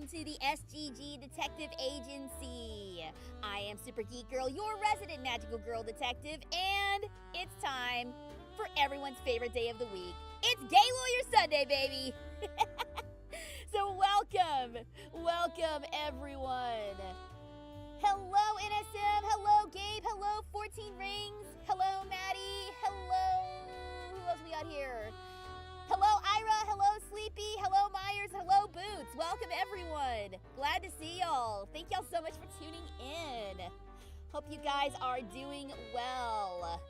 welcome to the SGG Detective Agency. I am Super Geek Girl, your resident magical girl detective, and it's time for everyone's favorite day of the week. It's Gay Lawyer Sunday, baby! So welcome everyone. Hello NSM, hello Gabe, hello 14 Rings, hello Maddie, hello, who else we got here? Hello Ira, hello Sleepy, hello Myers, hello Boots. Welcome everyone. Glad to see y'all. Thank y'all so much for tuning in. Hope you guys are doing well.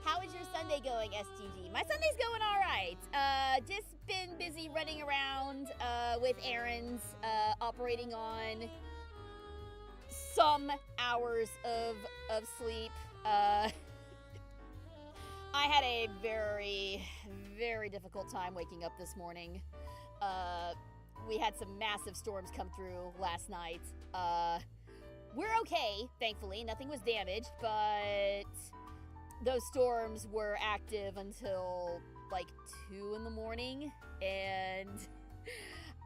How is your Sunday going, SGG? My Sunday's going all right. Just been busy running around with errands, operating on some hours of sleep. I had a very, very difficult time waking up this morning. We had some massive storms come through last night. We're okay, thankfully. Nothing was damaged, but those storms were active until like 2 in the morning, and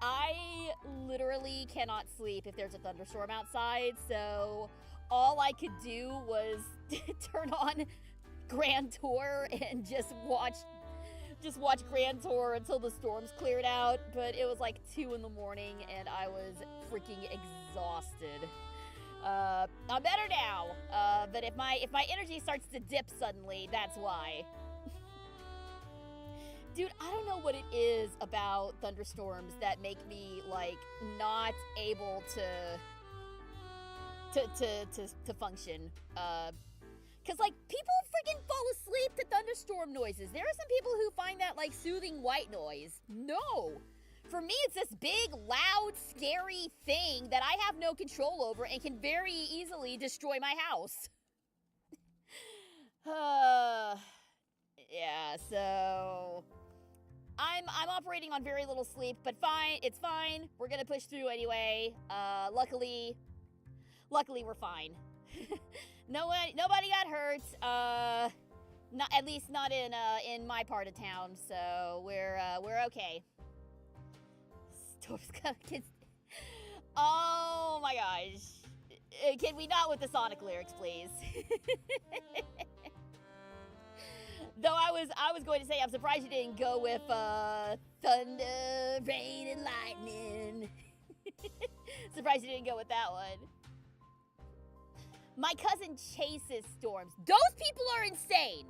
I literally cannot sleep if there's a thunderstorm outside, so all I could do was turn on Grand Tour and just watch Grand Tour until the storms cleared out. But it was like 2 in the morning and I was freaking exhausted. I'm better now, but if my energy starts to dip suddenly, that's why. Dude, I don't know what it is about thunderstorms that make me like not able to function. Cause like people freaking fall asleep to thunderstorm noises. There are some people who find that like soothing white noise. No. For me, it's this big, loud, scary thing that I have no control over and can very easily destroy my house. Yeah, so I'm operating on very little sleep, but fine, it's fine. We're gonna push through anyway. Luckily we're fine. Nobody got hurt. Not, at least not in my part of town, so we're okay. Oh my gosh. Can we not with the Sonic lyrics, please? Though I was going to say, I'm surprised you didn't go with thunder, rain, and lightning. Surprised you didn't go with that one. My cousin chases storms. Those people are insane.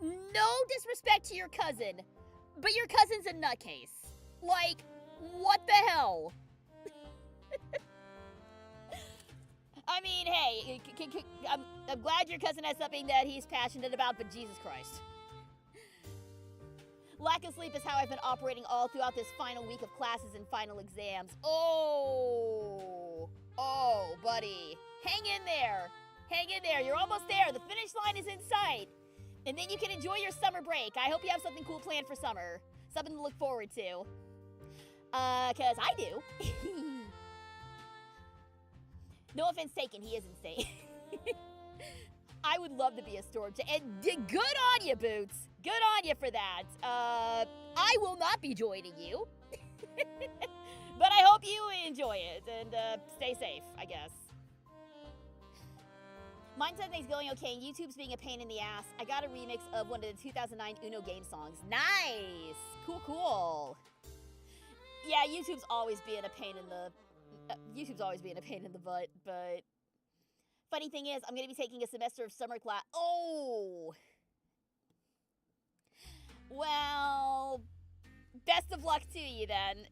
No disrespect to your cousin, but your cousin's a nutcase. Like, what the hell? I mean, hey, I'm glad your cousin has something that he's passionate about, but Jesus Christ. Lack of sleep is how I've been operating all throughout this final week of classes and final exams. Oh, buddy. Hang in there. Hang in there. You're almost there. The finish line is in sight. And then you can enjoy your summer break. I hope you have something cool planned for summer. Something to look forward to. Cause I do. No offense taken, he is insane. I would love to be a storm and good on you, Boots. Good on you for that. I will not be joining you. But I hope you enjoy it and stay safe, I guess. Mine Sunday's going okay, and YouTube's being a pain in the ass. I got a remix of one of the 2009 Uno game songs. Nice! Cool. Yeah, YouTube's always being a pain in the butt, but funny thing is, I'm going to be taking a semester of summer class. Oh! Well, best of luck to you then.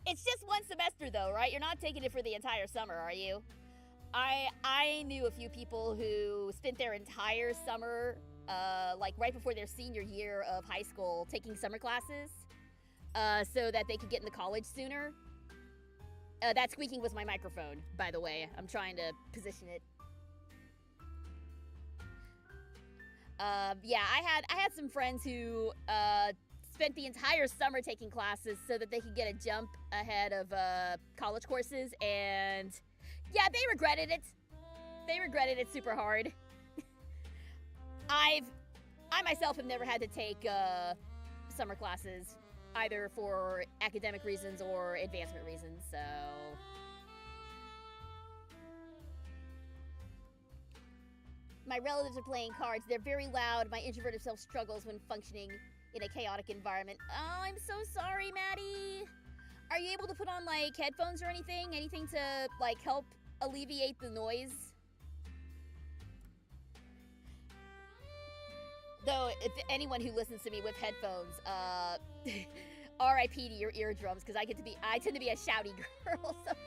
It's just one semester though, right? You're not taking it for the entire summer, are you? I knew a few people who spent their entire summer, like right before their senior year of high school, taking summer classes, so that they could get into college sooner. That squeaking was my microphone, by the way. I'm trying to position it. Yeah, I had some friends who spent the entire summer taking classes so that they could get a jump ahead of college courses, and yeah, they regretted it. They regretted it super hard. I myself have never had to take summer classes either for academic reasons or advancement reasons, so... My relatives are playing cards. They're very loud. My introverted self struggles when functioning in a chaotic environment. Oh, I'm so sorry, Maddie. Are you able to put on, like, headphones or anything? Anything to, like, help alleviate the noise? Though, if anyone who listens to me with headphones, R.I.P. to your eardrums, because I tend to be a shouty girl sometimes.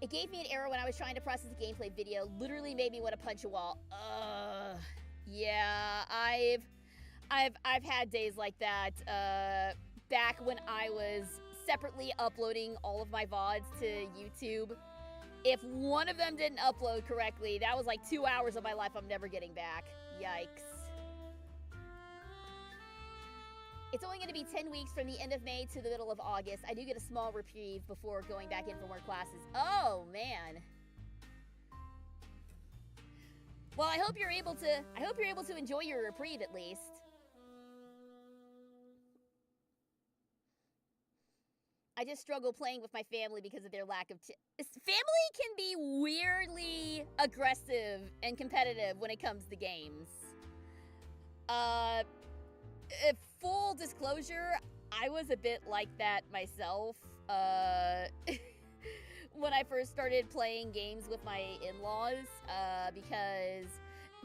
It gave me an error when I was trying to process the gameplay video. Literally made me want to punch a wall. Yeah, I've had days like that. Back when I was separately uploading all of my VODs to YouTube. If one of them didn't upload correctly, that was like 2 hours of my life I'm never getting back. Yikes. It's only going to be 10 weeks from the end of May to the middle of August. I do get a small reprieve before going back in for more classes. Oh, man. Well, I hope you're able to enjoy your reprieve at least. I just struggle playing with my family because of their lack of family can be weirdly aggressive and competitive when it comes to games. Full disclosure, I was a bit like that myself. When I first started playing games with my in-laws, because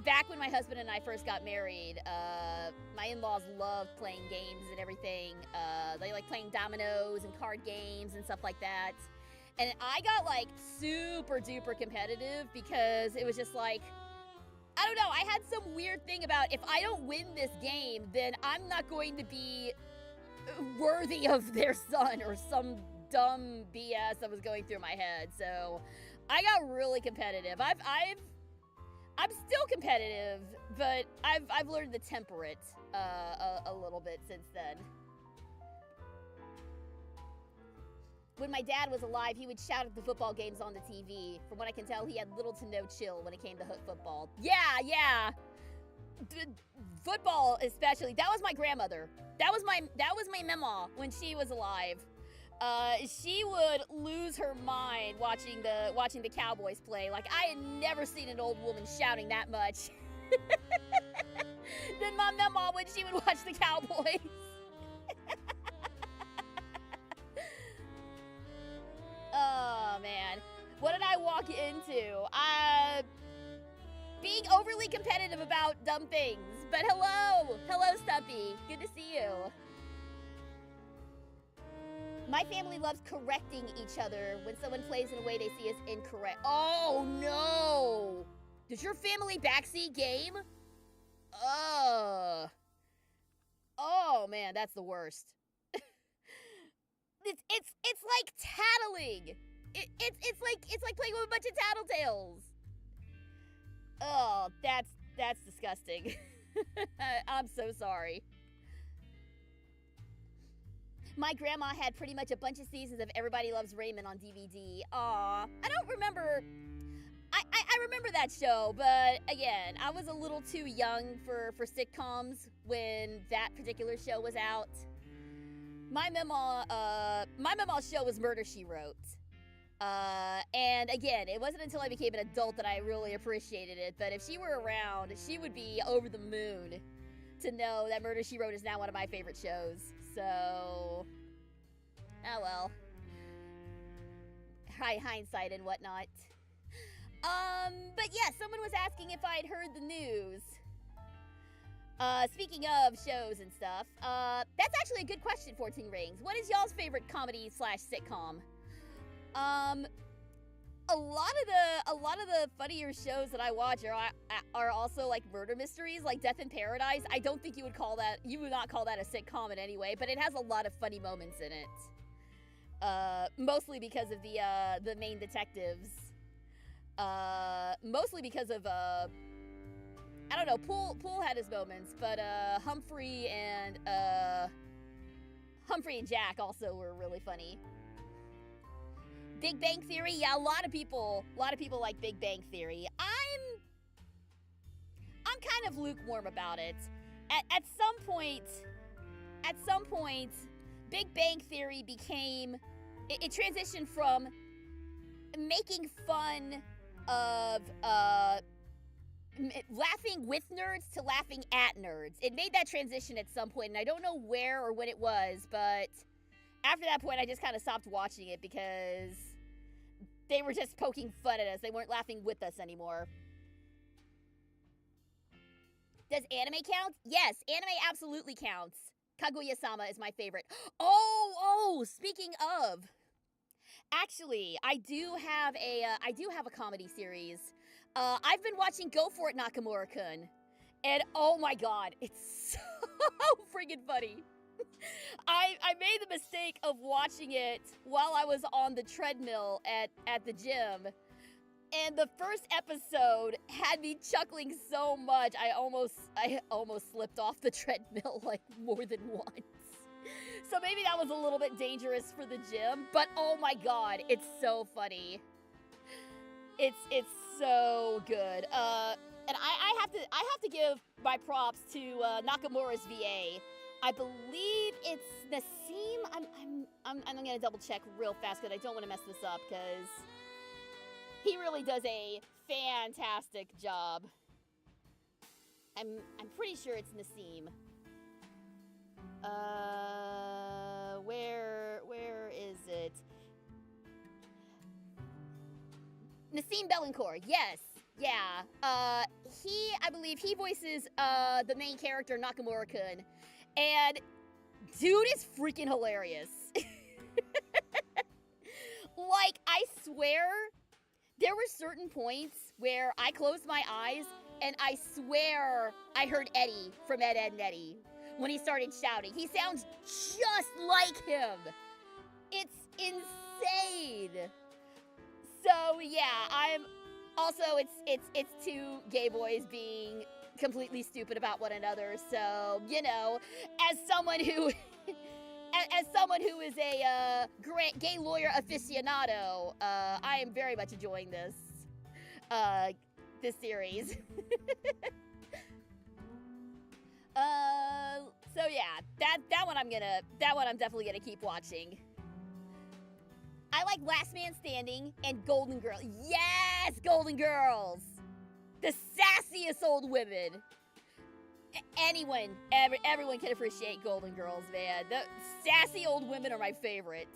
back when my husband and I first got married, my in-laws loved playing games and everything. They like playing dominoes and card games and stuff like that. And I got like super duper competitive because it was just like, I don't know, I had some weird thing about if I don't win this game, then I'm not going to be worthy of their son or some dumb BS that was going through my head. So I got really competitive. I'm still competitive, but I've learned to temper it a little bit since then. When my dad was alive, he would shout at the football games on the TV. From what I can tell, he had little to no chill when it came to football. Yeah. Football especially. That was my grandmother. That was my mama when she was alive. She would lose her mind watching the Cowboys play. Like, I had never seen an old woman shouting that much than my mama when she would watch the Cowboys. Oh, man. What did I walk into? Being overly competitive about dumb things. But hello! Hello, Stumpy. Good to see you. My family loves correcting each other when someone plays in a way they see as incorrect. Oh, no! Does your family backseat game? Oh, man, that's the worst. It's like tattling. It's like playing with a bunch of tattletales. Oh, that's disgusting. I'm so sorry. My grandma had pretty much a bunch of seasons of Everybody Loves Raymond on DVD. Aw, I don't remember. I remember that show, but again, I was a little too young for sitcoms when that particular show was out. My mama's show was Murder, She Wrote. And again, it wasn't until I became an adult that I really appreciated it, but if she were around, she would be over the moon to know that Murder, She Wrote is now one of my favorite shows. So, oh well. Hindsight and whatnot. But yeah, someone was asking if I'd heard the news. Speaking of shows and stuff, that's actually a good question, 14 Rings. What is y'all's favorite comedy / sitcom? A lot of the funnier shows that I watch are also like murder mysteries, like Death in Paradise. I don't think you would not call that a sitcom in any way, but it has a lot of funny moments in it. Mostly because of the main detectives. Mostly because of I don't know, Poole had his moments, but Humphrey and Jack also were really funny. Big Bang Theory, yeah, a lot of people like Big Bang Theory. I'm kind of lukewarm about it. at some point, Big Bang Theory became, it transitioned from making fun of laughing with nerds to laughing at nerds. It made that transition at some point, and I don't know where or when it was, but after that point I just kind of stopped watching it because they were just poking fun at us. They weren't laughing with us anymore. Does anime count? Yes, anime absolutely counts. Kaguya-sama is my favorite. Oh, speaking of, actually, I do have a comedy series. I've been watching Go For It, Nakamura-kun, and oh my god, it's so friggin' funny. I made the mistake of watching it while I was on the treadmill at the gym, and the first episode had me chuckling so much I almost slipped off the treadmill like more than once. So maybe that was a little bit dangerous for the gym, but oh my god, it's so funny. It's so good. And I have to give my props to Nakamura's VA. I believe it's Nassim. I'm gonna double check real fast because I don't want to mess this up because he really does a fantastic job. I'm pretty sure it's Nassim. Where is it? Nassim Belancourt, yes. Yeah. I believe he voices the main character, Nakamura-kun. And dude is freaking hilarious. Like, I swear, there were certain points where I closed my eyes and I swear I heard Eddie from Ed, Edd n Eddy when he started shouting. He sounds just like him. It's insane. So yeah, I'm also it's two gay boys being completely stupid about one another. So, you know, as someone who is a gay lawyer aficionado, I am very much enjoying this series. So yeah, that one I'm definitely gonna keep watching. I like Last Man Standing and Golden Girls. Yes, Golden Girls! The sassiest old women. Everyone can appreciate Golden Girls, man. The sassy old women are my favorite.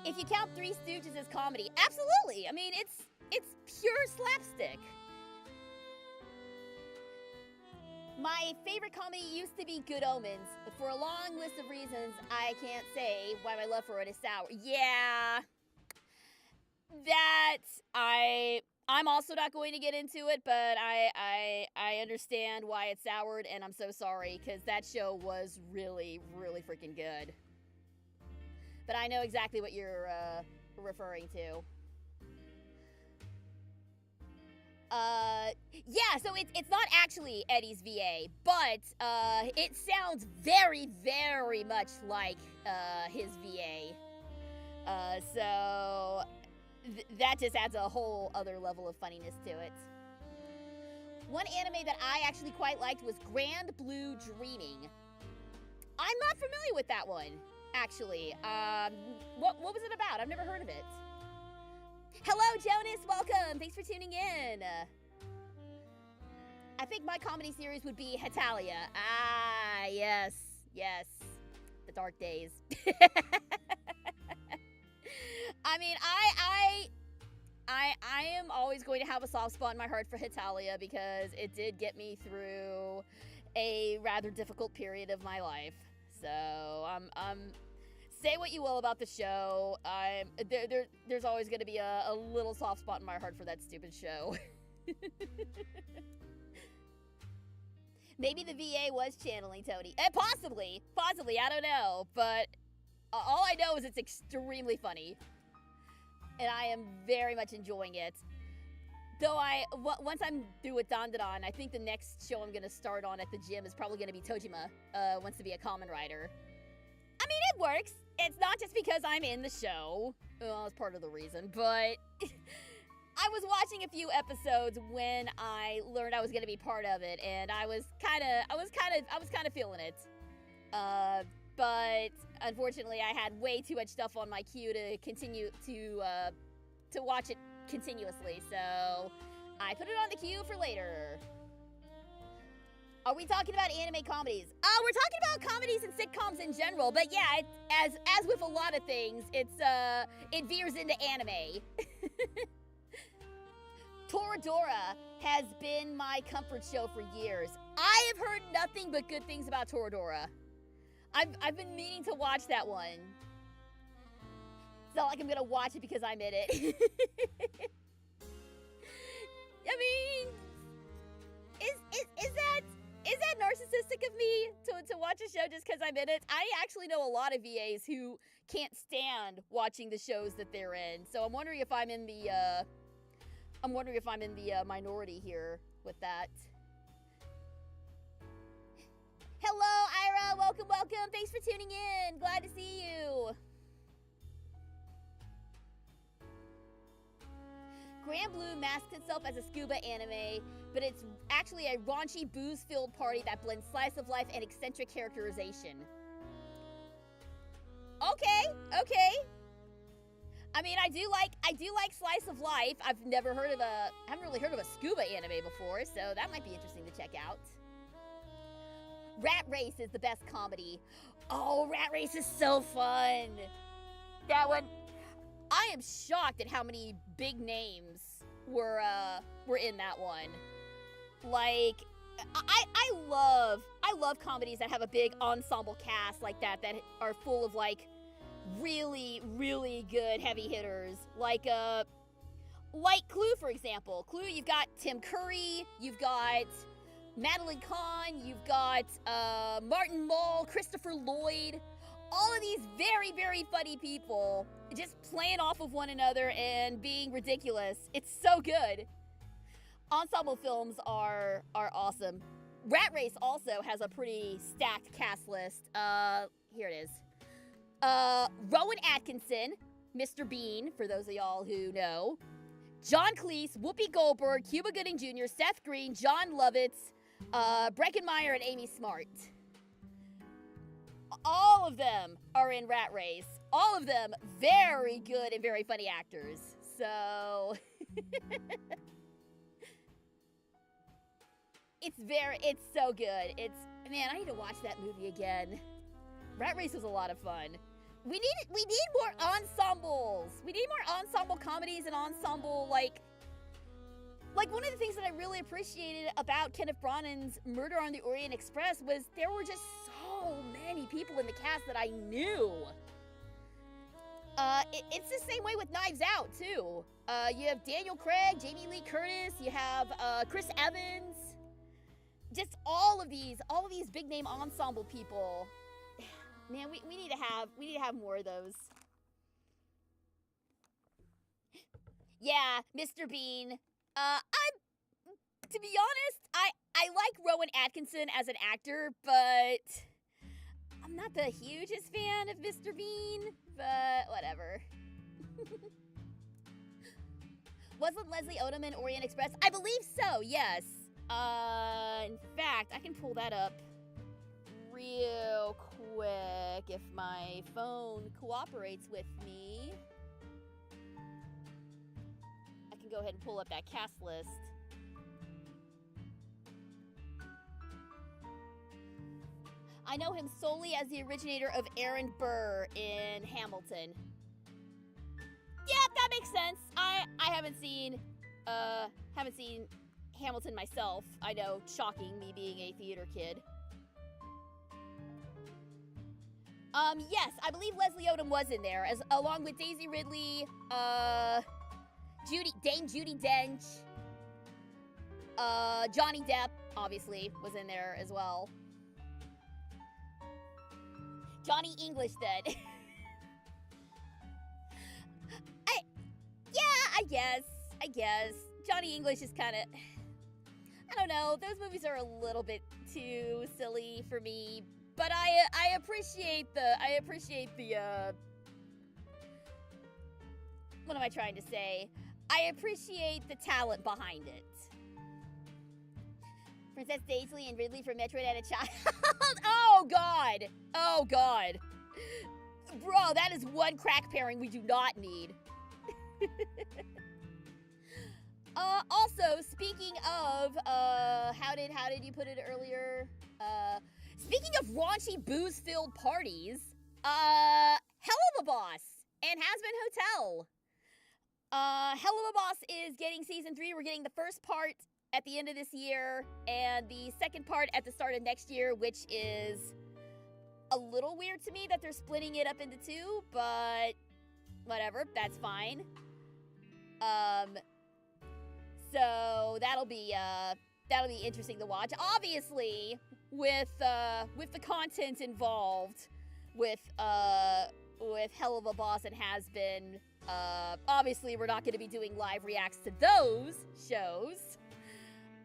If you count Three Stooges as comedy, absolutely. I mean, it's pure slapstick. My favorite comedy used to be Good Omens, but for a long list of reasons, I can't say why my love for it is sour. Yeah, that I'm also not going to get into it, but I understand why it's soured, and I'm so sorry, because that show was really, really freaking good. But I know exactly what you're referring to. Yeah, so it's not actually Eddie's VA, but it sounds very, very much like his VA. So that just adds a whole other level of funniness to it. One anime that I actually quite liked was Grand Blue Dreaming. I'm not familiar with that one, actually. What was it about? I've never heard of it. Hello, Jonas. Welcome. Thanks for tuning in. I think my comedy series would be Hetalia. Ah, yes. The dark days. I mean, I am always going to have a soft spot in my heart for Hetalia because it did get me through a rather difficult period of my life. So, say what you will about the show. There's always going to be a little soft spot in my heart for that stupid show. Maybe the VA was channeling Tony. Possibly, I don't know. But all I know is it's extremely funny. And I am very much enjoying it. Though once I'm through with Dandadan, I think the next show I'm going to start on at the gym is probably going to be Tojima wants to be a Kamen Rider. I mean, it works. It's not just because I'm in the show. Well, it's part of the reason, but I was watching a few episodes when I learned I was going to be part of it, and I was kind of feeling it. But unfortunately, I had way too much stuff on my queue to continue to watch it continuously, so I put it on the queue for later. Are we talking about anime comedies? We're talking about comedies and sitcoms in general, but yeah, as with a lot of things, it veers into anime. Toradora has been my comfort show for years. I have heard nothing but good things about Toradora. I've been meaning to watch that one. It's not like I'm gonna watch it because I'm in it. I mean, is that narcissistic of me to watch a show just because I'm in it? I actually know a lot of VAs who can't stand watching the shows that they're in, so I'm wondering if I'm in the minority here with that. Hello, Ira. Welcome. Thanks for tuning in. Glad to see you. Grand Blue masks itself as a scuba anime, but it's actually a raunchy, booze-filled party that blends slice of life and eccentric characterization. Okay. I mean, I do like slice of life. I haven't really heard of a scuba anime before, so that might be interesting to check out. Rat Race is the best comedy. Oh, Rat Race is so fun. That one, I am shocked at how many big names were in that one. Like, I love comedies that have a big ensemble cast like that are full of like really, really good heavy hitters. Like Clue, for example. Clue, you've got Tim Curry, you've got Madeline Kahn, you've got Martin Mull, Christopher Lloyd, all of these very, very funny people just playing off of one another and being ridiculous. It's so good. Ensemble films are awesome. Rat Race also has a pretty stacked cast list. Here it is. Rowan Atkinson, Mr. Bean, for those of y'all who know. John Cleese, Whoopi Goldberg, Cuba Gooding Jr., Seth Green, John Lovitz, Breckenmeyer, and Amy Smart. All of them are in Rat Race. All of them very good and very funny actors. So it's so good. Man, I need to watch that movie again. Rat Race was a lot of fun. We need more ensembles. We need more ensemble comedies and ensemble like one of the things that I really appreciated about Kenneth Branagh's Murder on the Orient Express was there were just so many people in the cast that I knew. It's the same way with Knives Out too. You have Daniel Craig, Jamie Lee Curtis, you have Chris Evans. Just all of these big name ensemble people. Man, we need to have more of those. Yeah, Mr. Bean. To be honest, I like Rowan Atkinson as an actor, but I'm not the hugest fan of Mr. Bean, but whatever. Wasn't Leslie Odom in Orient Express? I believe so, yes. In fact, I can pull that up real quick if my phone cooperates with me. I can go ahead and pull up that cast list. I know him solely as the originator of Aaron Burr in Hamilton. Yeah, that makes sense. I haven't seen Hamilton myself. I know, shocking, me being a theater kid. Yes, I believe Leslie Odom was in there, along with Daisy Ridley, Dame Judi Dench, Johnny Depp, obviously, was in there as well. Johnny English then. I guess. Johnny English is kind of, I don't know, those movies are a little bit too silly for me, but I appreciate the, what am I trying to say? I appreciate the talent behind it. Princess Daisy and Ridley from Metroid at a child. Oh, God. Oh, God. Bro, that is one crack pairing we do not need. Also, speaking of, how did you put it earlier? Speaking of raunchy booze-filled parties, Hell of a Boss and Has Been Hotel. Hell of a Boss is getting season 3. We're getting the first part at the end of this year and the second part at the start of next year, which is a little weird to me that they're splitting it up into 2, but whatever, that's fine. So that'll be interesting to watch. Obviously, with the content involved with Hell of a Boss and Has Been, obviously we're not going to be doing live reacts to those shows.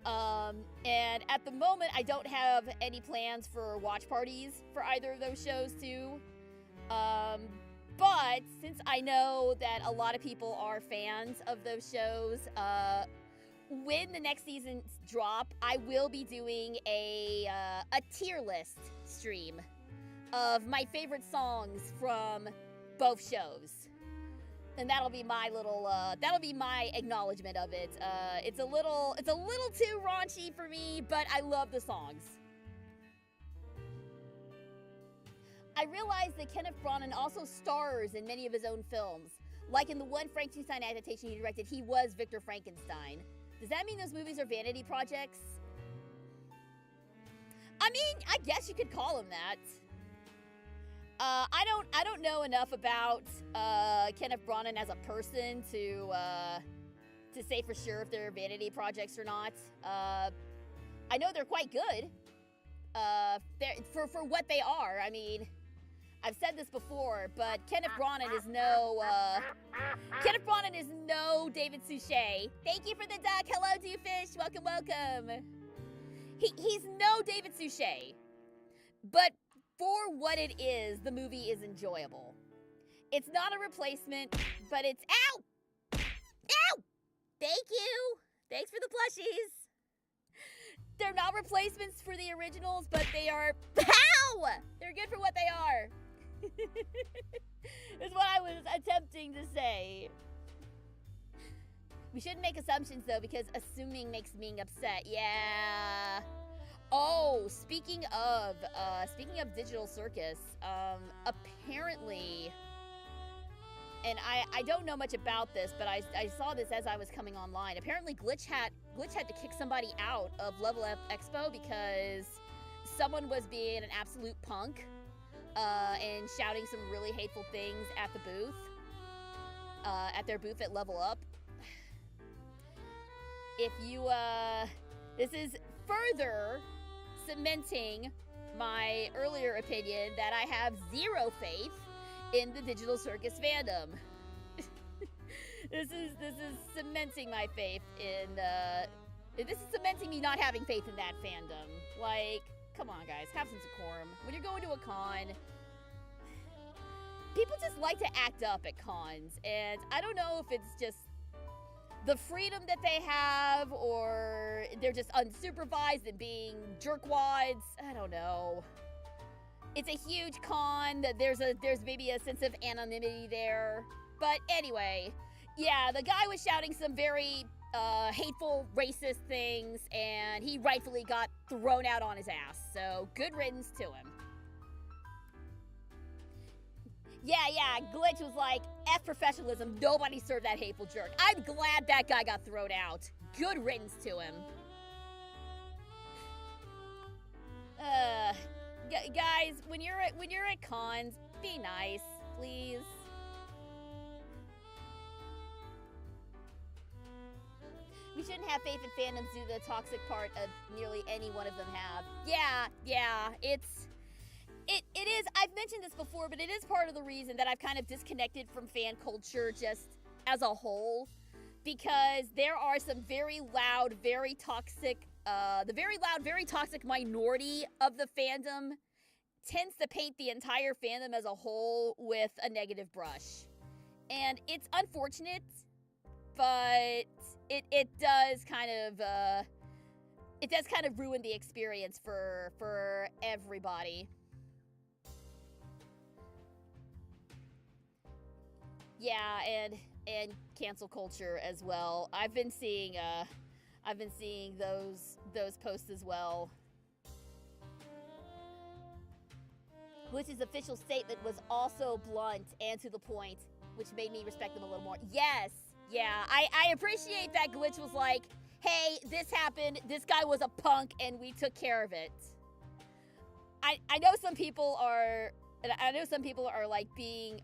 And at the moment, I don't have any plans for watch parties for either of those shows too. But since I know that a lot of people are fans of those shows, when the next seasons drop, I will be doing a tier list stream of my favorite songs from both shows. And that'll be my little, that'll be my acknowledgement of it. It's a little too raunchy for me, but I love the songs. I realized that Kenneth Branagh also stars in many of his own films. Like in the one Frankenstein adaptation he directed, he was Victor Frankenstein. Does that mean those movies are vanity projects? I mean, I guess you could call them that. I don't know enough about Kenneth Branagh as a person to say for sure if they're vanity projects or not. I know they're quite good. For what they are. I mean, I've said this before, but Kenneth Branagh is no David Suchet. Thank you for the duck. Hello, Dewfish. Welcome, welcome. He's no David Suchet, but for what it is, the movie is enjoyable. It's not a replacement, but it's ow. Thank you. Thanks for the plushies. They're not replacements for the originals, but they are... Ow! They're good for what they are. Is what I was attempting to say. We shouldn't make assumptions, though, because assuming makes me upset. Yeah. Oh, speaking of Digital Circus, apparently... And I don't know much about this, but I saw this as I was coming online. Apparently Glitch had to kick somebody out of Level Up Expo because someone was being an absolute punk and shouting some really hateful things at the booth, at their booth at Level Up. If you, this is further cementing my earlier opinion that I have zero faith in the Digital Circus fandom. This is cementing my faith in, this is cementing me not having faith in that fandom. Like, come on guys, have some decorum. When you're going to a con, people just like to act up at cons, and I don't know if it's just the freedom that they have, or they're just unsupervised and being jerkwads. I don't know. It's a huge con. There's maybe a sense of anonymity there. But anyway, yeah, the guy was shouting some very hateful, racist things, and he rightfully got thrown out on his ass. So good riddance to him. Yeah, Glitch was like, F professionalism, nobody served that hateful jerk. I'm glad that guy got thrown out. Good riddance to him. Guys, when you're at cons, be nice, please. We shouldn't have faith in fandoms due to the toxic part of nearly any one of them have. Yeah, it is. I've mentioned this before, but it is part of the reason that I've kind of disconnected from fan culture just as a whole, because there are some very loud, very toxic, the very loud, very toxic minority of the fandom tends to paint the entire fandom as a whole with a negative brush. And it's unfortunate, but it does kind of ruin the experience for everybody. Yeah, and cancel culture as well. I've been seeing those posts as well. Glitch's official statement was also blunt and to the point, which made me respect them a little more. Yes, yeah, I appreciate that Glitch was like, hey, this happened, this guy was a punk, and we took care of it. I know some people are like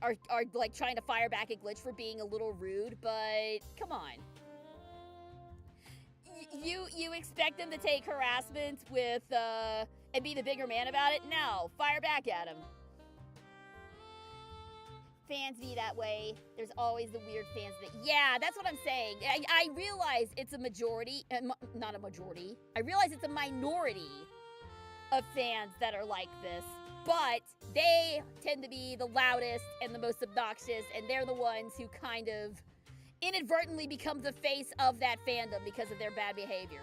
are like trying to fire back at Glitch for being a little rude, but come on. You expect them to take harassment with and be the bigger man about it? No, fire back at him. Fans be that way. There's always the weird fans that, yeah, that's what I'm saying. I realize it's a majority, not a majority. I realize it's a minority of fans that are like this, but they tend to be the loudest and the most obnoxious, and they're the ones who kind of inadvertently become the face of that fandom because of their bad behavior,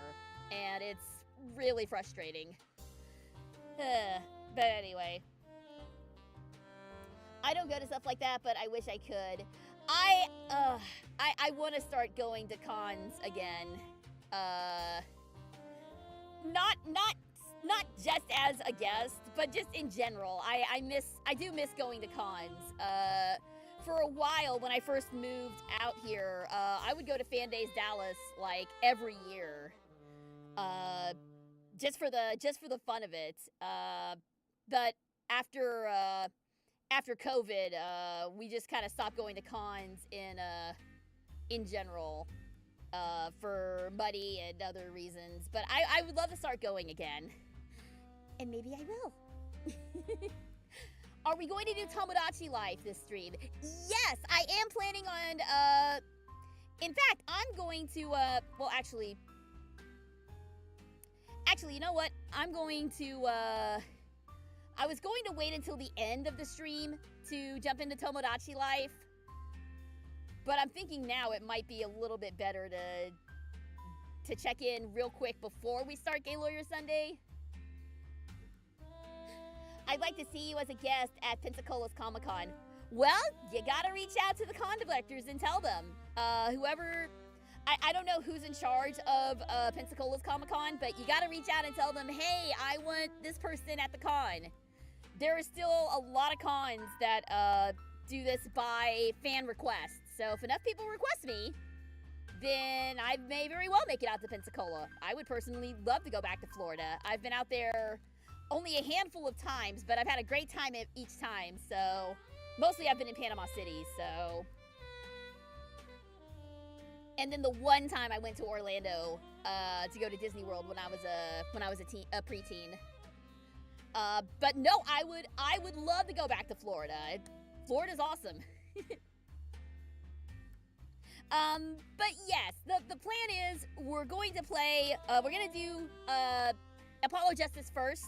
and it's really frustrating. But anyway, I don't go to stuff like that, but I wish I could. I want to start going to cons again. Not just as a guest, but just in general. I do miss going to cons. For a while, when I first moved out here, I would go to Fan Days Dallas like every year, just for the fun of it. But after COVID, we just kind of stopped going to cons in general, for money and other reasons. But I would love to start going again, and maybe I will. Are we going to do Tomodachii Life this stream? Yes, I am planning on, in fact, I'm going to, well, actually, you know what? I'm going to, I was going to wait until the end of the stream to jump into Tomodachii Life, but I'm thinking now it might be a little bit better to check in real quick before we start Gay Lawyer Sunday. I'd like to see you as a guest at Pensacola's Comic-Con. Well, you gotta reach out to the con directors and tell them. Whoever, I don't know who's in charge of Pensacola's Comic-Con, but you gotta reach out and tell them, hey, I want this person at the con. There are still a lot of cons that do this by fan request. So if enough people request me, then I may very well make it out to Pensacola. I would personally love to go back to Florida. I've been out there only a handful of times, but I've had a great time each time, so mostly I've been in Panama City, so. And then the one time I went to Orlando to go to Disney World when I was a preteen. But no, I would love to go back to Florida. Florida's awesome. But yes, the plan is we're going to play. We're gonna do Apollo Justice first.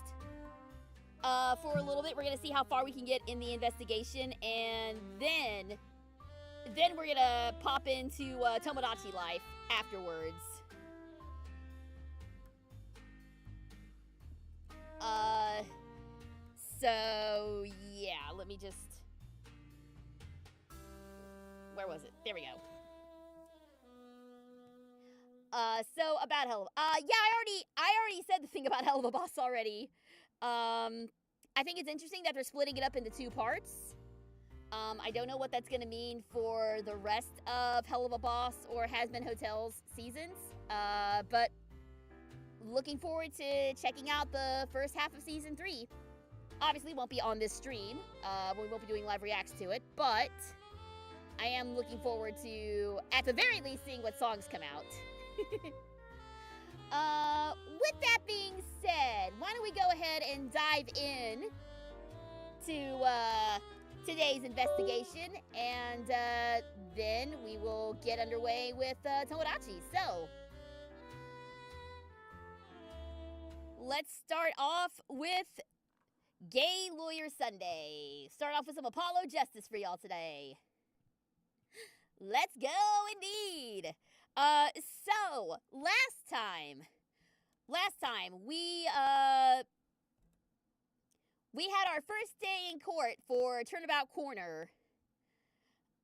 For a little bit, we're gonna see how far we can get in the investigation, and then we're gonna pop into Tomodachii Life afterwards. So yeah, let me just. Where was it? There we go. So about Hell of I already said the thing about Hell of a Boss already. I think it's interesting that they're splitting it up into 2 parts. I don't know what that's gonna mean for the rest of Hell of a Boss or Has-Been Hotel's seasons. But looking forward to checking out the first half of season 3. Obviously won't be on this stream. We won't be doing live reacts to it, but I am looking forward to, at the very least, seeing what songs come out. With that being said, why don't we go ahead and dive in to today's investigation, and then we will get underway with Tomodachii. So, let's start off with Gay Lawyer Sunday. Start off with some Apollo Justice for y'all today. Let's go indeed. So last time we had our first day in court for Turnabout Corner.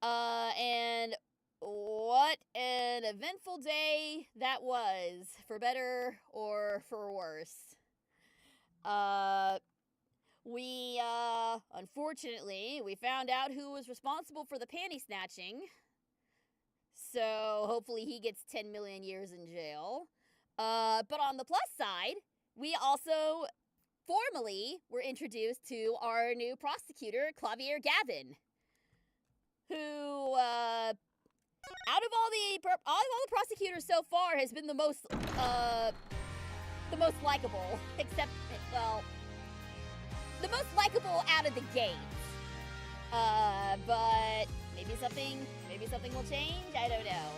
And what an eventful day that was, for better or for worse. Unfortunately, we found out who was responsible for the panty snatching. So hopefully he gets 10 million years in jail. But on the plus side, we also formally were introduced to our new prosecutor, Clavier Gavin, who, out of all the prosecutors so far, has been the most likable, except, well, the most likable out of the gate. But maybe something will change. I don't know.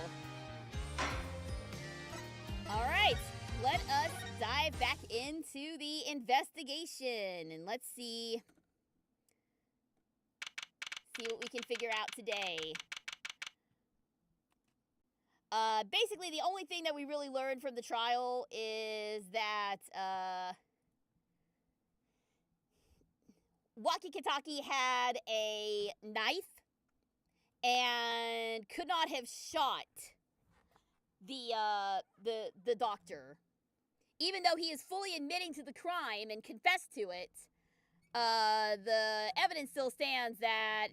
All right, let us dive back into the investigation and let's see what we can figure out today. Basically, the only thing that we really learned from the trial is that Waki-Kitaki had a knife and could not have shot the doctor. Even though he is fully admitting to the crime and confessed to it, the evidence still stands that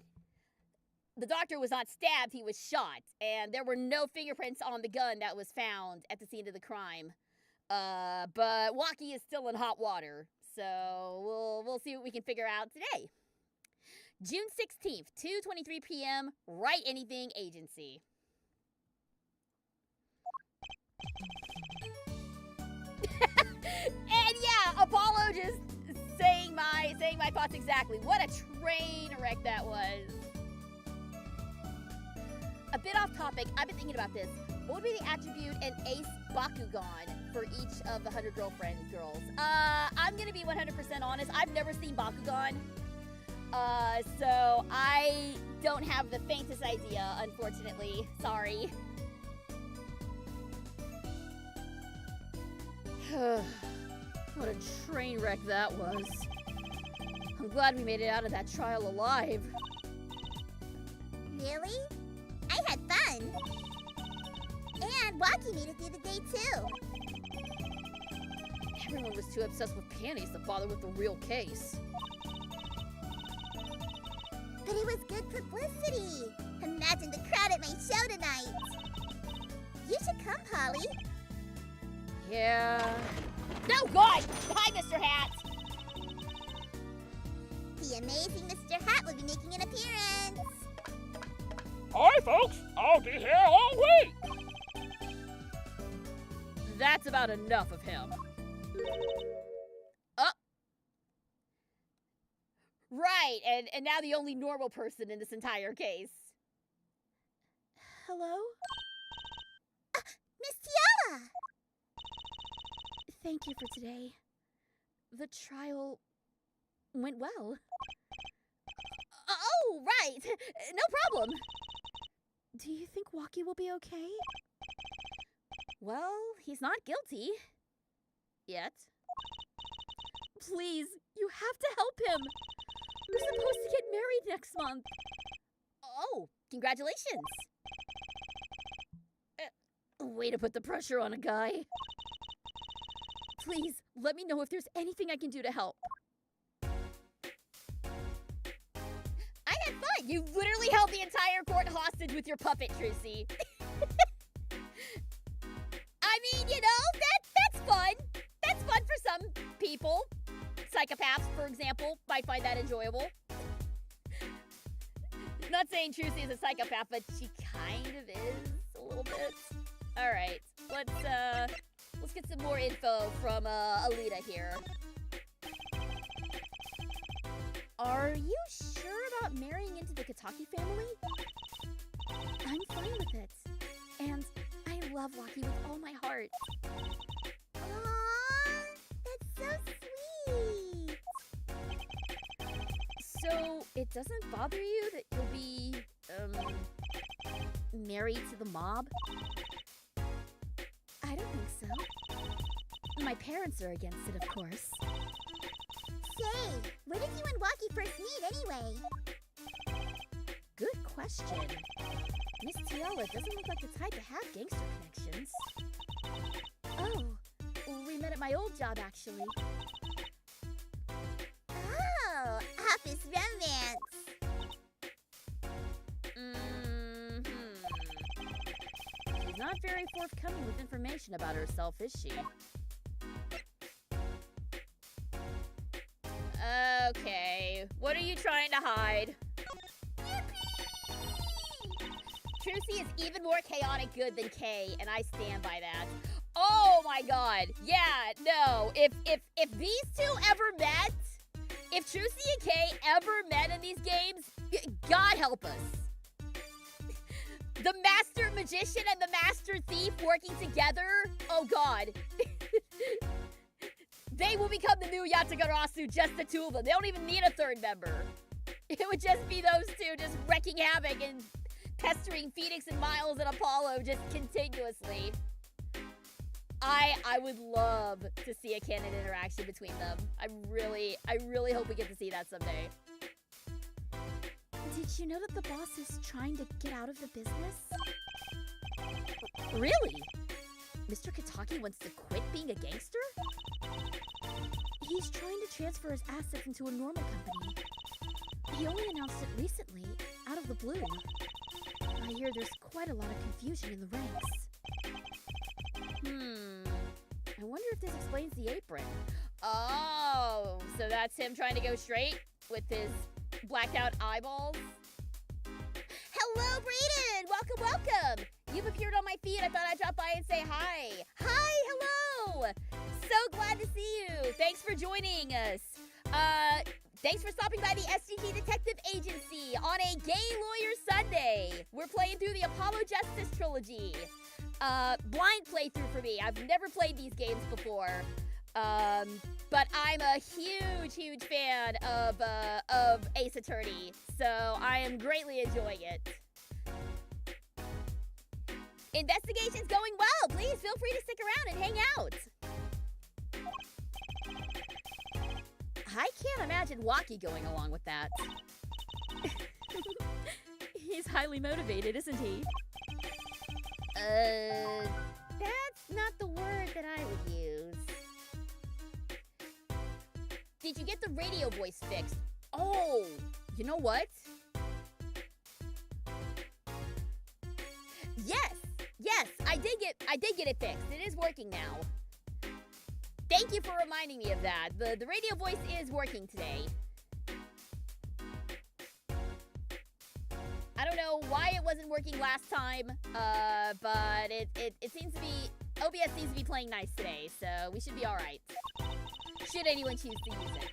the doctor was not stabbed, he was shot, and there were no fingerprints on the gun that was found at the scene of the crime. But Waki is still in hot water, so we'll see what we can figure out today. June 16th, 2:23 p.m., Write Anything Agency. And yeah, Apollo just saying my thoughts exactly. What a train wreck that was. A bit off topic, I've been thinking about this. What would be the attribute and ace Bakugan for each of the 100 Girlfriend girls? I'm gonna be 100% honest. I've never seen Bakugan. So I don't have the faintest idea, unfortunately. Sorry. What a train wreck that was. I'm glad we made it out of that trial alive. Really? I had fun. And Waki made it through the day too. Everyone was too obsessed with panties to bother with the real case. But it was good publicity. Imagine the crowd at my show tonight. You should come, Holly. Yeah. No, God! Hi, Mr. Hat! The amazing Mr. Hat will be making an appearance. Hi, folks. I'll be here all week. That's about enough of him. Right, and now the only normal person in this entire case. Hello? Miss Tiara! Thank you for today. The trial went well. Oh, right. No problem. Do you think Waki will be okay? Well, he's not guilty. Yet. Please, you have to help him. We're supposed to get married next month. Oh, congratulations. Way to put the pressure on a guy. Please, let me know if there's anything I can do to help. I had fun. You literally held the entire court hostage with your puppet, Trucy. I mean, you know, that's fun. That's fun for some people. Psychopaths, for example, might find that enjoyable. Not saying Trucy is a psychopath, but she kind of is a little bit. All right, let's get some more info from Alita here. Are you sure about marrying into the Kitaki family? I'm fine with it. And I love Waki with all my heart. Aww, that's so sweet. So, it doesn't bother you that you'll be, married to the mob? I don't think so. My parents are against it, of course. Say, where did you and Walkie first meet anyway? Good question. Miss Tiala doesn't look like the type to have gangster connections. Oh, we met at my old job, actually. Oh, office romance. She's not very forthcoming with information about herself, is she? Okay, what are you trying to hide? Trucy is even more chaotic good than Kay, and I stand by that. Oh my god, yeah, no, if these two ever met, if Trucy and Kay ever met in these games, God help us. The Master Magician and the Master Thief working together, oh god. They will become the new Yatagarasu, just the two of them. They don't even need a third member. It would just be those two just wrecking havoc and pestering Phoenix and Miles and Apollo just continuously. I would love to see a canon interaction between them. I really hope we get to see that someday. Did you know that the boss is trying to get out of the business? Really? Mr. Kataki wants to quit being a gangster? He's trying to transfer his assets into a normal company. He only announced it recently, out of the blue. I hear there's quite a lot of confusion in the ranks. I wonder if this explains the apron. Oh, so that's him trying to go straight with his blacked out eyeballs? Hello, Brayden! Welcome! You've appeared on my feed. I thought I'd drop by and say hi. Hi, hello! So glad to see you. Thanks for joining us. Thanks for stopping by the SGG Detective Agency on a Gay Lawyer Sunday. We're playing through the Apollo Justice Trilogy. Blind playthrough for me. I've never played these games before. But I'm a huge fan of Ace Attorney, so I am greatly enjoying it. Investigation's going well. Please feel free to stick around and hang out. I can't imagine Waki going along with that. He's highly motivated, isn't he? That's not the word that I would use. Did you get the radio voice fixed? Oh, you know what? Yes, I did get it fixed. It is working now. Thank you for reminding me of that. The radio voice is working today. I don't know why it wasn't working last time, but it seems to be, OBS seems to be playing nice today, so we should be alright. Should anyone choose to use it.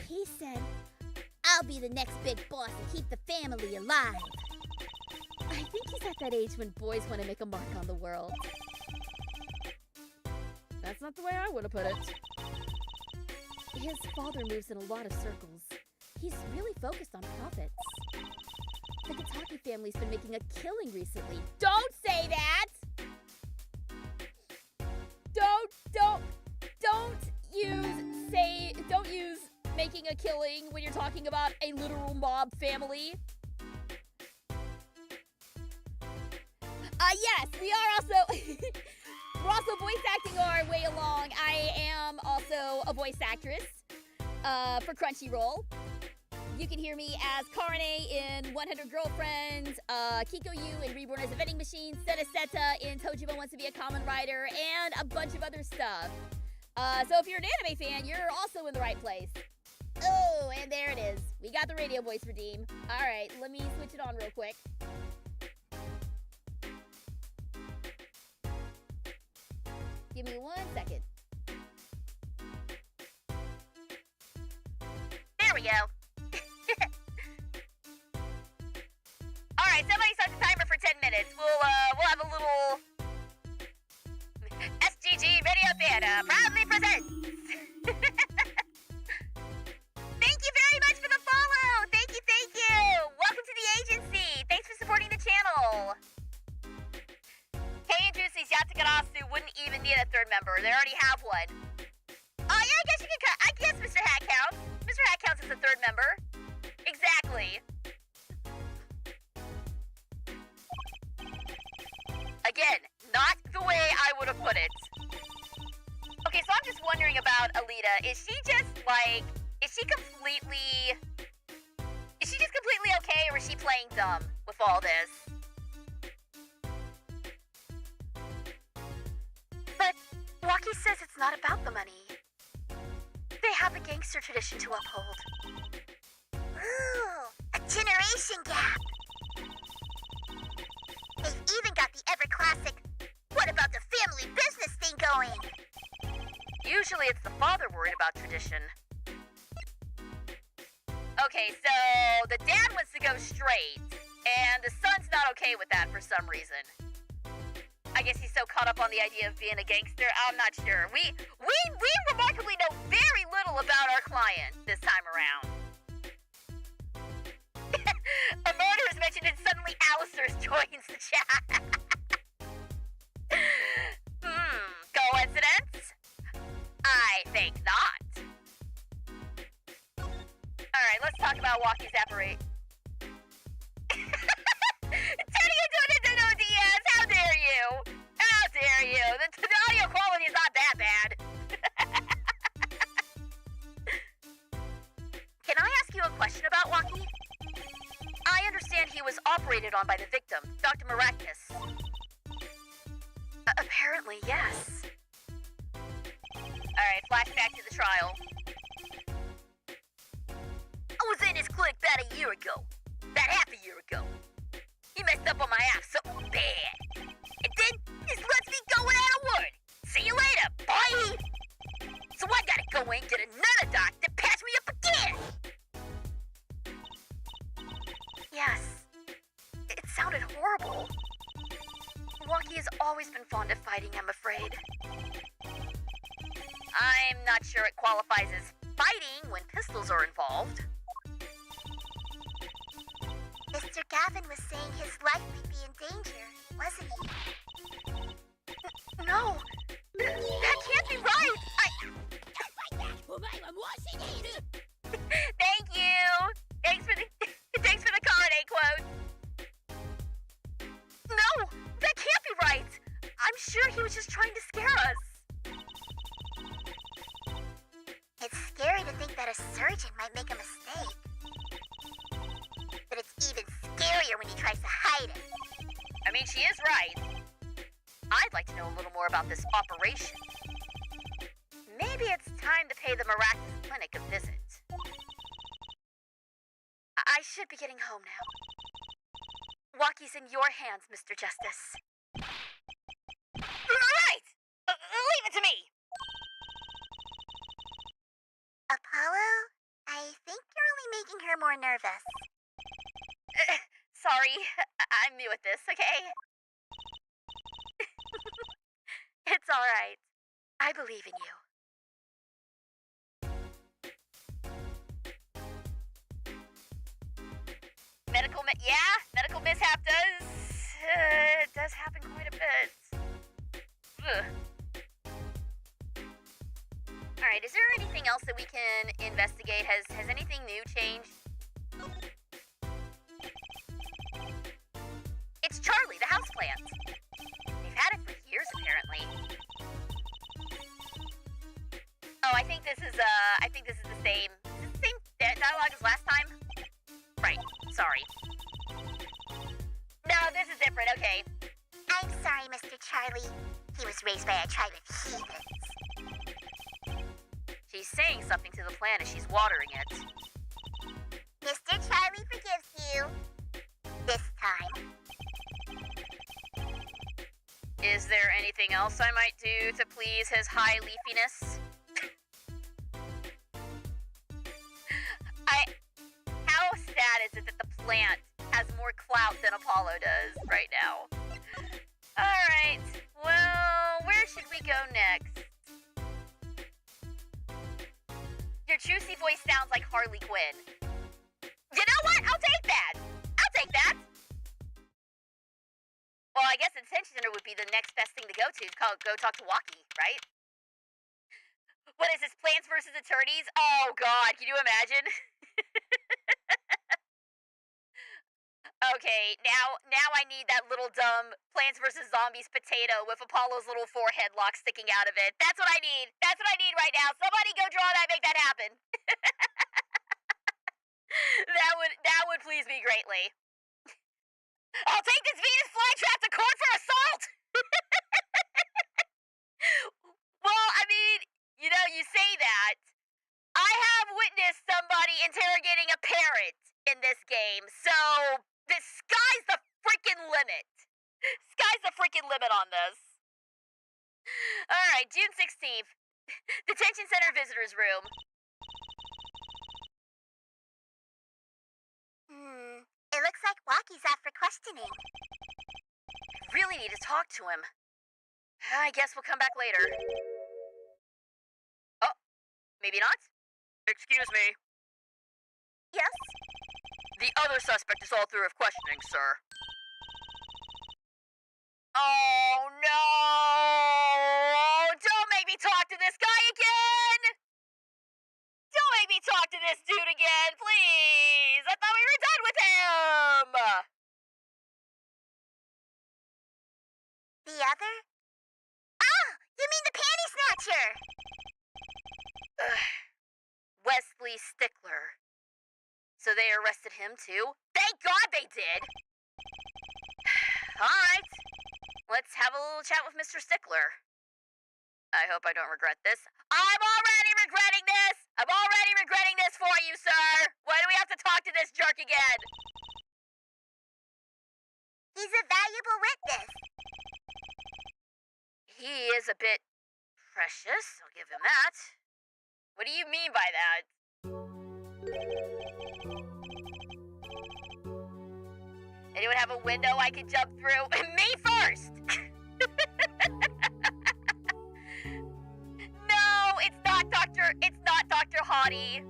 He said, I'll be the next big boss and keep the family alive. I think he's at that age when boys want to make a mark on the world. That's not the way I would have put it. His father moves in a lot of circles. He's really focused on profits. The Kataki family's been making a killing recently. Don't say that! Don't use making a killing when you're talking about a literal mob family. Yes, we are also we're also voice acting our way along. I am also a voice actress for Crunchyroll. You can hear me as Karane in 100 Girlfriends, Kiko Yu in Reborn as a Vending Machine, Seta Seta in Tojibo Wants to Be a Common Writer, and a bunch of other stuff. So if you're an anime fan, you're also in the right place. Oh, and there it is. We got the radio voice redeem. All right, let me switch it on real quick. Give me 1 second. There we go. All right, somebody set the timer for 10 minutes. We'll have a little SGG Radio Theater proudly presents. Thank you very much for the follow. Thank you. Welcome to the agency. Thanks third member. They already have one. Oh, yeah, I guess you can I guess Mr. Hat counts. Mr. Hat counts as a third member. Exactly. Again, not the way I would have put it. Okay, so I'm just wondering about Alita. Is she just completely okay, or is she playing dumb with all this? But Waki says it's not about the money. They have a gangster tradition to uphold. Ooh, a generation gap. They've even got the ever-classic, what about the family business thing going? Usually it's the father worried about tradition. Okay, so the dad wants to go straight, and the son's not okay with that for some reason. I guess he's so caught up on the idea of being a gangster, I'm not sure. We remarkably know very little about our client this time around. A murder is mentioned and suddenly Alistair joins the chat. Coincidence? I think not. Alright, let's talk about Waki's apparate. No, Diaz, how dare you? How dare you? The audio quality is not that bad. Can I ask you a question about Waki? I understand he was operated on by the victim, Dr. Maractus. Apparently, yes. Alright, flashback to the trial. I was in his clinic about a year ago. About half a year ago. He messed up on my app so bad. And then just lets me go without a word. See you later, bye! So I gotta go in and get another doc to patch me up again! Yes. It sounded horrible. Waki has always been fond of fighting, I'm afraid. I'm not sure it qualifies as fighting when pistols are involved. Mr. Gavin was saying his life might be in danger, wasn't he? No! That can't be right! Thank you! Thanks for the Carne quote! No! That can't be right! I'm sure he was just trying to scare us. It's scary to think that a surgeon might make a mistake. But it's even scarier when he tries to hide it. I mean, she is right. I'd like to know a little more about this operation. Maybe it's time to pay the Maractus Clinic a visit. I should be getting home now. Waki's in your hands, Mr. Justice. Right! Leave it to me! Apollo, I think you're only making her more nervous. Sorry, I'm new at this, okay? It's all right. I believe in you. Medical mishap does happen quite a bit. Ugh. All right, is there anything else that we can investigate? Has anything new changed? It's Charlie, the houseplant. They've had it for years, apparently. Oh, I think this is the same. Is this the same dialogue as last time? Right. Sorry. No, this is different. Okay. I'm sorry, Mr. Charlie. He was raised by a tribe of heathens. She's saying something to the plant as she's watering it. Mr. Charlie forgives you. This time. Is there anything else I might do to please his high leafiness? How sad is it that the plant has more clout than Apollo does right now? Alright, well, where should we go next? Your juicy voice sounds like Harley Quinn. You know what? I'll take that! I'll take that! Well, I guess it's detention center would be the next best thing to go to. Go talk to Walkie, right? What is this, Plants versus Attorneys? Oh God, can you imagine? Okay, now I need that little dumb Plants vs. Zombies potato with Apollo's little forehead lock sticking out of it. That's what I need. That's what I need right now. Somebody go draw that, make that happen. That would please me greatly. I'll take this Venus flytrap to court for assault. Well, I mean, you know, you say that. I have witnessed somebody interrogating a parrot in this game, so the sky's the freaking limit. Sky's the freaking limit on this. Alright, June 16th. Detention Center Visitors Room. It looks like Walkie's out for questioning. I really need to talk to him. I guess we'll come back later. Oh, maybe not? Excuse me. Yes? The other suspect is all through with questioning, sir. Oh, no! Don't make me talk to this guy again! Don't make me talk to this dude again, please! I thought we were done with him! The other? Oh, you mean the panty snatcher! Wesley Stickler. So they arrested him too? Thank God they did! Alright. Let's have a little chat with Mr. Stickler. I hope I don't regret this. I'm already regretting this! I'm already regretting this for you, sir! Why do we have to talk to this jerk again? He's a valuable witness. He is a bit precious, I'll give him that. What do you mean by that? Anyone have a window I can jump through? Me first! No, it's not Dr. Hottie.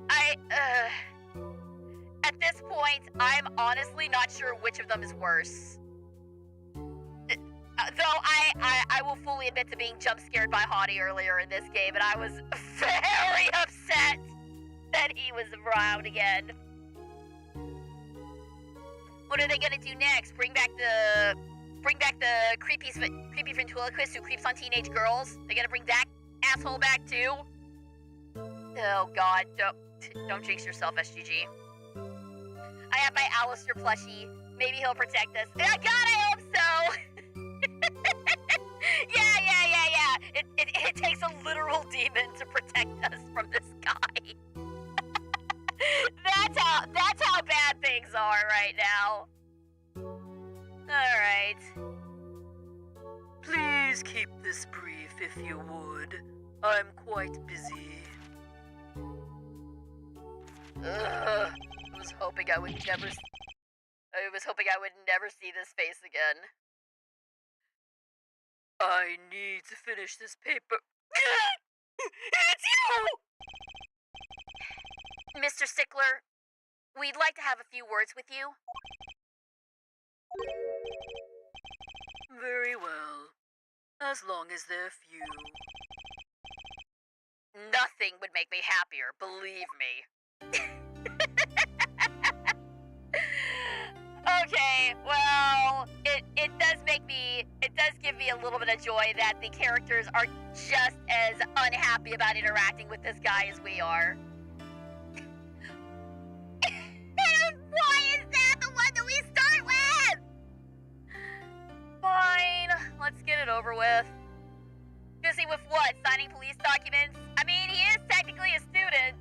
At this point, I'm honestly not sure which of them is worse. Though I will fully admit to being jump scared by Hottie earlier in this game, and I was very upset that he was around again. What are they gonna do next? Bring back the creepy ventriloquist who creeps on teenage girls? They're gonna bring that asshole back too? Oh God, don't jinx yourself, SGG. I have my Alistair plushie. Maybe he'll protect us. God, I hope so! Yeah. It takes a literal demon to protect us from this guy. That's how bad things are right now. Alright. Please keep this brief if you would. I'm quite busy. I was hoping I would never see this face again. I need to finish this paper. It's you! Mr. Stickler, we'd like to have a few words with you. Very well. As long as they're few. Nothing would make me happier, believe me. Okay, well, it does give me a little bit of joy that the characters are just as unhappy about interacting with this guy as we are. Why is that the one that we start with? Fine, let's get it over with. Busy with what? Signing police documents? I mean, he is technically a student.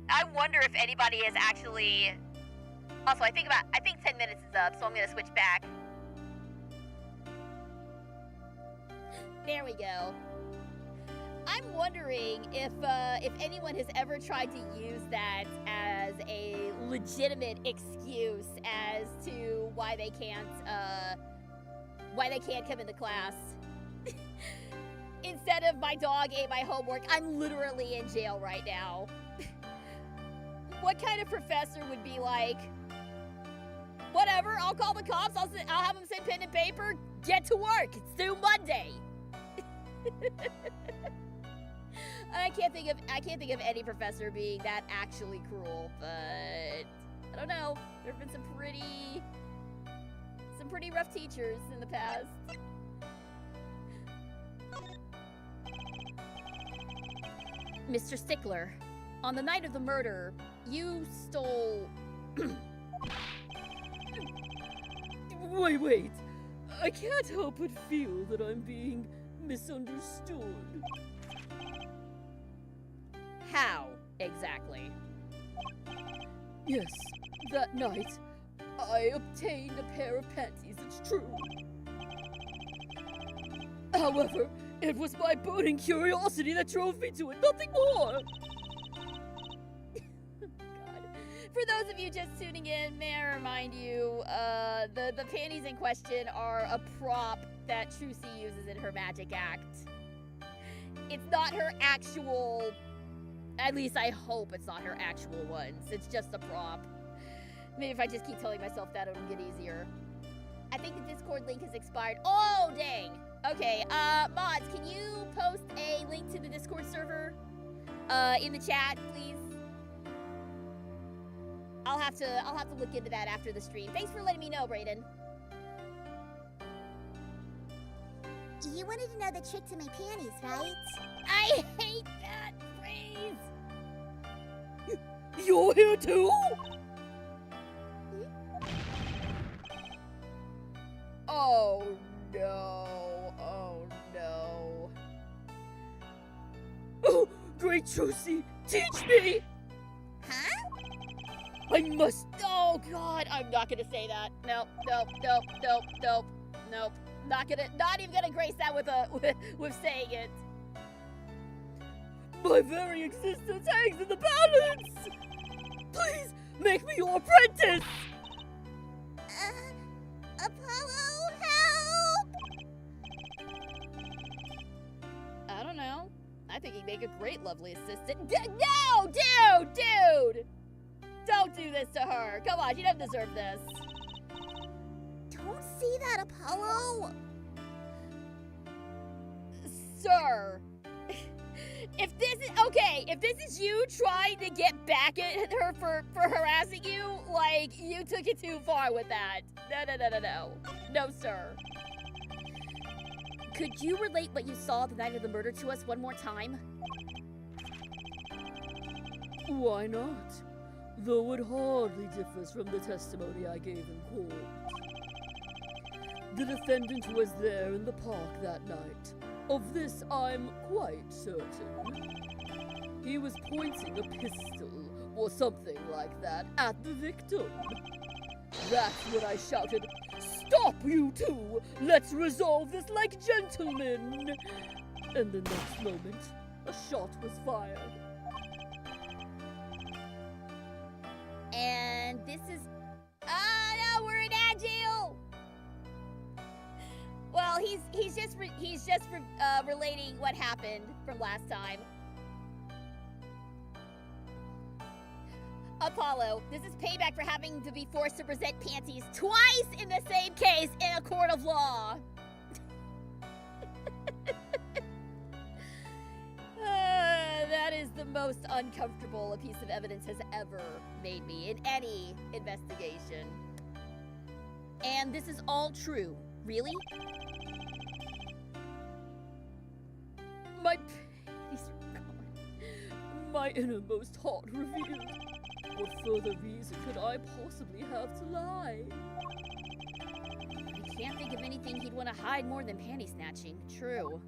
I wonder if anybody is actually... Also, I think 10 minutes is up, so I'm gonna switch back. There we go. I'm wondering if anyone has ever tried to use that as a legitimate excuse as to why they can't come into class. Instead of my dog ate my homework, I'm literally in jail right now. What kind of professor would be like, whatever. I'll call the cops. I'll have them send pen and paper. Get to work. It's due Monday. I can't think of any professor being that actually cruel, but I don't know. There've been some pretty rough teachers in the past. Mr. Stickler, on the night of the murder, you stole... Wait. I can't help but feel that I'm being misunderstood. How, exactly? Yes, that night, I obtained a pair of panties, it's true. However, it was my burning curiosity that drove me to it, nothing more! For those of you just tuning in, may I remind you, the panties in question are a prop that Trucy uses in her magic act. It's not her actual... At least I hope it's not her actual ones. It's just a prop. Maybe if I just keep telling myself that, it'll get easier. I think the Discord link has expired. Oh, dang! Okay, mods, can you post a link to the Discord server, in the chat, please? I'll have to look into that after the stream. Thanks for letting me know, Brayden. You wanted to know the trick to my panties, right? I hate that phrase! You're here too? Oh no, oh no. Oh, great Trucy, teach me! Huh? I must... Oh god, I'm not gonna say that. Nope. Not even gonna grace that with saying it. My very existence hangs in the balance! Please, make me your apprentice! Apollo, help! I don't know. I think he'd make a great lovely assistant. No, dude! Don't do this to her. Come on, she doesn't deserve this. Don't say that, Apollo! Sir. If this is you trying to get back at her for harassing you, like, you took it too far with that. No. No, sir. Could you relate what you saw the night of the murder to us one more time? Why not? Though it hardly differs from the testimony I gave in court. The defendant was there in the park that night. Of this I'm quite certain. He was pointing a pistol, or something like that, at the victim. That's when I shouted, "Stop, you two! Let's resolve this like gentlemen!" And the next moment, a shot was fired. And this is... no, we're in Agile! Well, he's just relating what happened from last time. Apollo, this is payback for having to be forced to present panties twice in the same case in a court of law. That is the most uncomfortable a piece of evidence has ever made me in any investigation. And this is all true, really? My panties were gone. My innermost heart revealed. What further reason could I possibly have to lie? I can't think of anything he'd want to hide more than panty snatching. True.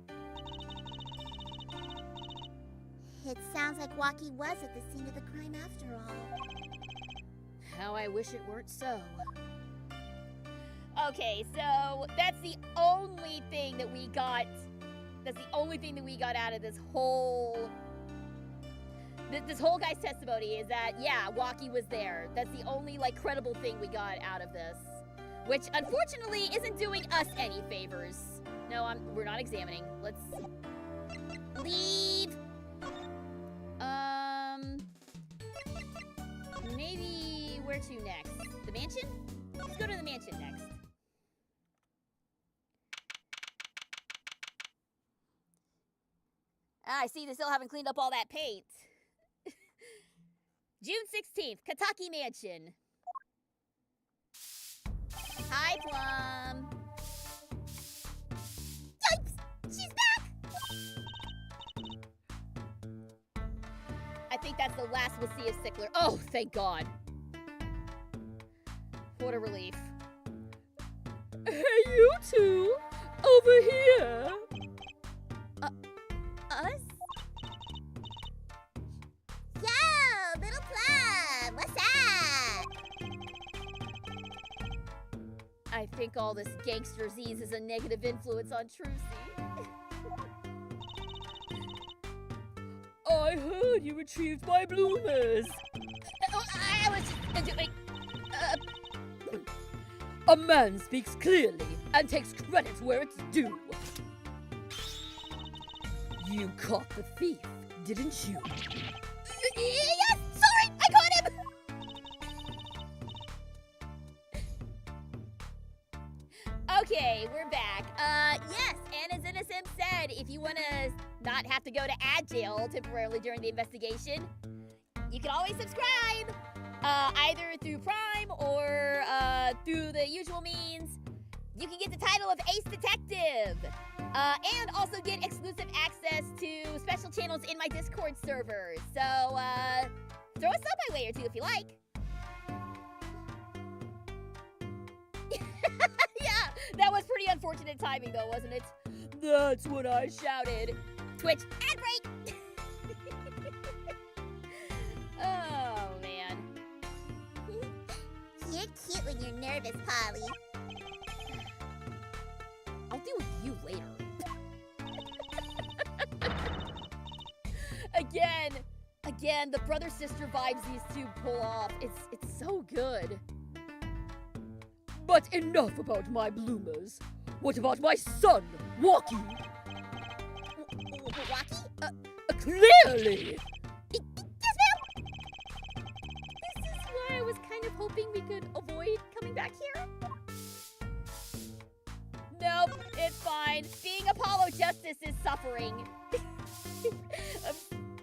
It sounds like Waki was at the scene of the crime after all. How I wish it weren't so. Okay, so that's the only thing that we got. That's the only thing that we got out of this whole guy's testimony is that, yeah, Waki was there. That's the only, like, credible thing we got out of this. Which, unfortunately, isn't doing us any favors. No, we're not examining. Let's leave. Maybe where to next? The mansion? Let's go to the mansion next. I see they still haven't cleaned up all that paint. June 16th, Kataki Mansion. Hi, Plum. Yikes! She's back! I think that's the last we'll see of Sickler. Oh, thank God. What a relief. Hey, you two! Over here! Us? Yo, little Plum, what's up? I think all this gangster Z's is a negative influence on Trucy. I heard you retrieved my bloomers! I was just doing... A man speaks clearly and takes credit where it's due. You caught the thief, didn't you? Yes! Sorry! I caught him! Okay, we're back. Yes, and as Innocent said, if you want to not have to go to ad jail temporarily during the investigation, you can always subscribe! Either through Prime or through the usual means. You can get the title of Ace Detective, and also get exclusive access to special channels in my Discord server. So, throw a sub my way or two if you like. Yeah, that was pretty unfortunate timing though, wasn't it? That's when I shouted. Twitch ad break! Oh, man. You're cute when you're nervous, Polly. I'll deal with you later. Again, the brother-sister vibes these two pull off. It's so good. But enough about my bloomers. What about my son, Walkie? Rocky? Clearly! Yes, ma'am! This is why I was kind of hoping we could avoid coming back here. Nope, it's fine. Being Apollo Justice is suffering.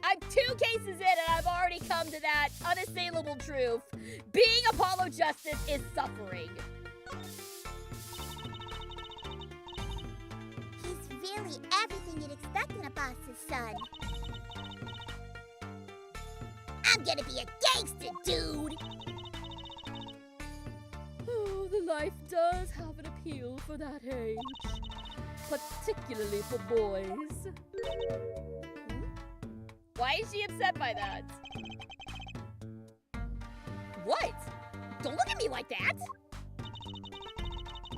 I'm 2 cases in and I've already come to that unassailable truth. Being Apollo Justice is suffering. He's really everything you'd expect in a boss's son. I'm gonna be a gangster, dude! Oh, the life does have an appeal for that age. Particularly for boys. Why is she upset by that? What? Don't look at me like that!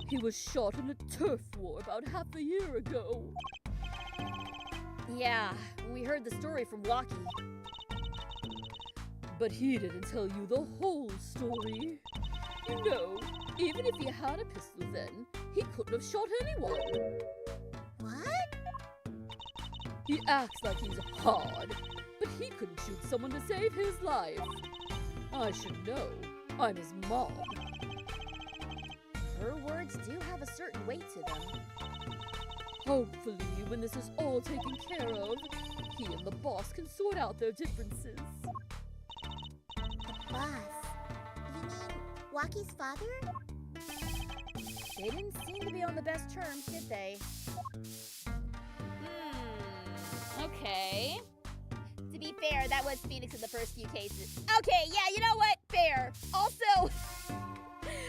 He was shot in a turf war about half a year ago. Yeah, we heard the story from Walkie. But he didn't tell you the whole story. You know, even if he had a pistol then, he couldn't have shot anyone. What? He acts like he's hard, but he couldn't shoot someone to save his life. I should know. I'm his mom. Her words do have a certain weight to them. Hopefully, when this is all taken care of, he and the boss can sort out their differences. The boss? You mean Walkie's father? They didn't seem to be on the best terms, did they? Okay. To be fair, that was Phoenix in the first few cases. Okay, yeah, you know what? Fair. Also,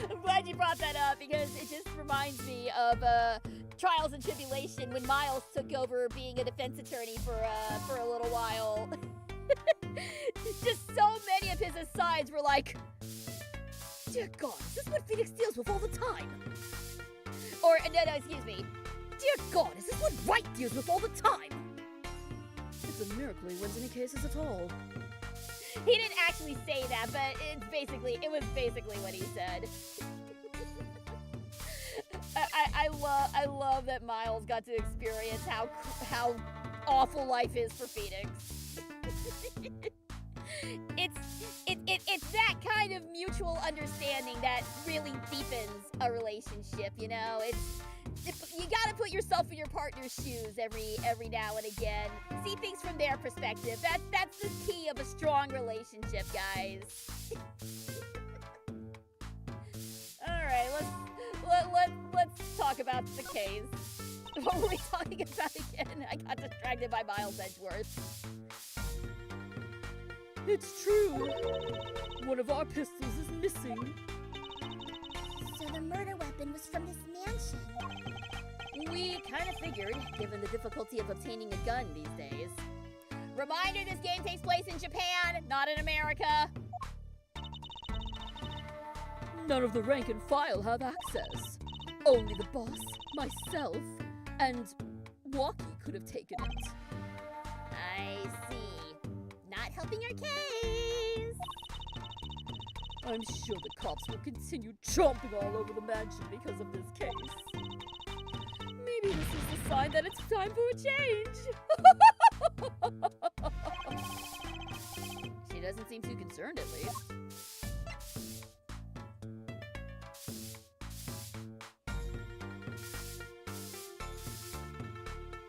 I'm glad you brought that up because it just reminds me of Trials and Tribulation when Miles took over being a defense attorney for a little while. Just so many of his asides were like, dear God, is this what Phoenix deals with all the time? Or, no, excuse me. Dear God, is this what Wright deals with all the time? It's a miracle he wins any cases at all. He didn't actually say that, but it was basically what he said. I love that Miles got to experience how awful life is for Phoenix. It's that kind kind of mutual understanding that really deepens a relationship, you know? You gotta put yourself in your partner's shoes every now and again. See things from their perspective. That's the key of a strong relationship, guys. Alright, let's talk about the case. What were we talking about again? I got distracted by Miles Edgeworth. It's true. One of our pistols is missing. So the murder weapon was from this mansion. We kind of figured, given the difficulty of obtaining a gun these days. Reminder, this game takes place in Japan, not in America. None of the rank and file have access. Only the boss, myself, and Walkie could have taken it. I see. Not helping your case. I'm sure the cops will continue chomping all over the mansion because of this case. Maybe this is a sign that it's time for a change. She doesn't seem too concerned, at least.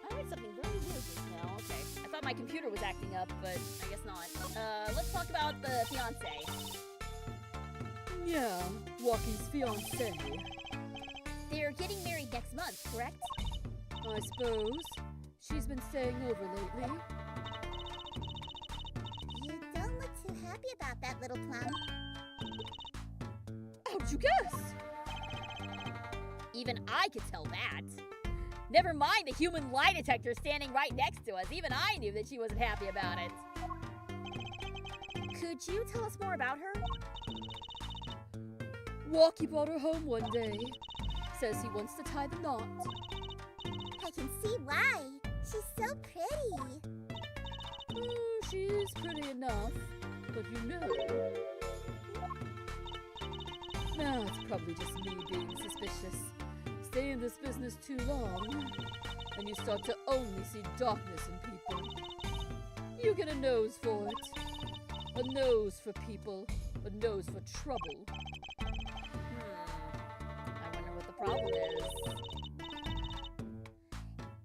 I heard something very weird just now. Okay. I thought my computer was acting up, but I guess not. Let's talk about the fiancé. Yeah, Walkie's fiancé. They're getting married next month, correct? I suppose. She's been staying over lately. You don't look too happy about that, little plum. How'd you guess? Even I could tell that. Never mind the human lie detector standing right next to us. Even I knew that she wasn't happy about it. Could you tell us more about her? Walkie brought her home one day. Says he wants to tie the knot. I can see why. She's so pretty. Oh, she's pretty enough, but you know. Now it's probably just me being suspicious. Stay in this business too long, and you start to only see darkness in people. You get a nose for it. A nose for people. A nose for trouble. I wonder what the problem is.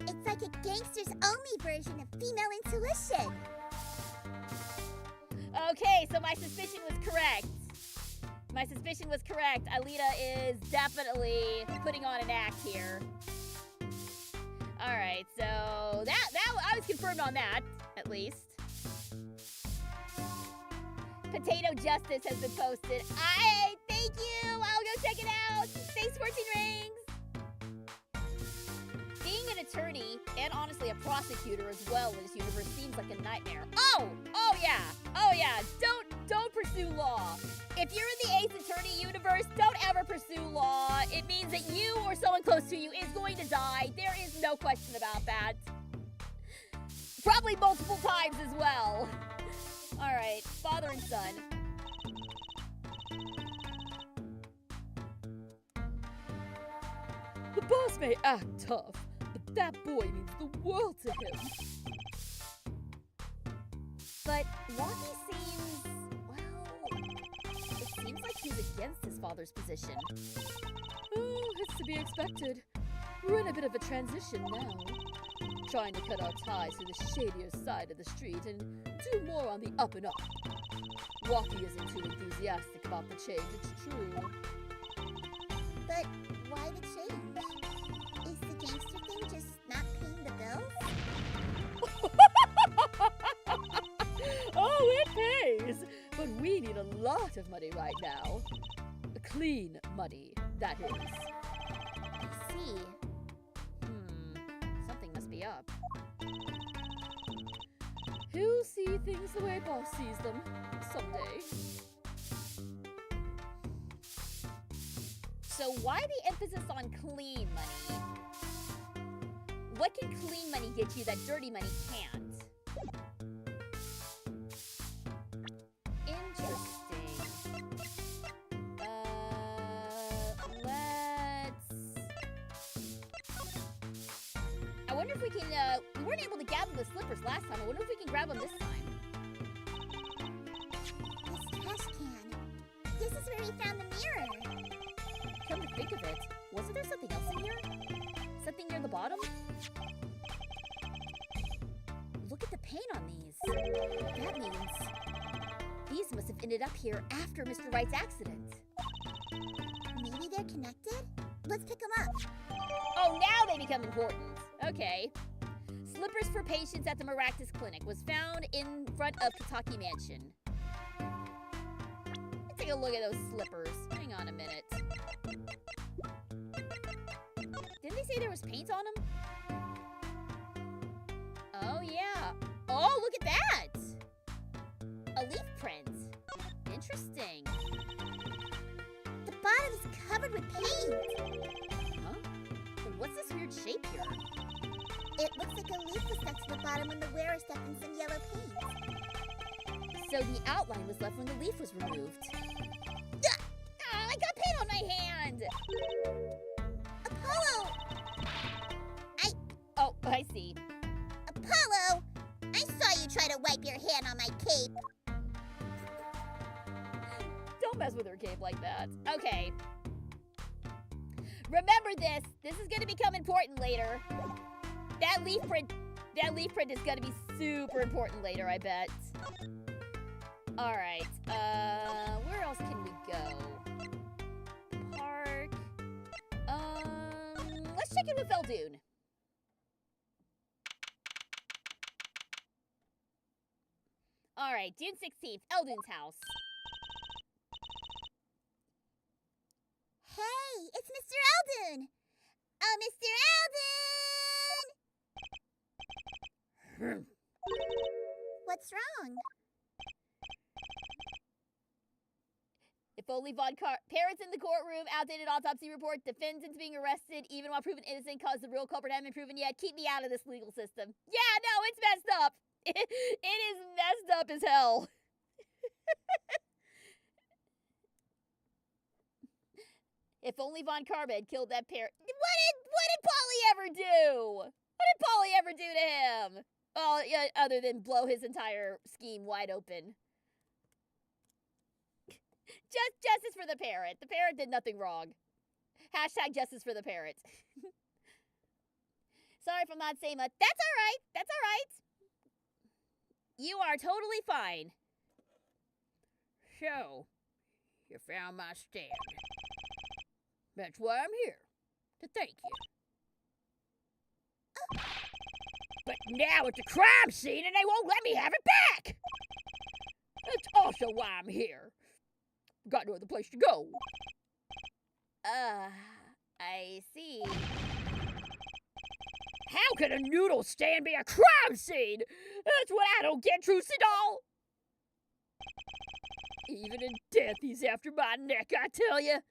It's like a gangster's only version of female intuition. Okay, so my suspicion was correct. My suspicion was correct. Alita is definitely putting on an act here. Alright, so that I was confirmed on that, at least. Potato Justice has been posted. Thank you! I'll go check it out! Thanks, 14 Rings! Being an attorney, and honestly a prosecutor as well in this universe, seems like a nightmare. Oh yeah! Don't pursue law. If you're in the Ace Attorney universe, don't ever pursue law. It means that you or someone close to you is going to die. There is no question about that. Probably multiple times as well. Alright, father and son. The boss may act tough, but that boy means the world to him. But Walkie seems, well, it seems like he's against his father's position. Oh, it's to be expected. We're in a bit of a transition now. Trying to cut our ties to the shadier side of the street and do more on the up and up. Walkie isn't too enthusiastic about the change, it's true. But why the change? Is the gangster thing just not paying the bills? Oh, it pays! But we need a lot of money right now. Clean money, that is. I see. Something must be up. He'll see things the way boss sees them, someday. So why the emphasis on clean money? What can clean money get you that dirty money can't? Interesting. I wonder if we can, we weren't able to gather the slippers last time. I wonder if we can grab them this time. This trash can. we found the mirror. Come to think of it, wasn't there something else in here? Something near the bottom? Look at the paint on these. That means these must have ended up here after Mr. Wright's accident. Maybe they're connected? Let's pick them up. Oh, now they become important. Okay. Slippers for patients at the Maractus Clinic was found in front of Kitaki Mansion. Let's take a look at those slippers. Hang on a minute. Didn't they say there was paint on them? Oh, yeah. Oh, look at that! A leaf print. Interesting. The bottom is covered with paint. Huh? Then what's this weird shape here? It looks like a leaf was stuck to the bottom when the wearer stepped in some yellow paint. So the outline was left when the leaf was removed. Ah, I got paint on my hand! Apollo! Oh, I see. Apollo! I saw you try to wipe your hand on my cape. Don't mess with her cape like that. Okay. Remember this. This is going to become important later. That leaf print is going to be super important later, I bet. All right. Where else can we go? Park. Let's check in with Feldoon. All right, June 16th, Eldoon's house. Hey, it's Mr. Eldoon! Oh, Mr. Eldoon! What's wrong? If only parents in the courtroom, outdated autopsy report, defendants being arrested, even while proven innocent, cause the real culprit haven't been proven yet. Keep me out of this legal system. Yeah, no, it's messed up. It is messed up as hell. If only Von Karma had killed that parent. What did Polly ever do? What did Polly ever do to him? Well, yeah, other than blow his entire scheme wide open. Justice for the parrot. The parrot did nothing wrong. Hashtag justice for the parrot. Sorry if I'm not saying much. That's all right. That's all right. You are totally fine. So, you found my stand. That's why I'm here. To thank you. But now it's a crime scene and they won't let me have it back! That's also why I'm here. Got no other place to go. I see. How can a noodle stand be a crime scene? That's what I don't get, Trucidol. Even in death, he's after my neck, I tell you.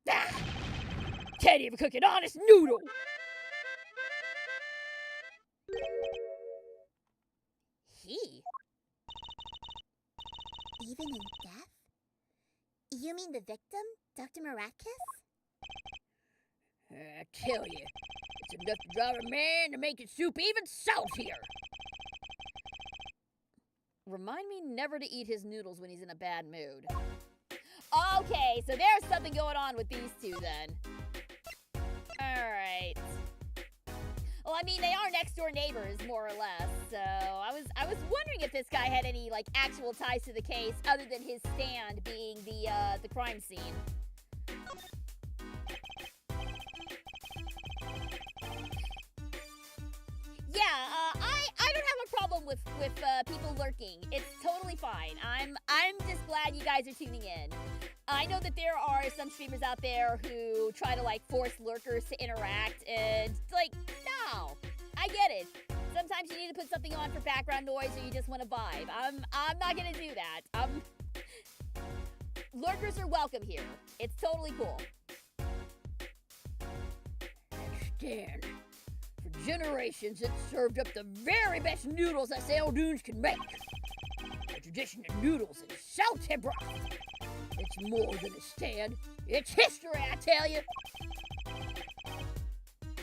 Ah, can't even cook an honest noodle. He? Even in death? You mean the victim, Dr. Maractus? I tell you, it's enough to drive a man to make his soup even saltier. Remind me never to eat his noodles when he's in a bad mood. Okay, so there's something going on with these two then. Alright. Well, I mean, they are next door neighbors, more or less, so I was wondering if this guy had any, like, actual ties to the case other than his stand being the crime scene. Yeah, I don't have a problem with people lurking. It's totally fine. I'm just glad you guys are tuning in. I know that there are some streamers out there who try to, like, force lurkers to interact, and, like, no, I get it. Sometimes you need to put something on for background noise or you just want to vibe. I'm not gonna do that. Lurkers are welcome here. It's totally cool. Stand. For generations, it's served up the very best noodles us Eldoons can make. A tradition of noodles and salted broth. It's more than a stand. It's history, I tell you.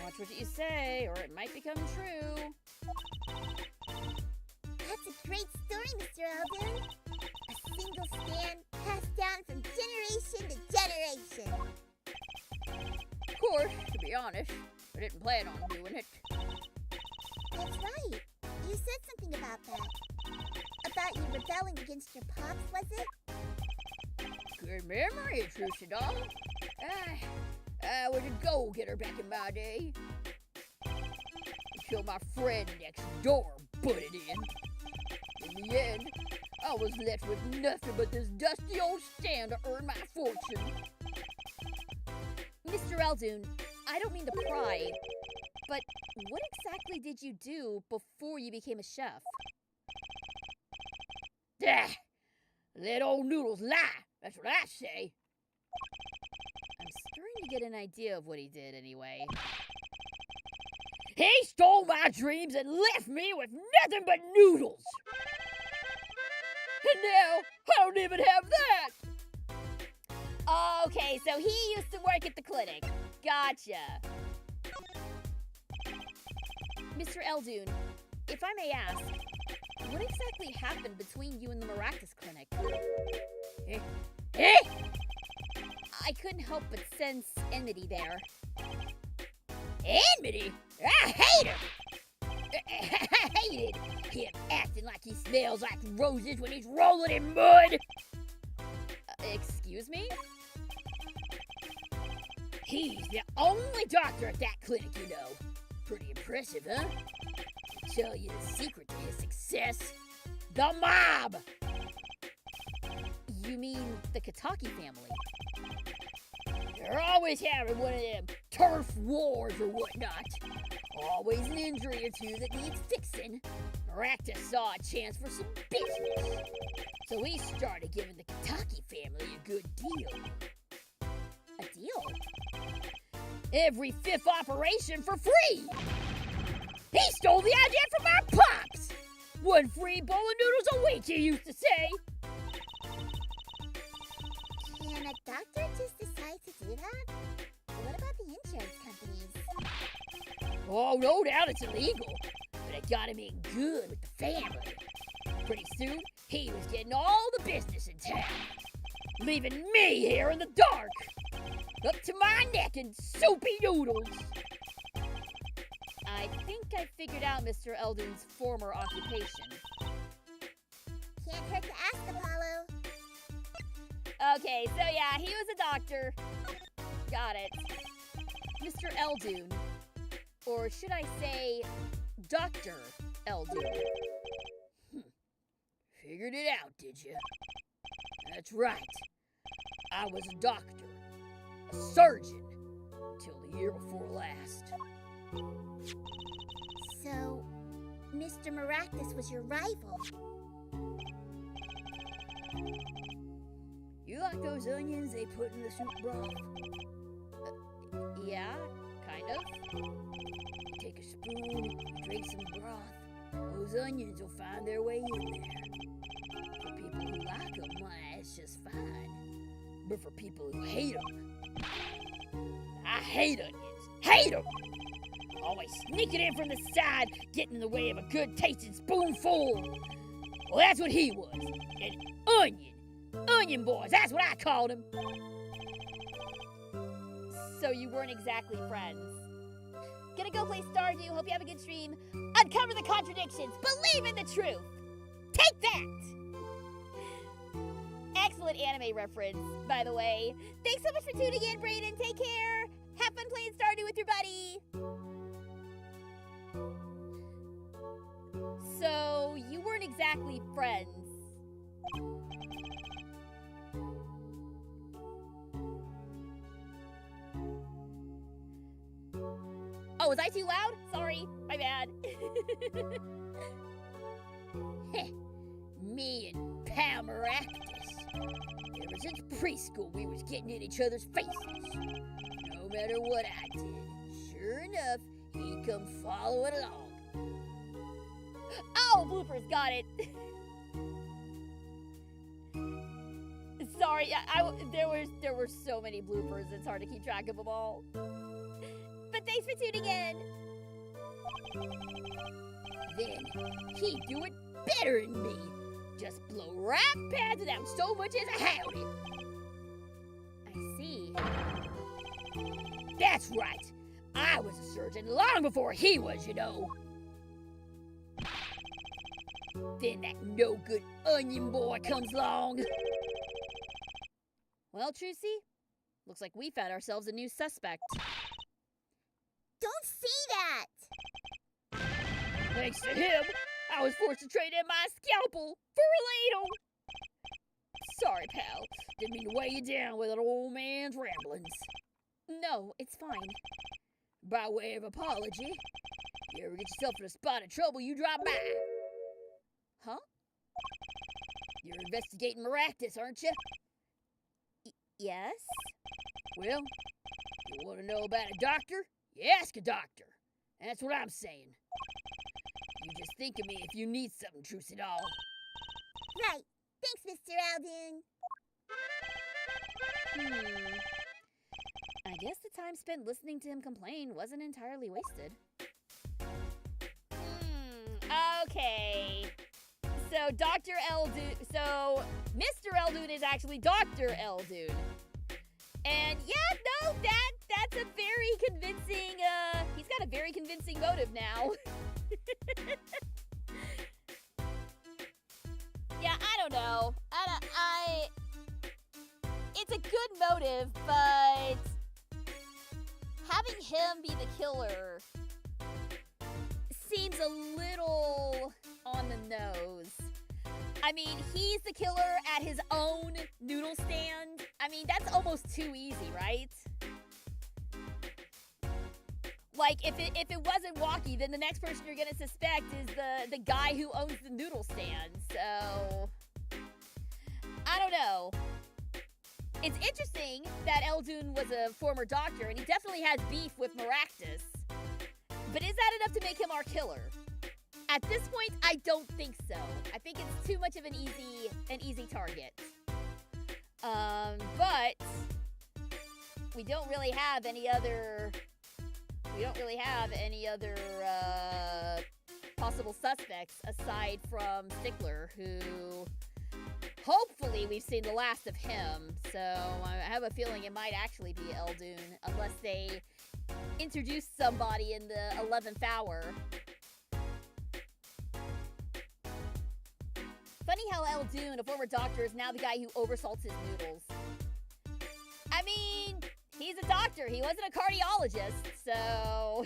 Watch what you say, or it might become true. That's a great story, Mr. Eldoon. A single stand passed down from generation to honest. I didn't plan on doing it. That's right. You said something about that. About you rebelling against your pops, was it? Good memory, Trucy doll. I was a go-getter back in my day. Until my friend next door butted in. In the end, I was left with nothing but this dusty old stand to earn my fortune. Mr. Eldoon, I don't mean to pry, but what exactly did you do before you became a chef? Let old noodles lie. That's what I say. I'm starting to get an idea of what he did anyway. He stole my dreams and left me with nothing but noodles. And now I don't even have that. Okay, so he used to work at the clinic. Gotcha. Mr. Eldoon, if I may ask, what exactly happened between you and the Maractus clinic? I couldn't help but sense enmity there. Enmity? I hate him. I hated him acting like he smells like roses when he's rolling in mud. Excuse me? He's the only doctor at that clinic, you know. Pretty impressive, huh? I'll tell you the secret to his success. The mob! You mean the Kataki family? They're always having one of them turf wars or whatnot. Always an injury or two that needs fixing. Maractus saw a chance for some business. So he started giving the Kataki family a good deal. A deal? Every fifth operation for free! He stole the idea from our pops! One free bowl of noodles a week, he used to say. Can a doctor just decide to do that? What about the insurance companies? Oh, no doubt it's illegal, but it got him in good with the family. Pretty soon, he was getting all the business in town, leaving me here in the dark, up to my neck in soupy noodles. I think I figured out Mr. Eldoon's former occupation. Can't hurt to ask, Apollo. Okay, so yeah, he was a doctor. Got it. Mr. Eldoon, or should I say, Dr. Eldoon. Figured it out, did you? That's right. I was a doctor, a surgeon, until the year before last. So, Mr. Maractus was your rival. You like those onions they put in the soup broth? Yeah, kind of. Take a spoon, drink some broth. Those onions will find their way in there. For people who like them, why, it's just fine. But for people who hate them, I hate onions. Hate them! Always sneaking in from the side, getting in the way of a good tasting spoonful. Well, that's what he was. An onion. Onion boys, that's what I called him. So you weren't exactly friends. Gonna go play Stardew, hope you have a good stream. Uncover the contradictions, believe in the truth. Take that! Excellent anime reference, by the way. Thanks so much for tuning in, Brayden. Take care. Have fun playing Stardew with your buddy. So, you weren't exactly friends. Oh, was I too loud? Sorry, my bad. Me and Pal Maractus. Ever since preschool, we was getting in each other's faces. No matter what I did, sure enough, he'd come following along. Oh, bloopers, got it. Sorry, there were so many bloopers, it's hard to keep track of them all. But thanks for tuning in. Then he'd do it better than me. Just blow right past without so much as a howdy. I see. That's right. I was a surgeon long before he was, you know. Then that no-good onion boy comes along. Well, Trucy, looks like we found ourselves a new suspect. Don't say that! Thanks to him, I was forced to trade in my scalpel for a ladle. Sorry, pal. Didn't mean to weigh you down with an old man's ramblings. No, it's fine. By way of apology, you ever get yourself in a spot of trouble, you drop by. Huh? You're investigating Maractus, aren't you? Yes? Well, you want to know about a doctor? You ask a doctor. That's what I'm saying. You just think of me if you need something, Truce it all. Right. Thanks, Mr. Aldoon. I guess the time spent listening to him complain wasn't entirely wasted. Okay. So Dr. So Mr. Eldoon is actually Dr. Eldoon. And yeah, no, that's a very convincing, he's got a very convincing motive now. Yeah, I don't know. It's a good motive, but having him be the killer seems a little on the nose. I mean, he's the killer at his own noodle stand. I mean, that's almost too easy, right? Like, if it wasn't Walkie, then the next person you're gonna suspect is the guy who owns the noodle stand. So, I don't know. It's interesting that Eldoon was a former doctor, and he definitely has beef with Maractus. But is that enough to make him our killer? At this point, I don't think so. I think it's too much of an easy target. But we don't really have any other possible suspects aside from Stickler, who hopefully we've seen the last of him. So I have a feeling it might actually be Eldoon, unless they introduce somebody in the 11th hour. Funny how Eldoon, a former doctor, is now the guy who oversalts his noodles. I mean, he's a doctor. He wasn't a cardiologist, so...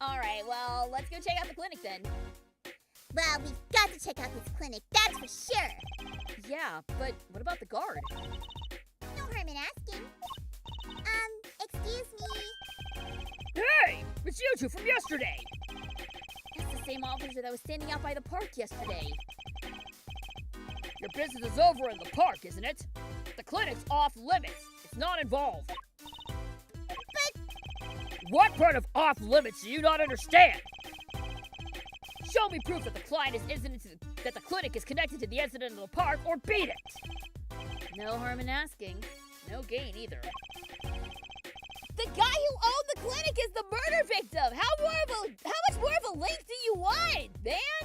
Alright, well, let's go check out the clinic then. Well, we've got to check out this clinic, that's for sure. Yeah, but what about the guard? No harm in asking. Excuse me. Hey, it's you two from yesterday. That's the same officer that was standing out by the park yesterday. Your business is over in the park, isn't it? The clinic's off limits. It's not involved. But... What part of off limits do you not understand? Show me proof that the clinic is connected to the incident in the park, or beat it. No harm in asking. No gain either. The guy who owned the clinic is the murder victim! How much more of a link do you want, man?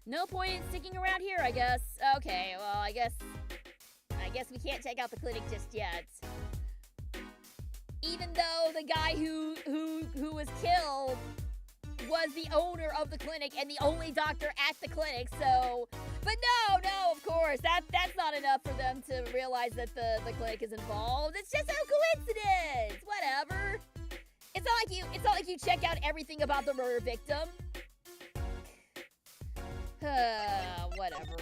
No point in sticking around here, I guess. Okay, well, I guess we can't check out the clinic just yet. Even though the guy who was killed was the owner of the clinic and the only doctor at the clinic, so... But no, of course, that's not enough for them to realize that the clinic is involved. It's just a coincidence. Whatever. It's not like you check out everything about the murder victim. Whatever.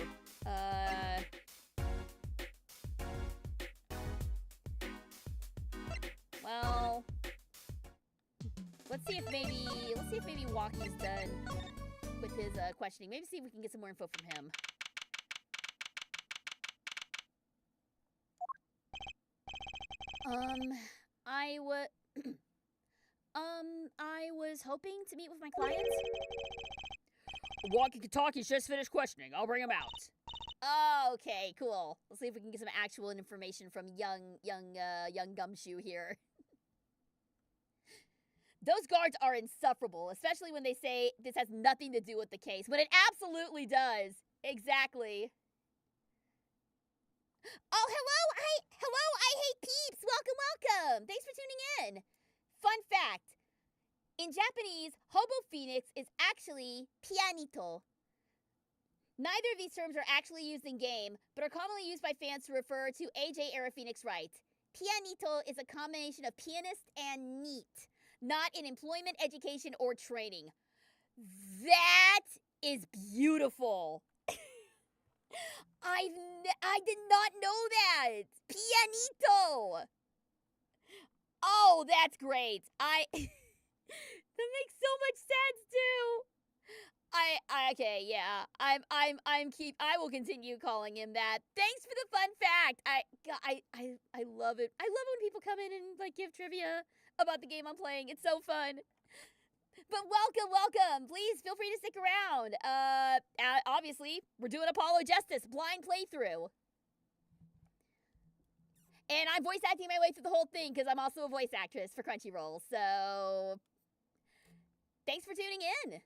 Well, let's see if maybe Walkie's done with his questioning. Maybe see if we can get some more info from him. I was hoping to meet with my client. Walkie-talkie's just finished questioning. I'll bring him out. Okay, cool. Let's see if we can get some actual information from young Gumshoe here. Those guards are insufferable, especially when they say this has nothing to do with the case, when it absolutely does. Exactly. Oh, hello, I hate peeps. Welcome. Thanks for tuning in. Fun fact. In Japanese, Hobo Phoenix is actually pianito. Neither of these terms are actually used in game, but are commonly used by fans to refer to AJ-era Phoenix Wright. Pianito is a combination of pianist and neat, not in employment, education, or training. That is beautiful. I did not know that. Pianito. Oh, that's great. That makes so much sense too. Okay, yeah. I will continue calling him that. Thanks for the fun fact. I love it. I love it when people come in and like give trivia about the game I'm playing. It's so fun. But welcome. Please feel free to stick around. Obviously, we're doing Apollo Justice blind playthrough. And I'm voice acting my way through the whole thing because I'm also a voice actress for Crunchyroll. So, thanks for tuning in.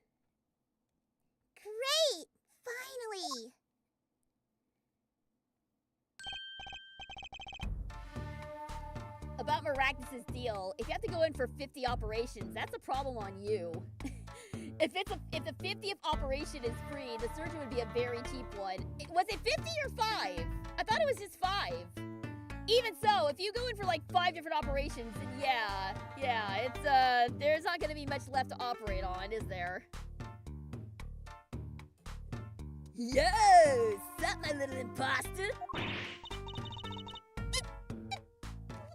Great! Finally! About Miraculous' deal, if you have to go in for 50 operations, that's a problem on you. If the 50th operation is free, the surgery would be a very cheap one. Was it 50 or 5? I thought it was just 5. Even so, if you go in for like 5 different operations, then yeah, it's there's not gonna be much left to operate on, is there? Yo, sup, my little imposter?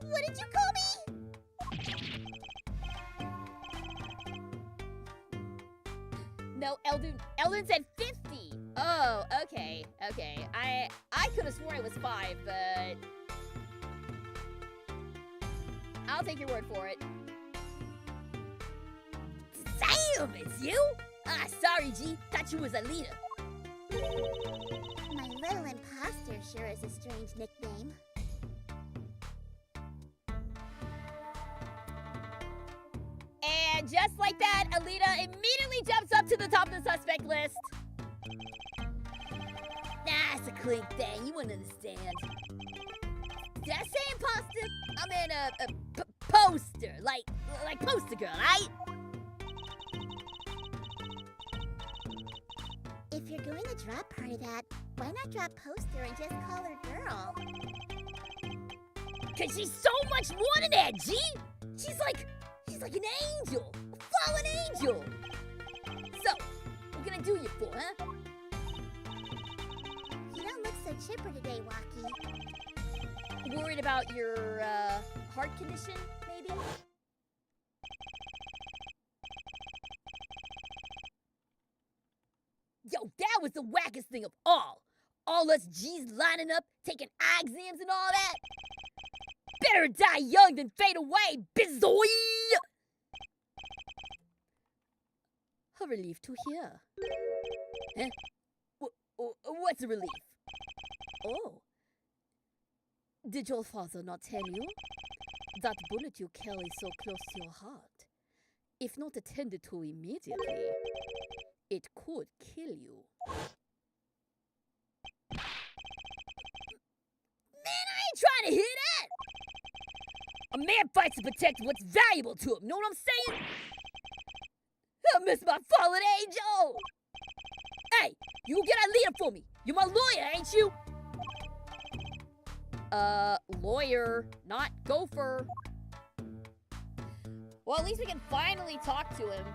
What did you call me? No, Eldon said 50. Oh, okay. I could have sworn it was 5, but I'll take your word for it. Damn, it's you? Ah, sorry, G. Thought you was a leader. My little imposter sure is a strange nickname. And just like that, Alita immediately jumps up to the top of the suspect list. Nah, it's a clink thing. You wouldn't understand. Did I say imposter? I mean a poster, like poster girl, right? If you're going to drop part of that, why not drop poster and just call her girl? Cause she's so much more than that, G! She's like an angel! A fallen angel! So, what can I do you for, huh? You don't look so chipper today, Waki. Worried about your, heart condition, maybe? Yo, that was the wackest thing of all! All us G's lining up, taking eye exams and all that! Better die young than fade away, bizoy! A relief to hear. Huh? What's a relief? Oh. Did your father not tell you? That bullet you carry so close to your heart, if not attended to immediately, it could kill you. Man, I ain't trying to hear that! A man fights to protect what's valuable to him, know what I'm saying? I miss my fallen angel! Hey, you get that leader for me. You're my lawyer, ain't you? Lawyer, not gopher. Well, at least we can finally talk to him.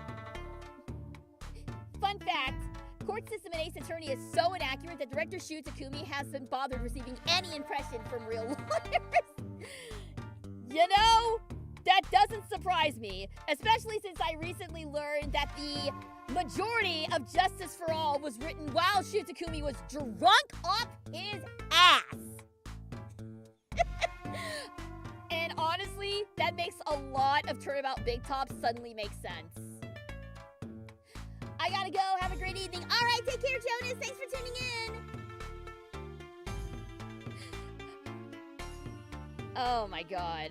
Fun fact, court system in Ace Attorney is so inaccurate that director Shu Takumi hasn't bothered receiving any impression from real lawyers. You know, that doesn't surprise me, especially since I recently learned that the majority of Justice for All was written while Shu Takumi was drunk off his ass. And honestly, that makes a lot of Turnabout Big Top suddenly make sense. I gotta go. Have a great evening. All right, take care, Jonas. Thanks for tuning in. Oh my god.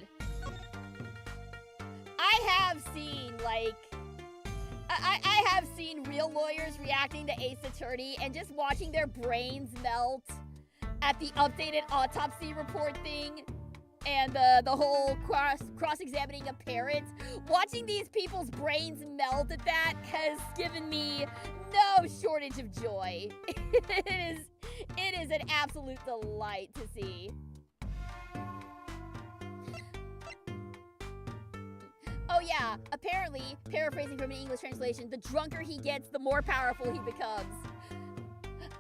I have seen, like, I have seen real lawyers reacting to Ace Attorney and just watching their brains melt at the updated autopsy report thing and the whole cross-examining of parents. Watching these people's brains melt at that has given me no shortage of joy. It is an absolute delight to see. Oh yeah, apparently, paraphrasing from an English translation, the drunker he gets, the more powerful he becomes.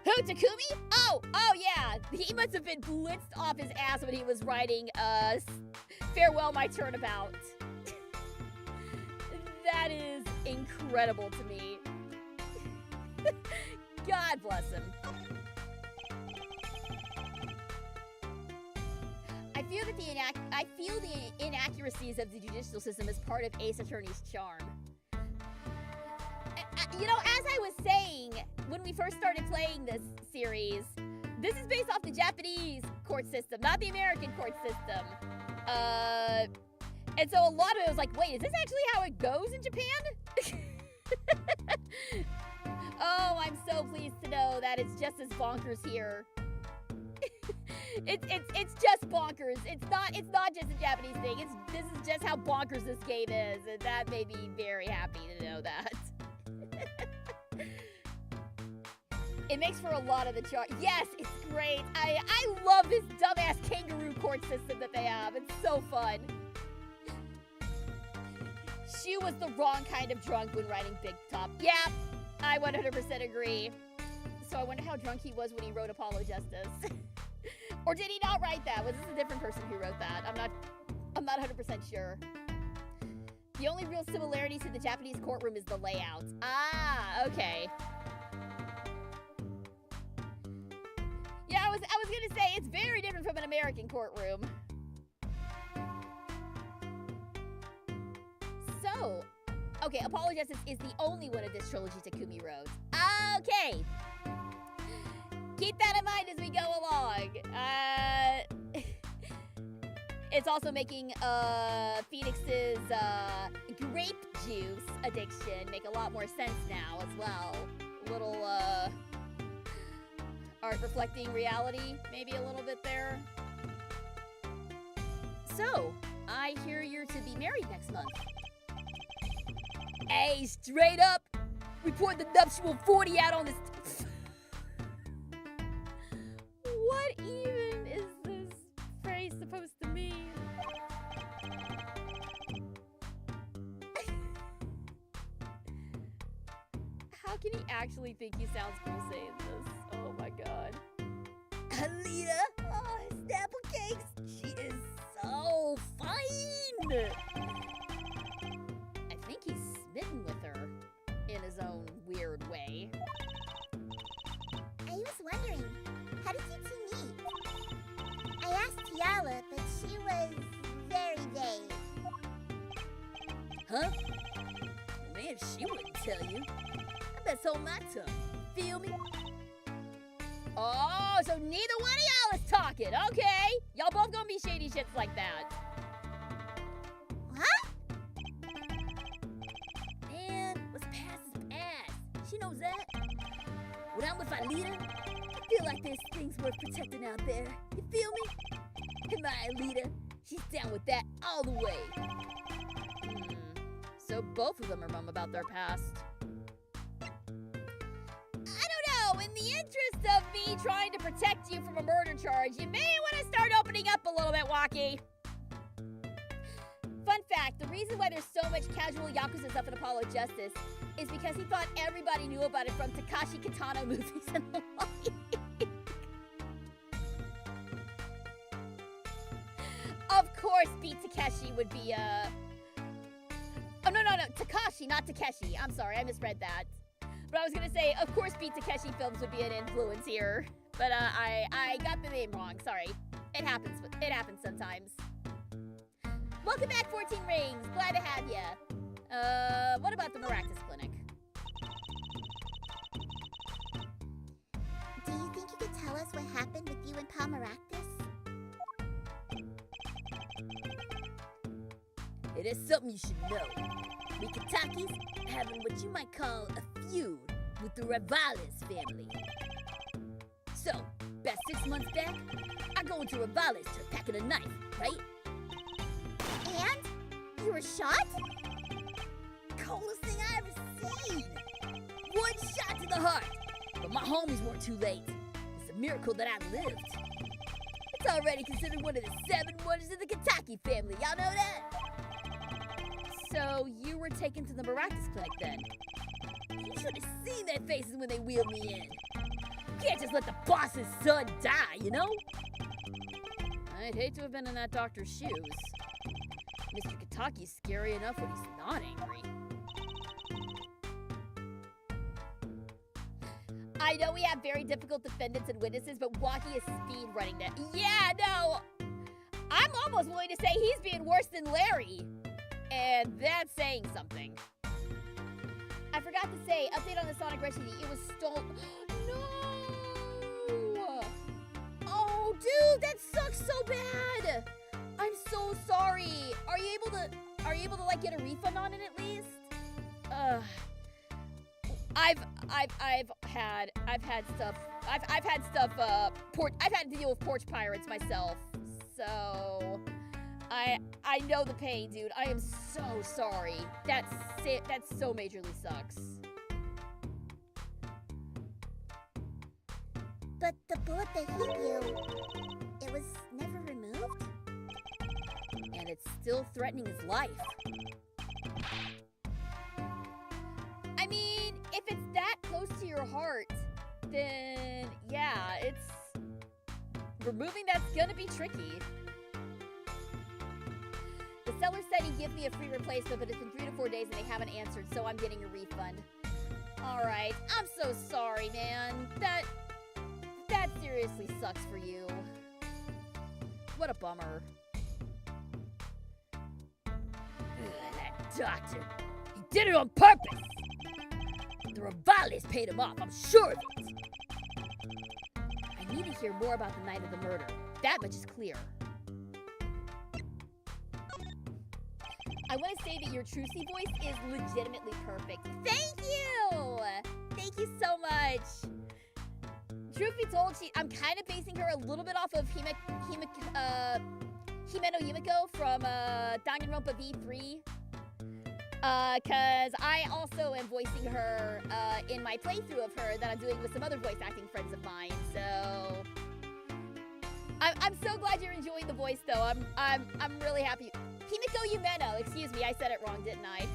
Who, Takumi? Oh yeah, he must have been blitzed off his ass when he was writing, Farewell My Turnabout. That is incredible to me. God bless him. I feel the inaccuracies of the judicial system as part of Ace Attorney's charm. You know, as I was saying when we first started playing this series, this is based off the Japanese court system, not the American court system. And so a lot of it was like, wait, is this actually how it goes in Japan? Oh, I'm so pleased to know that it's just as bonkers here. It's just bonkers. It's not just a Japanese thing. This is just how bonkers this game is, and that made me very happy to know that. It makes for a lot of the chart. Yes, it's great. I love this dumbass kangaroo court system that they have. It's so fun. She was the wrong kind of drunk when writing Big Top. Yeah, I 100% agree. So I wonder how drunk he was when he wrote Apollo Justice. Or did he not write that? Was this a different person who wrote that? I'm not 100% sure. The only real similarity to the Japanese courtroom is the layout. Ah, okay. Yeah, I was gonna say it's very different from an American courtroom. So, okay, Apollo Justice is the only one of this trilogy Takumi wrote. Okay. Keep that in mind as we go along. It's also making Phoenix's grape juice addiction make a lot more sense now as well. A little art reflecting reality, maybe a little bit there. So, I hear you're to be married next month. Hey, straight up, we poured the nuptial 40 out on this. What even is this phrase supposed to mean? How can he actually think he sounds cool saying this? Oh my god. Alita! Oh, Snapple Cakes! She is so fine! I think he's smitten with her in his own weird way. I was wondering, how did you two meet? I asked Tiala, but she was very vague. Huh? Well, man, she wouldn't tell you. I best hold my tongue. Feel me? Oh, so neither one of y'all is talking. Okay. Y'all both gonna be shady shits like that. What? Man, what's past is past. She knows that. When I'm with Alita, I feel like there's things worth protecting out there. You feel me? And my Alita, she's down with that all the way. So both of them are mum about their past. I don't know. In the interest of me trying to protect you from a murder charge, you may want to start opening up a little bit, Waki. Fun fact, the reason why there's so much casual Yakuza stuff in Apollo Justice is because he thought everybody knew about it from Takashi Kitano movies and the like. Of course, Beat Takeshi would be, Oh, no, Takashi, not Takeshi. I'm sorry, I misread that. But I was gonna say, of course, Beat Takeshi films would be an influence here. But, I got the name wrong, sorry. It happens sometimes. Welcome back, 14 Rings. Glad to have ya. What about the Maractus Clinic? Do you think you could tell us what happened with you and Pa Maractus? It is something you should know. We Kentuckies are having what you might call a feud with the Rivales family. So, about 6 months back, I go into Rivales to packing a knife, right? And? You were shot? Coolest thing I ever seen! 1 shot to the heart! But my homies weren't too late. It's a miracle that I lived. It's already considered one of the 7 wonders of the Kentucky family. Y'all know that? So you were taken to the Maracas clinic then? You should have seen their faces when they wheeled me in. You can't just let the boss's son die, you know? I'd hate to have been in that doctor's shoes. Mr. Kataki's scary enough when he's not angry. I know we have very difficult defendants and witnesses, but Waki is speed running that. Yeah, no! I'm almost willing to say he's being worse than Larry. And that's saying something. I forgot to say, update on the Sonic recipe. It was stolen. No! Oh, dude, that sucks so bad. I'm so sorry. Are you able to like get a refund on it at least? I've had to deal with porch pirates myself, so I know the pain, dude. I am so sorry. That so majorly sucks. But the bullet that hit you, it was never removed? And it's still threatening his life. I mean, if it's that close to your heart, then yeah, Removing that's gonna be tricky. The seller said he'd give me a free replacement, but it's been 3 to 4 days and they haven't answered, so I'm getting a refund. Alright, I'm so sorry, man. That seriously sucks for you. What a bummer. That doctor, he did it on purpose! The Rivales paid him off, I'm sure of it! I need to hear more about the night of the murder. That much is clear. I want to say that your Trucy voice is legitimately perfect. Thank you! Thank you so much. Truth be told, I'm kind of basing her a little bit off of Himeno Yumiko from Danganronpa V3. Cause I also am voicing her in my playthrough of her that I'm doing with some other voice acting friends of mine. So I'm so glad you're enjoying the voice, though. I'm really happy. Himiko Yumeno, excuse me, I said it wrong, didn't I?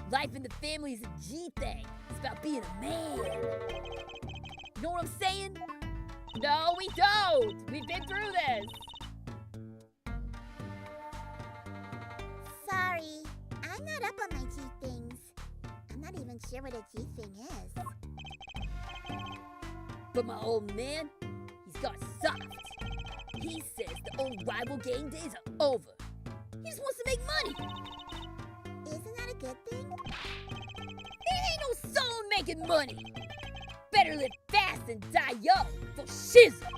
Life in the family is a G thing. It's about being a man. You know what I'm saying? No, we don't! We've been through this! Sorry, I'm not up on my G things. I'm not even sure what a G thing is. But my old man, he's got soft. He says the old rival gang days are over. He just wants to make money. Isn't that a good thing? There ain't no soul making money. Better live fast and die young for shizzle.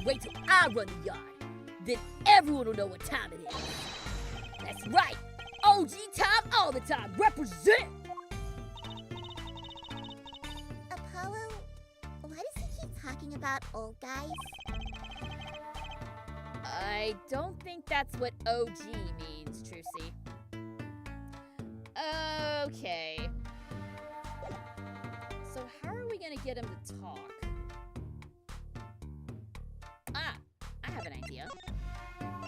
Wait till I run the yard. Then everyone will know what time it is. That's right. OG time all the time. Represent. Apollo, why does he keep talking about old guys? I don't think that's what OG means, Trucy. Okay. So how are we gonna get him to talk? Ah, I have an idea.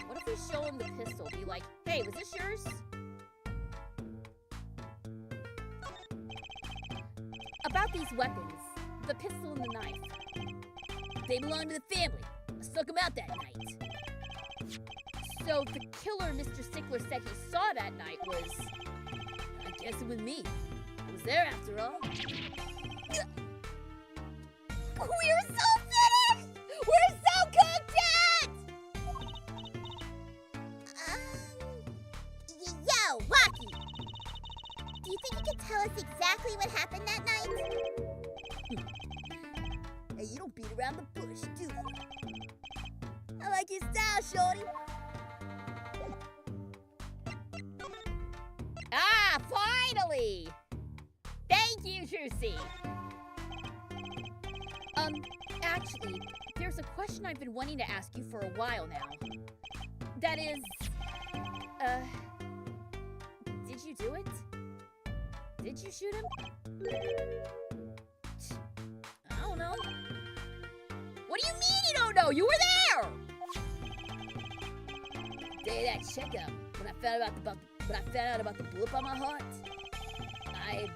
What if we show him the pistol? Be like, hey, was this yours? About these weapons, the pistol and the knife. They belong to the family. I snuck them out that night. So the killer Mr. Stickler said he saw that night was... I guess it was me. I was there after all. We're so finished! We're so cooked at! Yo, Waki! Do you think you could tell us exactly what happened that night? Hey, you don't don't beat around the bush, do you? I like your style, shorty. Ah, finally! Thank you, Trucy. Actually, there's a question I've been wanting to ask you for a while now. That is, did you do it? Did you shoot him? I don't know. What do you mean you don't know? You were there! Day of that checkup, when I found out about the blip on my heart, I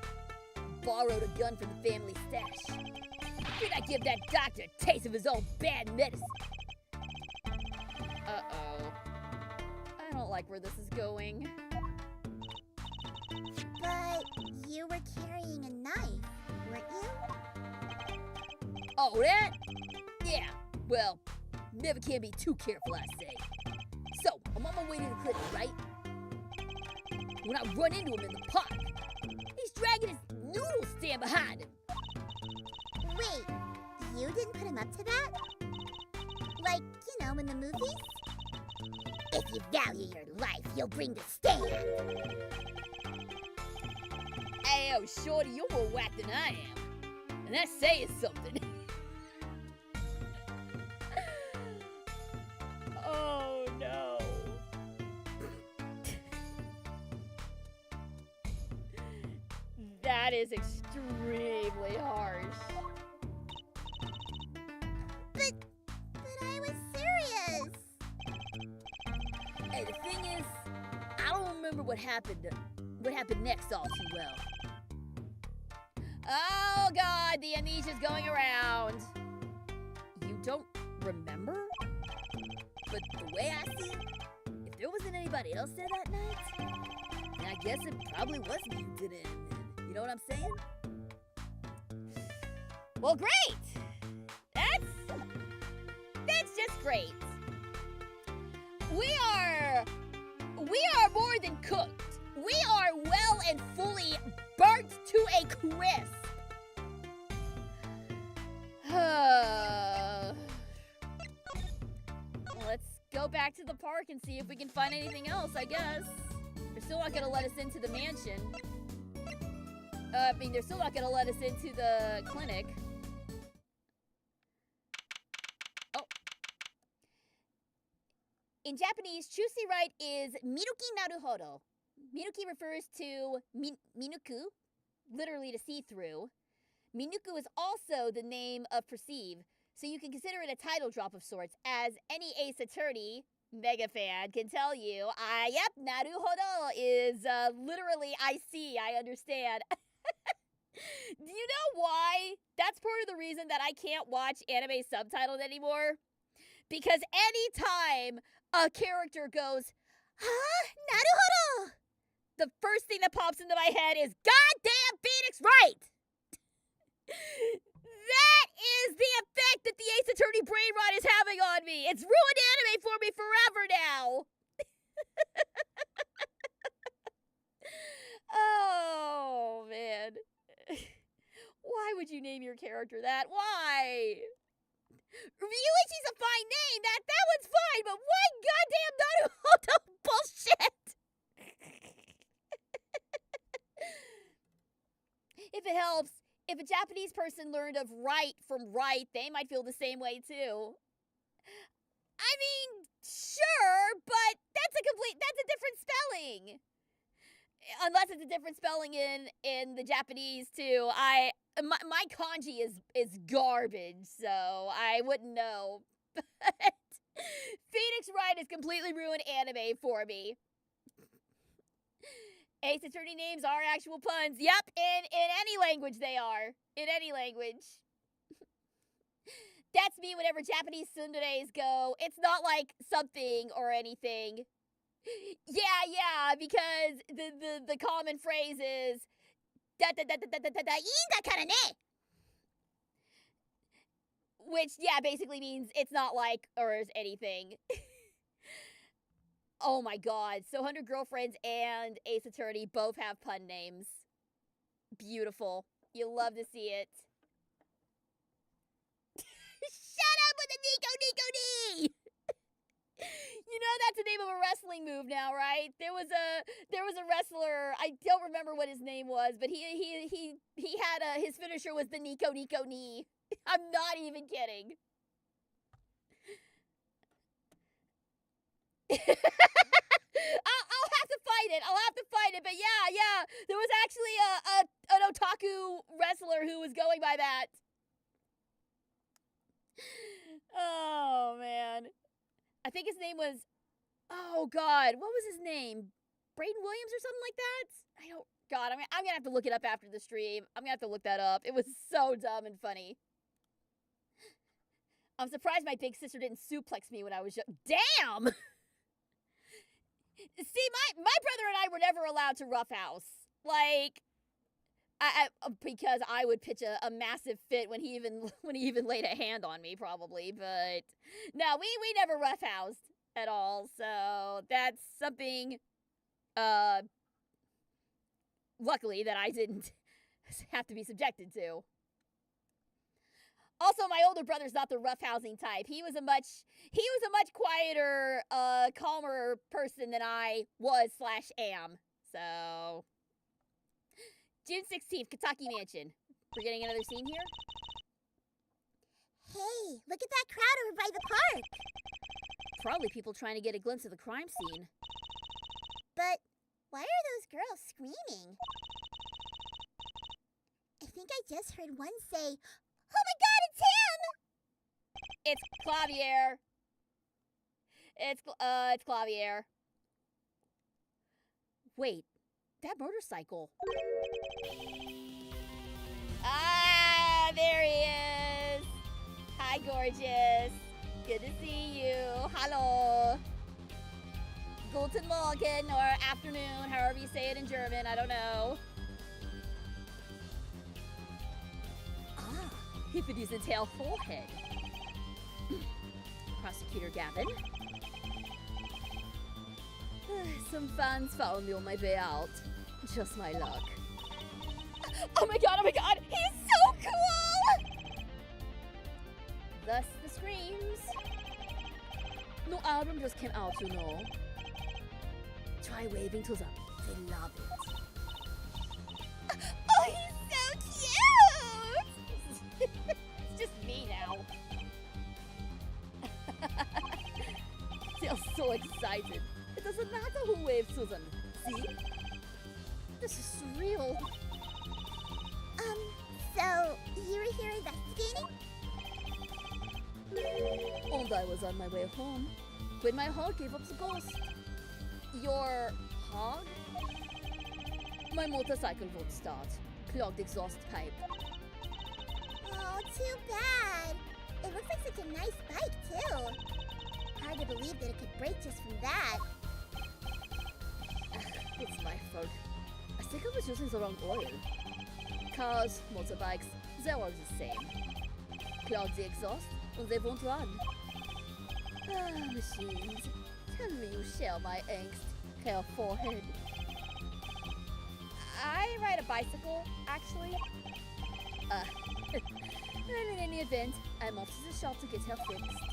borrowed a gun from the family stash. Did I give that doctor a taste of his own bad medicine? Uh-oh. I don't like where this is going. But you were carrying a knife, weren't you? Oh, that? Yeah, well, never can be too careful, I say. So, I'm on my way to the clinic, right? When I run into him in the park, he's dragging his noodle stand behind him. Wait, you didn't put him up to that? Like, you know, in the movies? If you value your life, you'll bring the stand. Hey, oh, shorty, you're more whack than I am. And that's saying something. Oh, no. That is extremely harsh. But I was serious. Hey, the thing is, I don't remember what happened next all too well. Oh, God, the amnesia's going around. You don't remember? But the way I see it, if there wasn't anybody else there that night, then I guess it probably was me who did it. You know what I'm saying? Well, great. That's just great. We are more than cooked. We are well and fully burnt to a crisp. Let's go back to the park and see if we can find anything else, I guess. They're still not gonna let us into the mansion. They're still not gonna let us into the clinic. Oh. In Japanese, Chusi right is Miruki Naruhodo. Miruki refers to Minuku, literally to see through. Minuku is also the name of perceive, so you can consider it a title drop of sorts, as any Ace Attorney mega fan can tell you. Yep, Naruhodo is literally I see, I understand. Do you know why? That's part of the reason that I can't watch anime subtitled anymore. Because anytime a character goes, huh? Naruhodo! The first thing that pops into my head is, goddamn Phoenix Wright! That is the effect that the Ace Attorney brain rot is having on me. It's ruined anime for me forever now. Oh, man. Why would you name your character that? Why? Ryuichi's a fine name. That one's fine, but why goddamn Naruhodo bullshit? If it helps, if a Japanese person learned of right from right, they might feel the same way too. I mean, sure, but that's a different spelling. Unless it's a different spelling in the Japanese too. My kanji is garbage, so I wouldn't know. But Phoenix Wright has completely ruined anime for me. Ace Attorney names are actual puns. Yep, in any language they are. In any language. That's me whenever Japanese tsunderes go. It's not like something or anything. Yeah, because the common phrase is which, yeah, basically means it's not like or is anything. Oh my god. So 100 Girlfriends and Ace Attorney both have pun names. Beautiful. You love to see it. that's the name of a wrestling move now, right? There was a wrestler. I don't remember what his name was, but he had his finisher was the Nico knee. I'm not even kidding. I'll have to find it. But yeah. There was actually an otaku wrestler who was going by that. Oh man. I think his name was, oh God, what was his name? Braden Williams or something like that? I'm gonna have to look it up after the stream. I'm gonna have to look that up. It was so dumb and funny. I'm surprised my big sister didn't suplex me when I was young. Damn! See, my brother and I were never allowed to roughhouse. Like, because I would pitch a massive fit when he even laid a hand on me, probably. But no, we never roughhoused at all. So that's something, luckily, that I didn't have to be subjected to. Also, my older brother's not the roughhousing type. He was a much quieter, calmer person than I was/am. So, June 16th, Kentucky Mansion. We're getting another scene here. Hey, look at that crowd over by the park. Probably people trying to get a glimpse of the crime scene. But why are those girls screaming? I think I just heard one say, "Oh my God, it's him!" It's Clavier. It's Clavier. Wait, that motorcycle. Ah, there he is. Hi, gorgeous. Good to see you. Hello. Guten Morgen, or afternoon, however you say it in German. I don't know. Ah, if it isn't her forehead. Prosecutor Gavin. Some fans found me on my way out. Just my luck. Oh my god, he's so cool! Thus the screams. No album just came out, you know. Try waving to them. They love it. Oh, he's so cute! It's just me now. They're so excited. It doesn't matter who waves to them. See? This is surreal. So you were here investigating? And I was on my way home when my hog gave up the ghost. Your hog? My motorcycle won't start. Clogged exhaust pipe. Oh, too bad. It looks like such a nice bike, too. Hard to believe that it could break just from that. It's my fault. I think I was using the wrong oil. Cars, motorbikes, they're all the same. Clog the exhaust, and they won't run. Ah, machines. Tell me you share my angst, her forehead. I ride a bicycle, actually. And in any event, I'm off to the shop to get her fixed.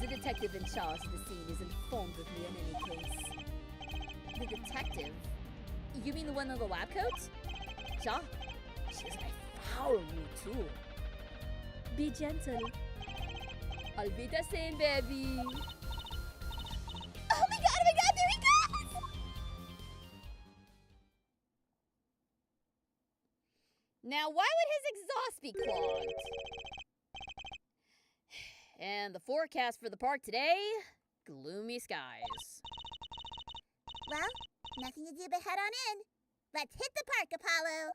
The detective in charge of the scene is informed with me in any case. The detective? You mean the one in the lab coat? Ja. She's my foul mood too. Be gentle. I'll be the same, baby. Oh my god, there he goes! Now, why would his exhaust be clogged? And the forecast for the park today, gloomy skies. Well, nothing to do but head on in. Let's hit the park, Apollo.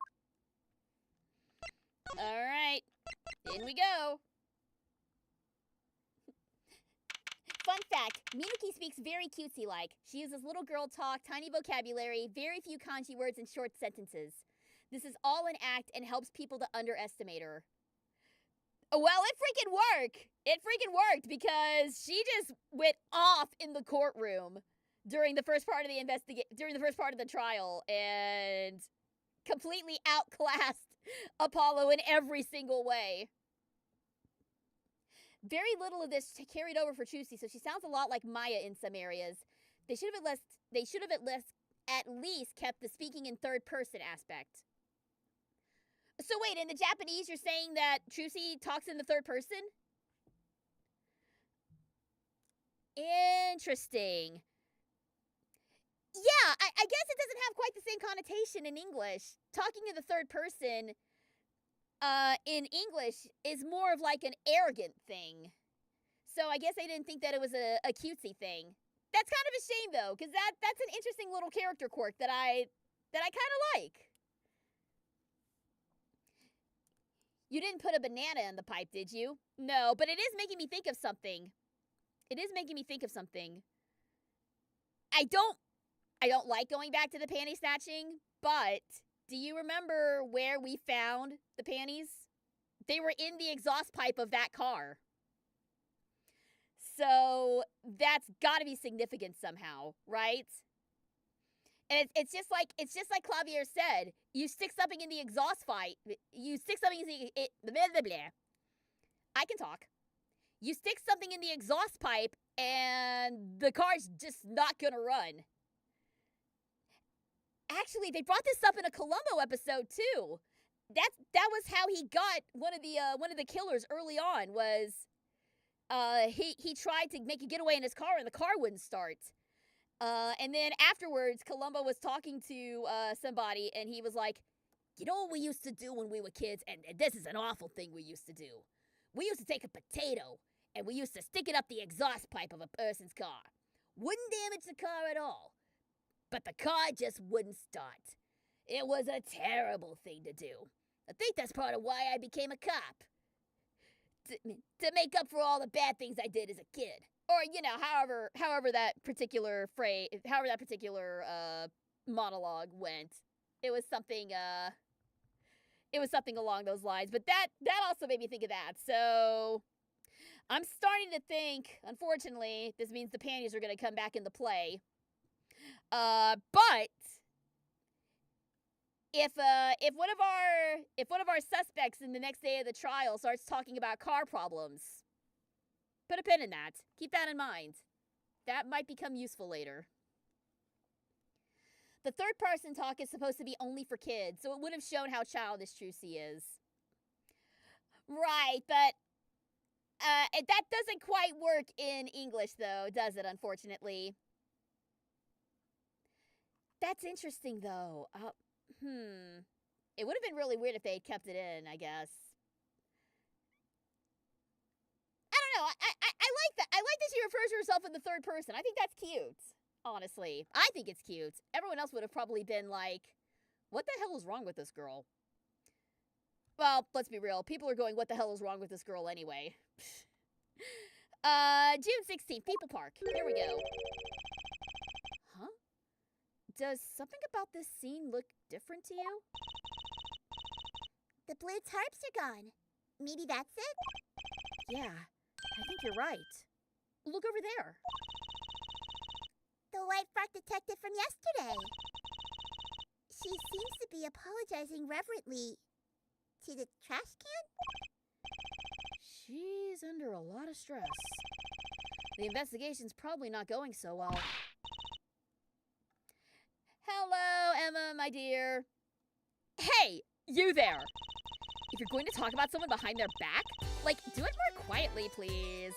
All right, in we go. Fun fact, Minuki speaks very cutesy-like. She uses little girl talk, tiny vocabulary, very few kanji words, and short sentences. This is all an act and helps people to underestimate her. Well, it freaking worked. It freaking worked because she just went off in the courtroom during the first part of the trial and completely outclassed Apollo in every single way. very little of this carried over for Trucy, so she sounds a lot like Maya in some areas. They should have at least kept the speaking in third person aspect. So wait, in the Japanese, you're saying that Trucy talks in the third person? Interesting. Yeah, I guess it doesn't have quite the same connotation in English. Talking in the third person in English is more of like an arrogant thing. So I guess I didn't think that it was a cutesy thing. That's kind of a shame though, because that's an interesting little character quirk that I kind of like. You didn't put a banana in the pipe, did you? No, but it is making me think of something. It is making me think of something. I don't like going back to the panty snatching, but do you remember where we found the panties? They were in the exhaust pipe of that car. So that's got to be significant somehow, right? And it's just like Clavier said. You stick something in the exhaust pipe. You stick something in the blah, blah, blah. I can talk. You stick something in the exhaust pipe, and the car's just not gonna run. Actually, they brought this up in a Columbo episode too. That was how he got one of the killers early on. Was he tried to make a getaway in his car, and the car wouldn't start. And then afterwards, Columbo was talking to somebody, and he was like, "You know what we used to do when we were kids? And this is an awful thing we used to do. We used to take a potato, and we used to stick it up the exhaust pipe of a person's car. Wouldn't damage the car at all. But the car just wouldn't start. It was a terrible thing to do. I think that's part of why I became a cop. To make up for all the bad things I did as a kid." Or, you know, however that particular phrase, however that particular monologue went. It was something along those lines. But that also made me think of that. So I'm starting to think, unfortunately, this means the panties are going to come back into play. But if one of our suspects in the next day of the trial starts talking about car problems, put a pin in that. Keep that in mind. That might become useful later. The third person talk is supposed to be only for kids, so it would have shown how childish Trucy is. Right, but that doesn't quite work in English, though, does it, unfortunately? That's interesting, though. It would have been really weird if they had kept it in, I guess. I don't know. I like that. I like that she refers to herself in the third person. I think that's cute, honestly. I think it's cute. Everyone else would have probably been like, what the hell is wrong with this girl? Well, let's be real. People are going, what the hell is wrong with this girl anyway? June 16th, People Park. Here we go. Huh? Does something about this scene look different to you? The blue tarps are gone. Maybe that's it? Yeah, I think you're right. Look over there. The white frock detective from yesterday. She seems to be apologizing reverently to the trash can? She's under a lot of stress. The investigation's probably not going so well. Hello, Emma, my dear. Hey, you there! If you're going to talk about someone behind their back, like, do it more quietly, please.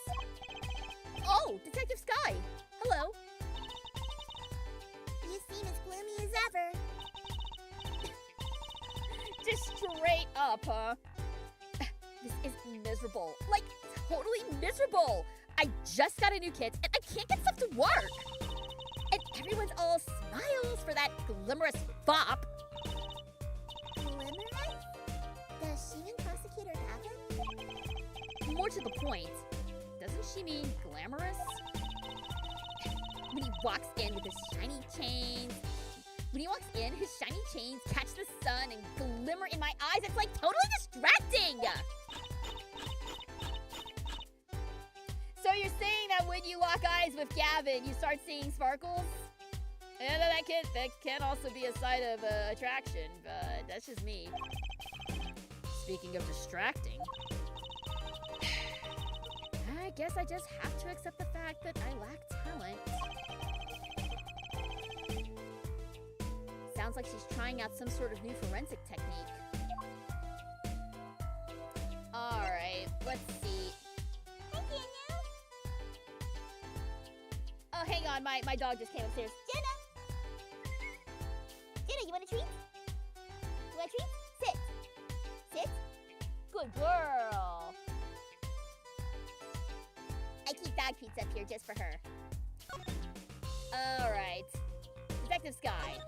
Oh, Detective Sky. Hello. You seem as gloomy as ever. Just straight up, huh? This is miserable. Like, totally miserable. I just got a new kit, and I can't get stuff to work. And everyone's all smiles for that glamorous fop. Glimmerous? Does she mean prosecutor Gavin? More to the point, doesn't she mean glamorous? When he walks in with his shiny chains, his shiny chains catch the sun and glimmer in my eyes. It's like totally distracting. So you're saying that when you lock eyes with Gavin, you start seeing sparkles? And that can also be a sign of attraction, but that's just me. Speaking of distracting, guess I just have to accept the fact that I lack talent. Sounds like she's trying out some sort of new forensic technique. Alright, let's see. Hi, Jenna. Oh, hang on, my dog just came upstairs. Jenna, you want a treat? You want a treat? Sit. Sit. Good girl. I keep dog treats up here just for her. Alright. Detective Sky.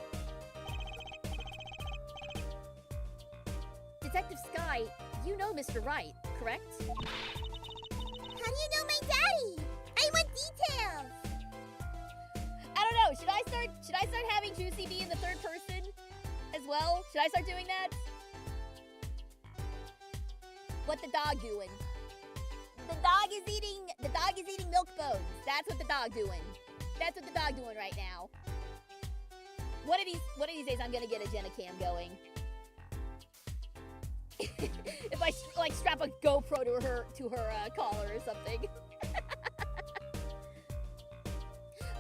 Detective Sky, you know Mr. Wright, correct? How do you know my daddy? I want details. I don't know. Should I start having Juicy be in the third person as well? Should I start doing that? What the dog doing? The dog is eating milk bones. That's what the dog doing. That's what the dog doing right now. One of these days I'm gonna get a Jenna cam going. If I like strap a GoPro to her collar or something.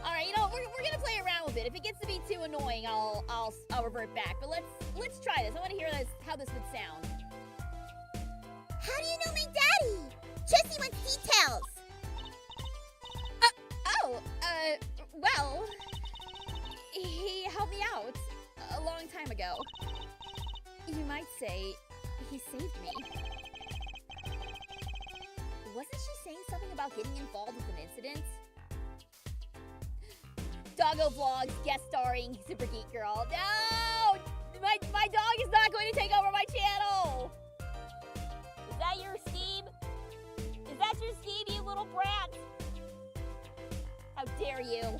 All right, you know, we're gonna play around with it. If it gets to be too annoying, I'll revert back. But let's try this. I want to hear how this would sound. How do you know my daddy? Jessie wants details. Well, he helped me out a long time ago. You might say he saved me. Wasn't she saying something about getting involved with an incident? Doggo Vlogs guest starring Super Geek Girl. No! My dog is not going to take over my channel! Is that your scheme? Is that your scheme, you little brat? How dare you?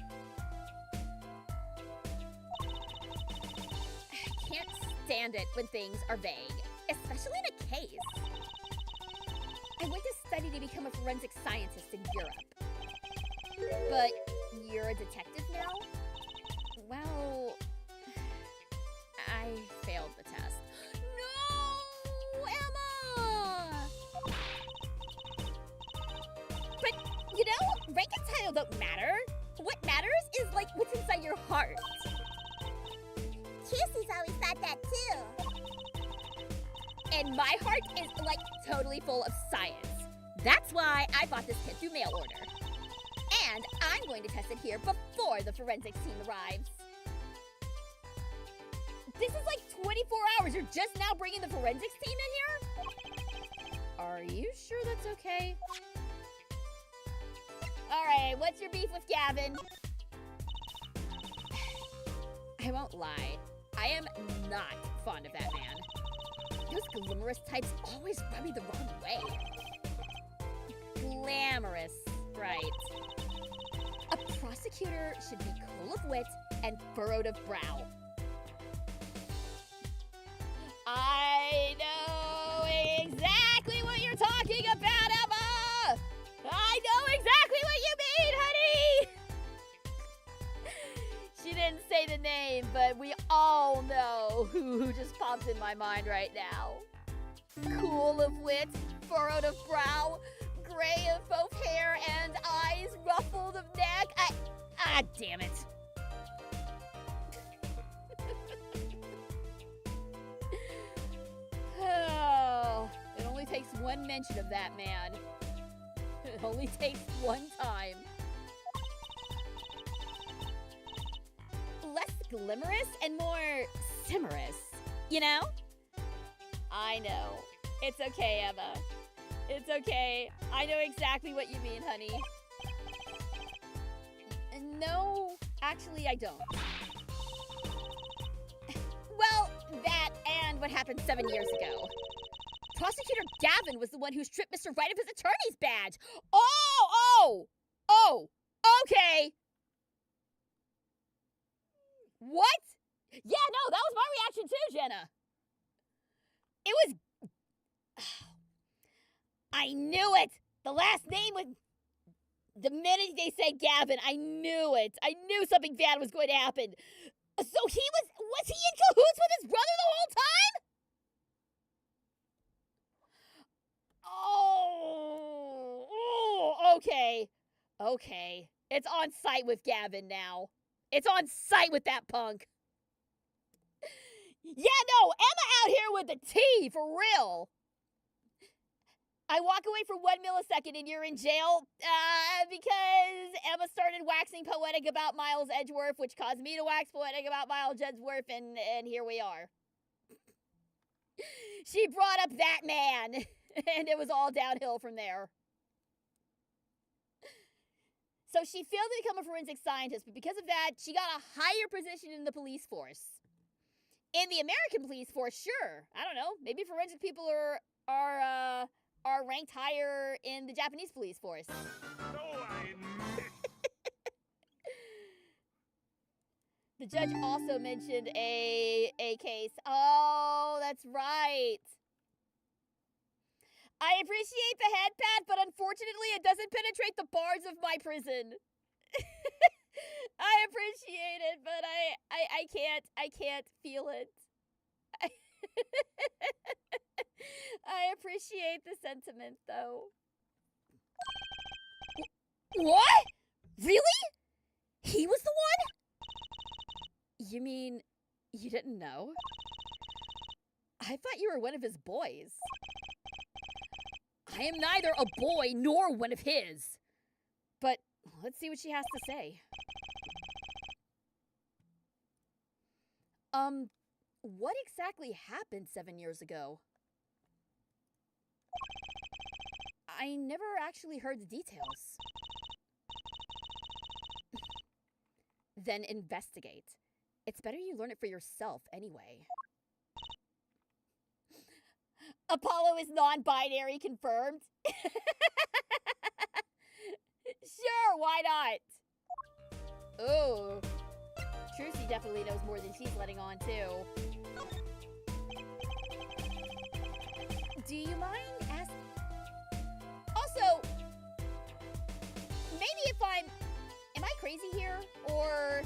I can't stand it when things are vague, especially in a case. I went to study to become a forensic scientist in Europe. But you're a detective now? Well, I failed the test. No, Emma! But, you know, rank and title don't matter. What matters is, like, what's inside your heart. Juicy's always thought that too. And my heart is, like, totally full of science. That's why I bought this kit through mail order. And I'm going to test it here before the forensics team arrives. This is like 24 hours. You're just now bringing the forensics team in here? Are you sure that's okay? All right, what's your beef with Gavin? I won't lie. I am not fond of that man. Those glamorous types always rub me the wrong way. Glamorous, right. A prosecutor should be cool of wit and furrowed of brow. I know exactly what you're talking about, Emma! I know exactly what you mean, honey! She didn't say the name, but we all know who just popped in my mind right now. Cool of wit, furrowed of brow, gray of both hair and eyes, ruffled of neck. Damn it. Oh, it only takes one mention of that man. It only takes one time. Less glamorous and more simmerous, you know? I know. It's okay, Emma. It's okay. I know exactly what you mean, honey. No, actually, I don't. Well, that and what happened 7 years ago. Prosecutor Gavin was the one who stripped Mr. Wright of his attorney's badge. Oh, okay. What? Yeah, no, that was my reaction too, Jenna. It was... I knew it! The last name was... The minute they said Gavin, I knew it. I knew something bad was going to happen. So was he in cahoots with his brother the whole time? Okay. Okay. It's on site with Gavin now. It's on site with that punk. Yeah, no, Emma out here with the tea, for real. I walk away for 1 millisecond and you're in jail because Emma started waxing poetic about Miles Edgeworth, which caused me to wax poetic about Miles Edgeworth, and here we are. She brought up that man, and it was all downhill from there. So she failed to become a forensic scientist, but because of that, she got a higher position in the police force. In the American police force, sure. I don't know. Maybe forensic people are ranked higher in the Japanese police force. The judge also mentioned a case. Oh, that's right. I appreciate the head pat, but unfortunately it doesn't penetrate the bars of my prison. I appreciate it, but I can't feel it. I appreciate the sentiment, though. What? Really? He was the one? You mean you didn't know? I thought you were one of his boys. I am neither a boy nor one of his. But let's see what she has to say. What exactly happened 7 years ago? I never actually heard the details. Then investigate. It's better you learn it for yourself anyway. Apollo is non-binary confirmed? Sure, why not? Ooh. Trucy definitely knows more than she's letting on, too. Do you mind asking? Also, maybe if am I crazy here? Or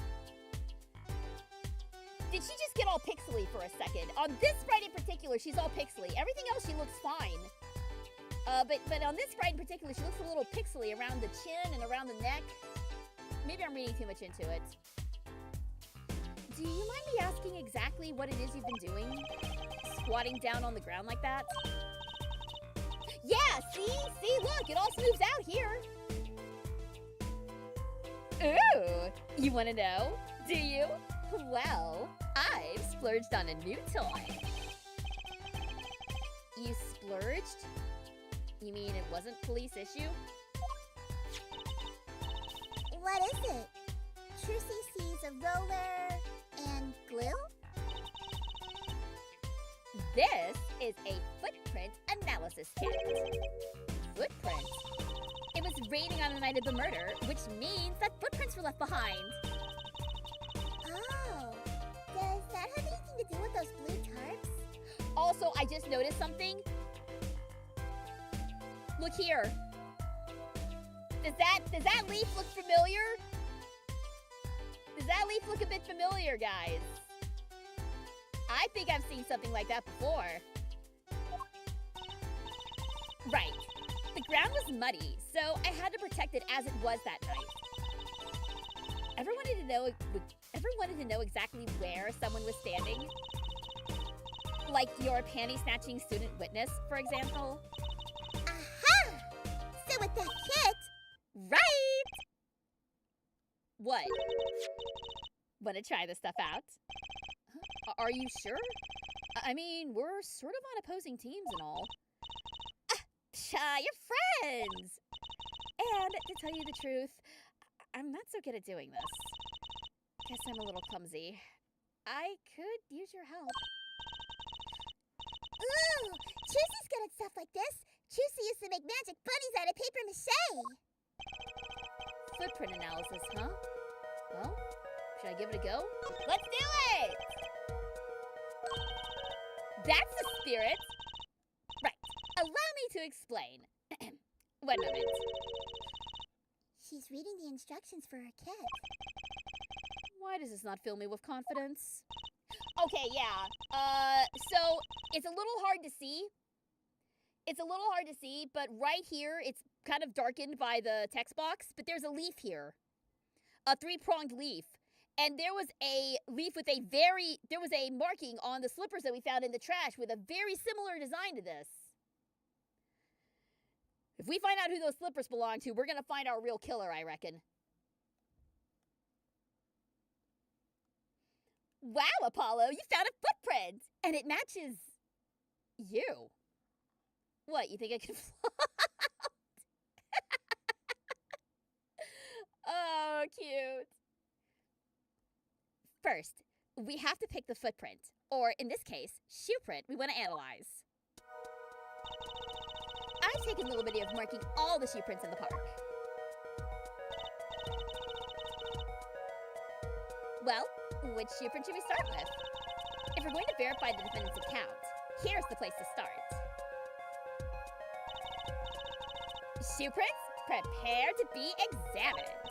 did she just get all pixely for a second? On this sprite in particular, she's all pixely. Everything else, she looks fine. But on this sprite in particular, she looks a little pixely around the chin and around the neck. Maybe I'm reading too much into it. Do you mind me asking exactly what it is you've been doing? Squatting down on the ground like that? Yeah, see, look, it all smooths out here. Ooh, you want to know? Do you? Well, I've splurged on a new toy. You splurged? You mean it wasn't police issue? What is it? Trucy sees a roller and glue? This is a footprint analysis kit. Footprints? It was raining on the night of the murder, which means that footprints were left behind. Oh, does that have anything to do with those blue tarps? Also, I just noticed something. Look here. Does that leaf look familiar? Does that leaf look a bit familiar, guys? I think I've seen something like that before. Right. The ground was muddy, so I had to protect it as it was that night. Ever wanted to know exactly where someone was standing? Like your panty-snatching student witness, for example? Aha! So with that kit... Right! What? Want to try this stuff out? Huh? Are you sure? I mean, we're sort of on opposing teams and all. You're friends! And to tell you the truth, I'm not so good at doing this. Guess I'm a little clumsy. I could use your help. Ooh! Trucy's good at stuff like this. Trucy used to make magic bunnies out of paper mache. Footprint analysis, huh? Well, should I give it a go? Let's do it! That's the spirit! Right. Allow me to explain. 1 moment. She's reading the instructions for her kit. Why does this not fill me with confidence? Okay, yeah. So, it's a little hard to see. It's a little hard to see, but right here, it's kind of darkened by the text box, but there's a leaf here. A 3-pronged leaf. And there was a leaf with there was a marking on the slippers that we found in the trash with a very similar design to this. If we find out who those slippers belong to, we're going to find our real killer, I reckon. Wow, Apollo, you found a footprint! And it matches you. What, you think I can float? Oh, cute. First, we have to pick the footprint, or in this case, shoe print we want to analyze. I've taken a little bit of marking all the shoe prints in the park. Well, which shoe print should we start with? If we're going to verify the defendant's account, here's the place to start. Shoe prints, prepare to be examined.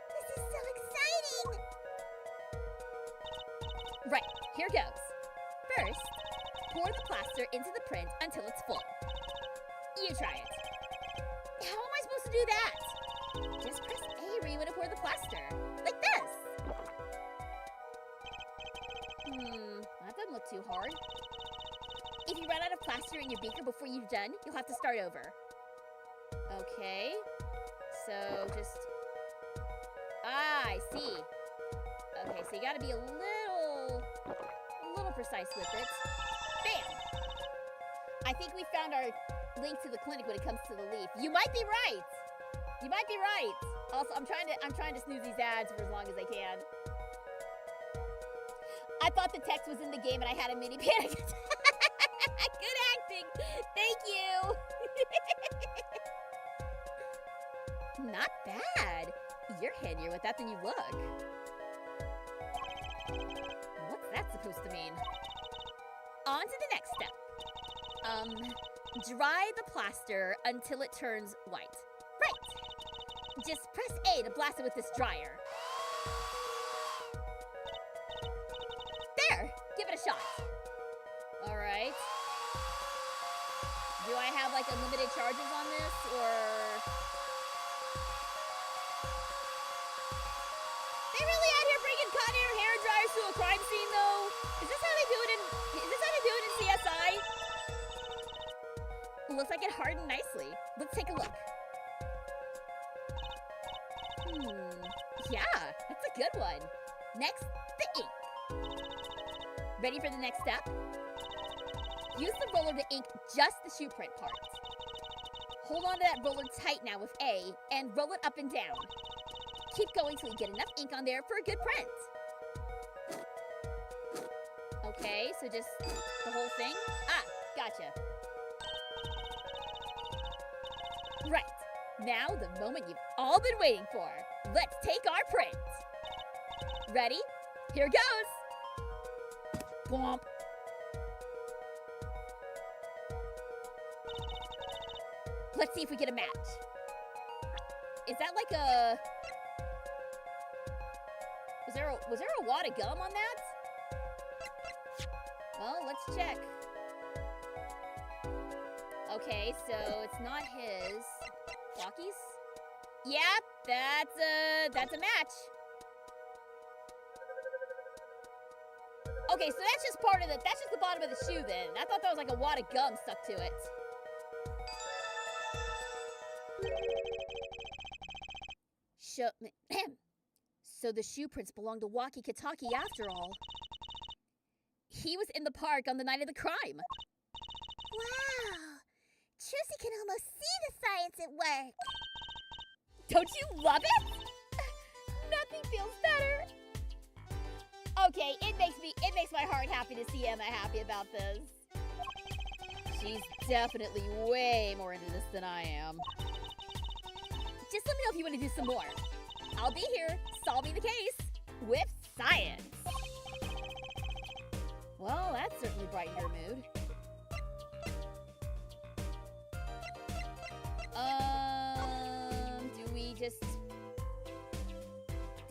This is so exciting! Right, here goes. First, pour the plaster into the print until it's full. You try it. How am I supposed to do that? Just press A where you want to pour the plaster. Like this. That doesn't look too hard. If you run out of plaster in your beaker before you're done, you'll have to start over. Okay. So just... I see. Okay, so you gotta be a little precise with it. Bam! I think we found our link to the clinic when it comes to the leaf. You might be right! You might be right! Also, I'm trying to snooze these ads for as long as I can. I thought the text was in the game and I had a mini panic attack. Good acting! Thank you! Not bad. You're handier with that than you look. What's that supposed to mean? On to the next step. Dry the plaster until it turns white. Right. Just press A to blast it with this dryer. There! Give it a shot. All right. Do I have like unlimited charges on this, or... They really out here bringing cotton hair dryers to a crime scene, though? Is this how they do it in CSI? Looks like it hardened nicely. Let's take a look. Yeah, that's a good one. Next, the ink. Ready for the next step? Use the roller to ink just the shoe print part. Hold on to that roller tight now with A and roll it up and down. Keep going till you get enough ink on there for a good print. Okay, so just the whole thing? Ah, gotcha. Right, now the moment you've all been waiting for. Let's take our print. Ready? Here goes. Bwomp. Let's see if we get a match. Is that like a... Was there a wad of gum on that? Well, let's check. Okay, so it's not his. Walkies? Yep, that's a match. Okay, so that's just part of the, that's just the bottom of the shoe then. I thought that was like a wad of gum stuck to it. So the shoe prints belong to Walkie Kitaki after all. He was in the park on the night of the crime. Wow! Chusy can almost see the science at work. Don't you love it? Nothing feels better. Okay, it makes my heart happy to see Emma happy about this. She's definitely way more into this than I am. Just let me know if you want to do some more. I'll be here, solving the case with science. Well, that certainly brightened your mood. Do we just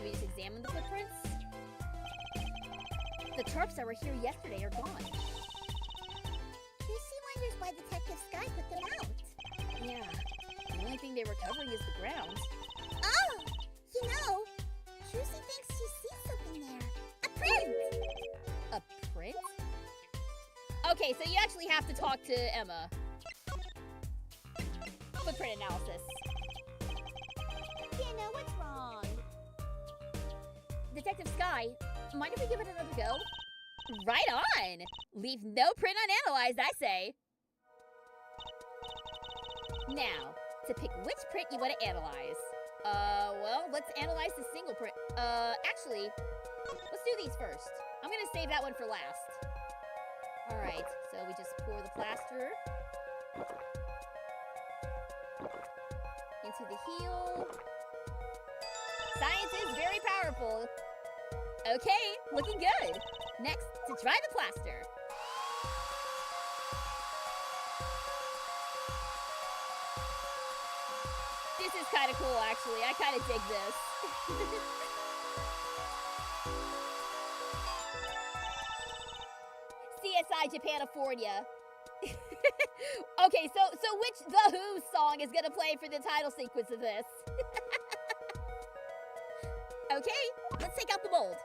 examine the footprints? The tarps that were here yesterday are gone. Chusy why Detective Sky put them out. Yeah. The only thing they were covering is the ground. Oh! You know, Juicy thinks she sees something there. A print! A print? Okay, so you actually have to talk to Emma. Footprint analysis. You know what's wrong. Detective Sky, mind if we give it another go? Right on! Leave no print unanalyzed, I say. Now, to pick which print you want to analyze. Well, let's analyze the single print. Actually, let's do these first. I'm gonna save that one for last. Alright, so we just pour the plaster into the heel. Science is very powerful. Okay, looking good. Next, to dry the plaster. This is kind of cool, actually. I kind of dig this. CSI Japanifornia. Okay, so which The Who song is gonna play for the title sequence of this? Okay, let's take out the mold.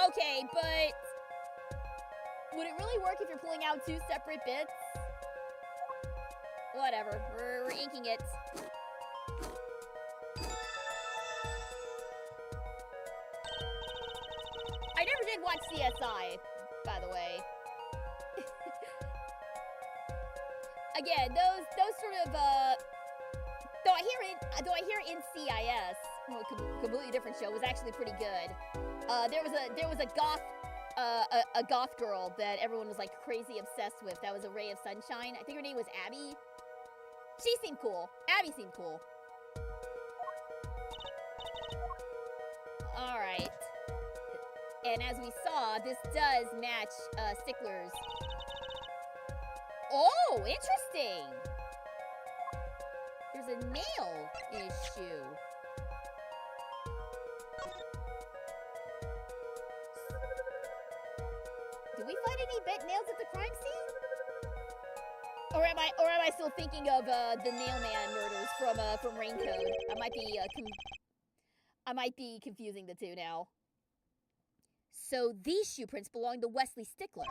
Okay, but would it really work if you're pulling out two separate bits? Whatever, we're inking it. I never did watch CSI, by the way. Again, those sort of though I hear NCIS, completely different show, was actually pretty good. There was a goth girl that everyone was like crazy obsessed with. That was a ray of sunshine. I think her name was Abby. She seemed cool. Abby seemed cool. All right. And as we saw, this does match Stickler's. Oh, interesting. There's a nail in his shoe. Did we find any bent nails at the crime scene? Or am I still thinking of the Nailman murders from Raincoat? I might be confusing the two now. So these shoe prints belong to Wesley Stickler.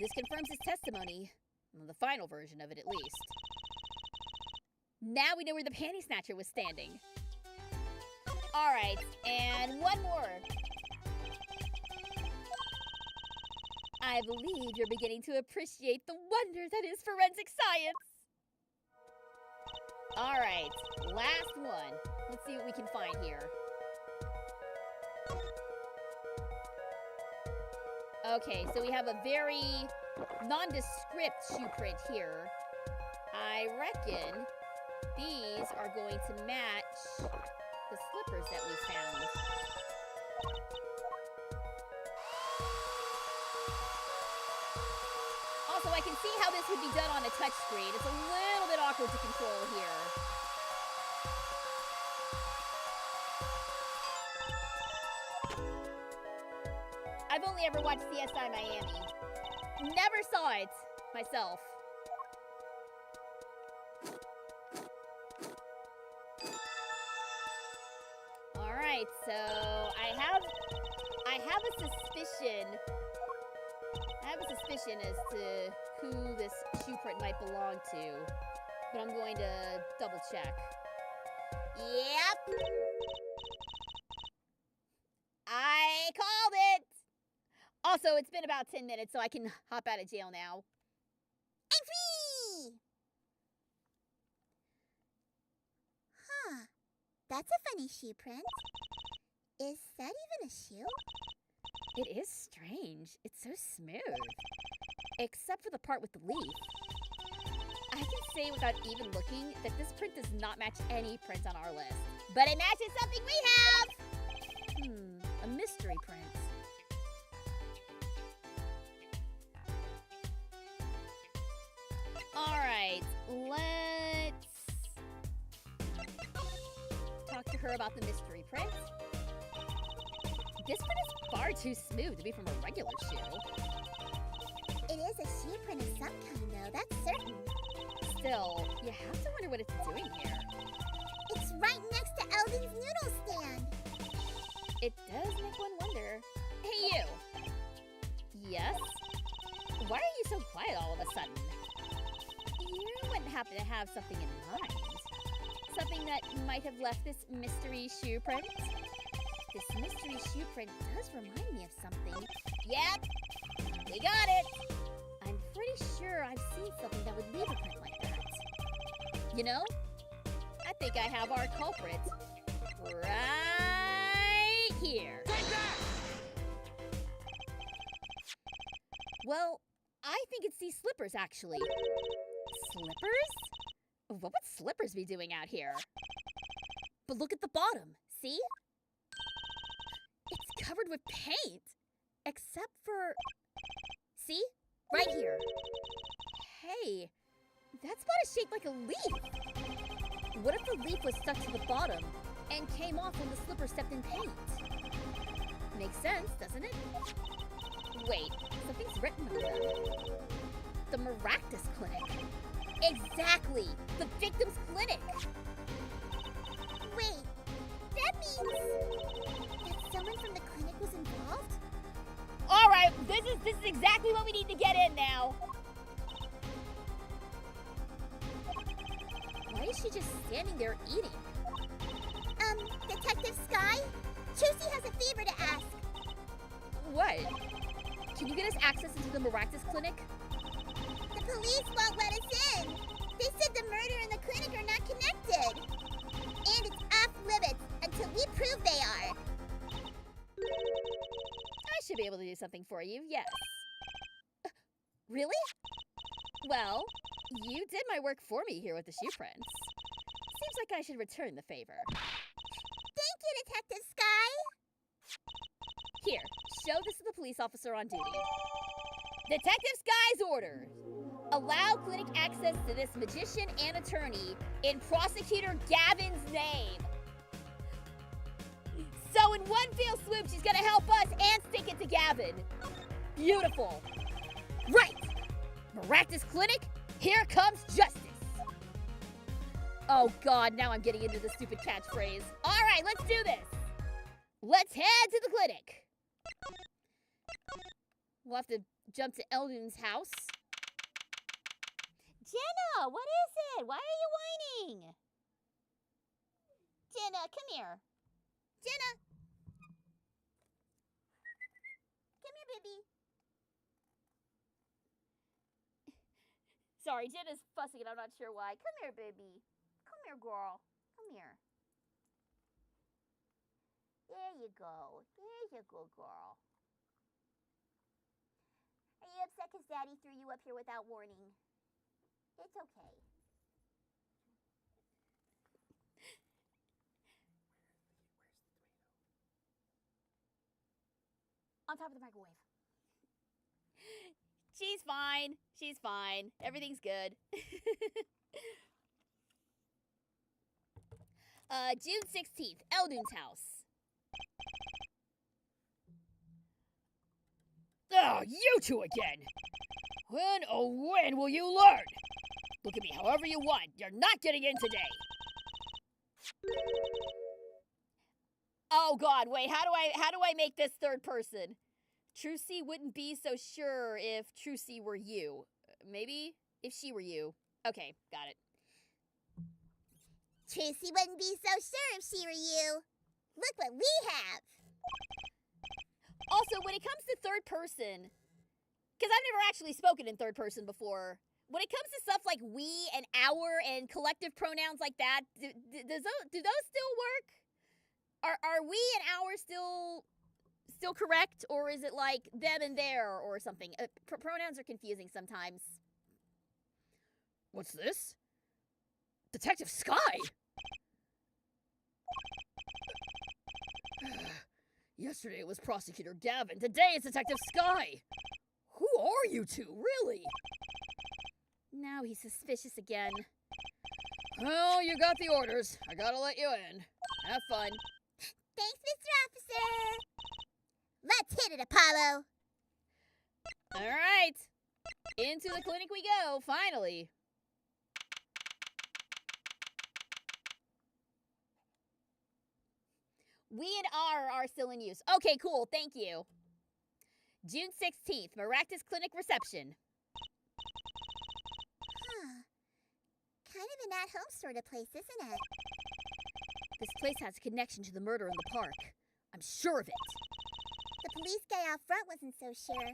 This confirms his testimony, the final version of it at least. Now we know where the panty snatcher was standing. All right, and one more. I believe you're beginning to appreciate the wonder that is forensic science. All right, last one. Let's see what we can find here. Okay, so we have a very nondescript shoe print here. I reckon these are going to match the slippers that we found. Also, I can see how this would be done on a touchscreen. It's a little bit awkward to control here. I've only ever watched CSI Miami. Never saw it myself. All right, so I have a suspicion. I have a suspicion as to who this shoe print might belong to, but I'm going to double check. Yep. I called it. Also, it's been about 10 minutes, so I can hop out of jail now. I'm free! Huh. That's a funny shoe print. Is that even a shoe? It is strange. It's so smooth. Except for the part with the leaf. I can say without even looking that this print does not match any print on our list. But it matches something we have! A mystery print. Alright, let's talk to her about the mystery print. This print is far too smooth to be from a regular shoe. It is a shoe print of some kind, though, that's certain. Still, you have to wonder what it's doing here. It's right next to Eldon's noodle stand. It does make one wonder. Hey, you! Yes? Why are you so quiet all of a sudden? You wouldn't happen to have something in mind? Something that might have left this mystery shoe print? This mystery shoe print does remind me of something. Yep! We got it! I'm pretty sure I've seen something that would leave a print like that. You know, I think I have our culprit right here. Well, I think it's these slippers, actually. Slippers? What would slippers be doing out here? But look at the bottom, see? It's covered with paint, except for... See? Right here. Hey, that spot is shaped like a leaf. What if the leaf was stuck to the bottom and came off when the slipper stepped in paint? Makes sense, doesn't it? Wait, something's written on them. The Maractus Clinic. Exactly! The victim's clinic! Wait, that means that someone from the clinic was involved? Alright, this is exactly what we need to get in now. Why is she just standing there eating? Detective Sky? Chusey has a favor to ask. What? Can you get us access into the Maractus Clinic? The police won't let us in. They said the murder and the clinic are not connected. And it's off limits until we prove they are. I should be able to do something for you, yes. Really? Well, you did my work for me here with the shoe prints. Seems like I should return the favor. Thank you, Detective Sky. Here, show this to the police officer on duty. Detective Sky's orders. Allow clinic access to this magician and attorney in Prosecutor Gavin's name. So in one fell swoop, she's gonna help us and stick it to Gavin. Beautiful. Right. Maractus Clinic, here comes justice. Oh God, now I'm getting into the stupid catchphrase. All right, let's do this. Let's head to the clinic. We'll have to jump to Eldon's house. Jenna, what is it? Why are you whining? Jenna, come here. Jenna. Come here, baby. Sorry, Jenna's fussing and I'm not sure why. Come here, baby. Come here, girl. Come here. There you go. There you go, girl. Are you upset because Daddy threw you up here without warning? It's okay. On top of the microwave. She's fine. She's fine. Everything's good. June 16th, Eldon's house. Ah, you two again! When, oh when will you learn? Look at me however you want. You're not getting in today. Oh God, wait, how do I make this third person? Trucy wouldn't be so sure if Trucy were you. Maybe if she were you. Okay, got it. Trucy wouldn't be so sure if she were you. Look what we have. Also, when it comes to third person, because I've never actually spoken in third person before, when it comes to stuff like we and our and collective pronouns like that, do those still work? Are we and our still correct, or is it like them and their or something? Pronouns are confusing sometimes. What's this? Detective Sky! Yesterday it was Prosecutor Gavin. Today it's Detective Sky. Who are you two, really? Now he's suspicious again. Well, you got the orders. I gotta let you in. Have fun. Thanks, Mr. Officer. Got it, Apollo. All right. Into the clinic we go, finally. We and R are still in use. Okay, cool. Thank you. June 16th, Maractus Clinic reception. Huh. Kind of an at-home sort of place, isn't it? This place has a connection to the murder in the park. I'm sure of it. The police guy out front wasn't so sure.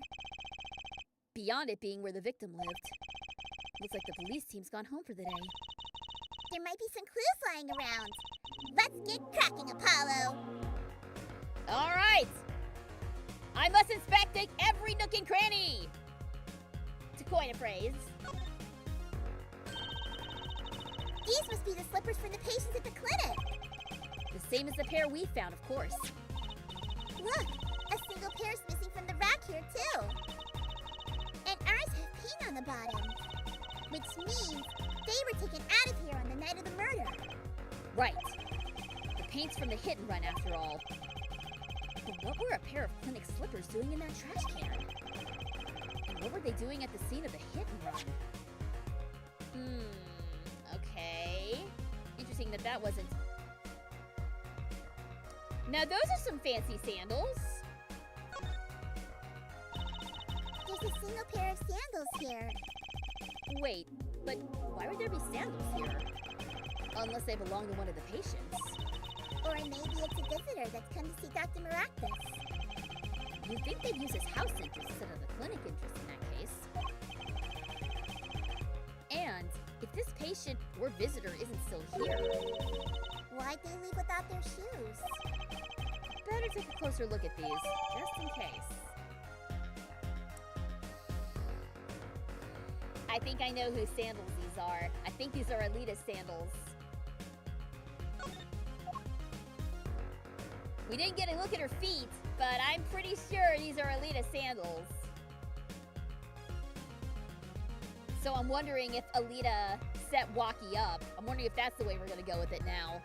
Beyond it being where the victim lived. Looks like the police team's gone home for the day. There might be some clues lying around. Let's get cracking, Apollo. All right. I must inspect every nook and cranny. To coin a phrase. These must be the slippers for the patients at the clinic. The same as the pair we found, of course. Look, a single pair's missing from the rack here, too. And ours have paint on the bottom, which means they were taken out of here on the night of the murder. Right. The paint's from the hit and run, after all. But what were a pair of clinic slippers doing in that trash can? And what were they doing at the scene of the hit and run? Okay. Interesting that wasn't... Now those are some fancy sandals. There's a single pair of sandals here. Wait, but why would there be sandals here? Unless they belong to one of the patients. Or maybe it's a visitor that's come to see Dr. Maractus. You'd think they'd use his house interest instead of the clinic interest in that case. And if this patient or visitor isn't still here... Why'd they leave without their shoes? Better take a closer look at these, just in case. I think I know whose sandals these are. I think these are Alita's sandals. We didn't get a look at her feet, but I'm pretty sure these are Alita's sandals. So I'm wondering if Alita set Walkie up. I'm wondering if that's the way we're gonna go with it now.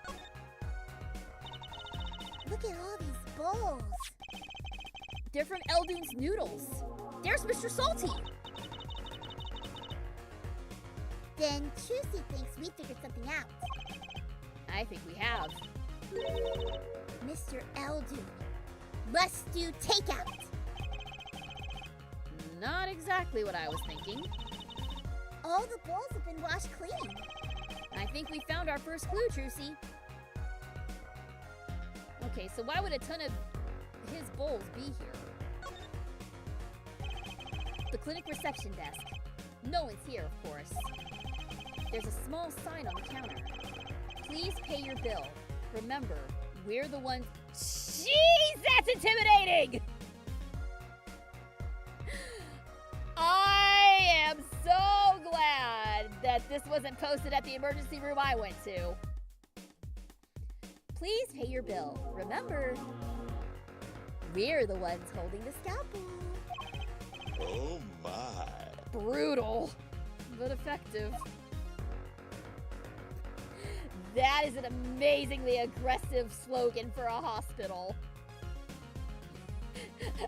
Look at all these bowls. They're from Eldune's noodles. There's Mr. Salty. Then Trucy thinks we figured something out. I think we have. Mr. Eldune must do takeout. Not exactly what I was thinking. All the bowls have been washed clean. I think we found our first clue, Trucy. Okay, so why would a ton of his bowls be here? The clinic reception desk. No one's here, of course. There's a small sign on the counter. Please pay your bill. Remember, we're the ones... Jeez, that's intimidating! I am so glad that this wasn't posted at the emergency room I went to. Please pay your bill. Remember, we're the ones holding the scalpel. Oh my. Brutal, but effective. That is an amazingly aggressive slogan for a hospital.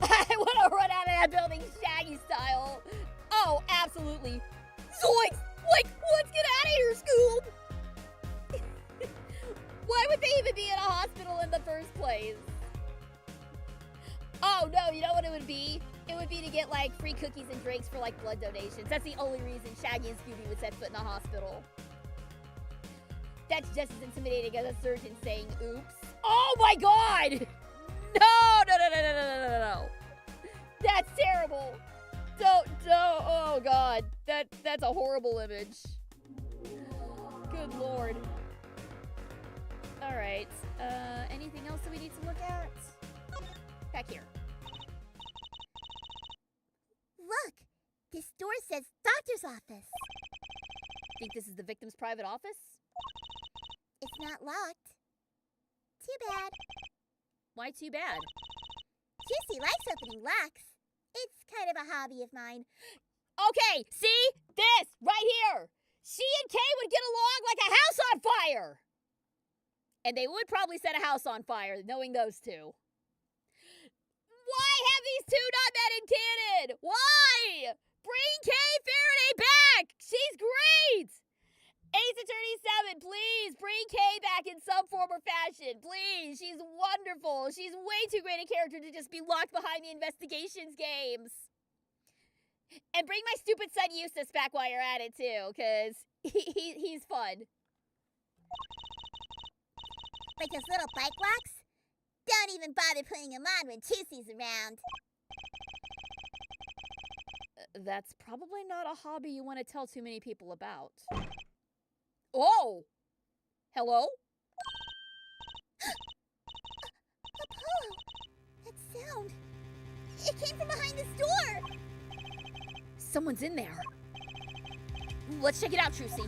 I want to run out of that building Shaggy style. Oh, absolutely. Zoinks! Like, let's get out of here, Scoob! Why would they even be in a hospital in the first place? Oh, no, you know what it would be? It would be to get, like, free cookies and drinks for, like, blood donations. That's the only reason Shaggy and Scooby would set foot in a hospital. That's just as intimidating as a surgeon saying, oops. Oh, my God! No! That's terrible. Don't, oh, God. That's a horrible image. Good Lord. All right. Anything else that we need to look at? Back here. Look, this door says doctor's office. Think this is the victim's private office? It's not locked. Too bad. Why too bad? Juicy likes opening locks. It's kind of a hobby of mine. Okay, see? This, right here. She and Kay would get along like a house on fire. And they would probably set a house on fire, knowing those two. Why have these two not met in canon? Why? Bring Kay Faraday back! She's great! Ace Attorney 7, please bring Kay back in some form or fashion. Please, she's wonderful. She's way too great a character to just be locked behind the investigations games. And bring my stupid son Eustace back while you're at it too, because he's fun. Like those little bike locks? Don't even bother putting them on when Tuesday's around. That's probably not a hobby you want to tell too many people about. Oh! Hello? Apollo! That sound. It came from behind this door! Someone's in there. Let's check it out, Trucy.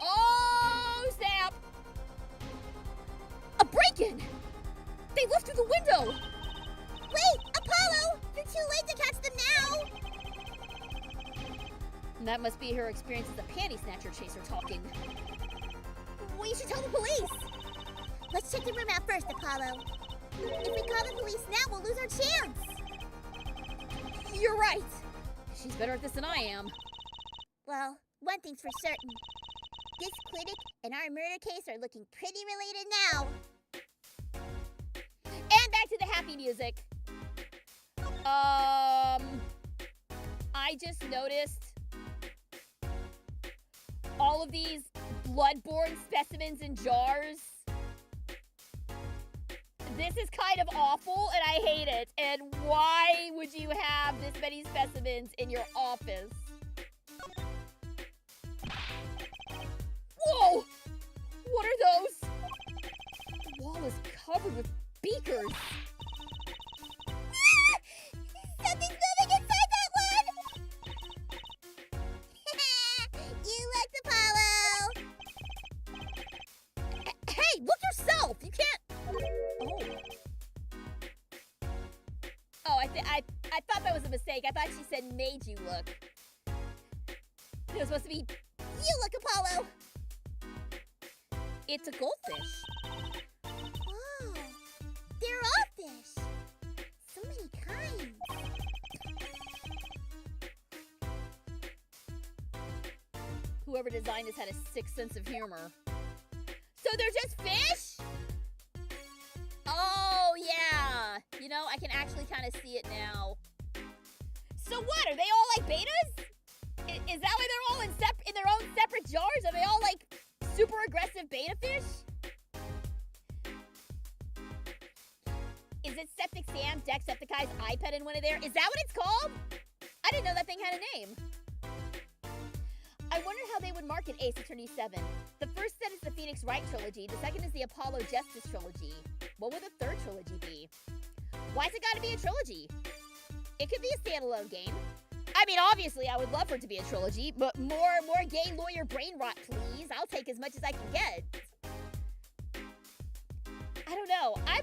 Oh, snap! A break-in! They left through the window! Wait! Apollo! You're too late to catch them now! That must be her experience as a panty snatcher chaser talking. We should tell the police! Let's check the room out first, Apollo. If we call the police now, we'll lose our chance! You're right! She's better at this than I am. Well, one thing's for certain. This clinic and our murder case are looking pretty related now. And back to the happy music. I just noticed all of these blood-borne specimens in jars. This is kind of awful, and I hate it. And why would you have this many specimens in your office? Whoa! What are those? The wall is covered with beakers. Something's moving inside that one! You looked, Apollo! Hey, look yourself! You can't... Oh, I thought that was a mistake. I thought she said made you look. It was supposed to be, You look, Apollo! it's a goldfish. Wow, they're all fish. So many kinds. Whoever designed this had a sixth sense of humor. So they're just fish? Oh, yeah. You know, I can actually kind of see it now. So what? Are they all like betas? Is that why they're all in their own separate jars? Are they all like super aggressive beta fish? Is it Septic Sam, Decepticeye's iPad in one of there? Is that what it's called? I didn't know that thing had a name. I wonder how they would market Ace Attorney 7. The first set is the Phoenix Wright trilogy. The second is the Apollo Justice trilogy. What would the third trilogy be? Why's it gotta be a trilogy? It could be a standalone game. I mean, obviously, I would love for it to be a trilogy, but more gay lawyer brain rot, please. I'll take as much as I can get. I don't know. I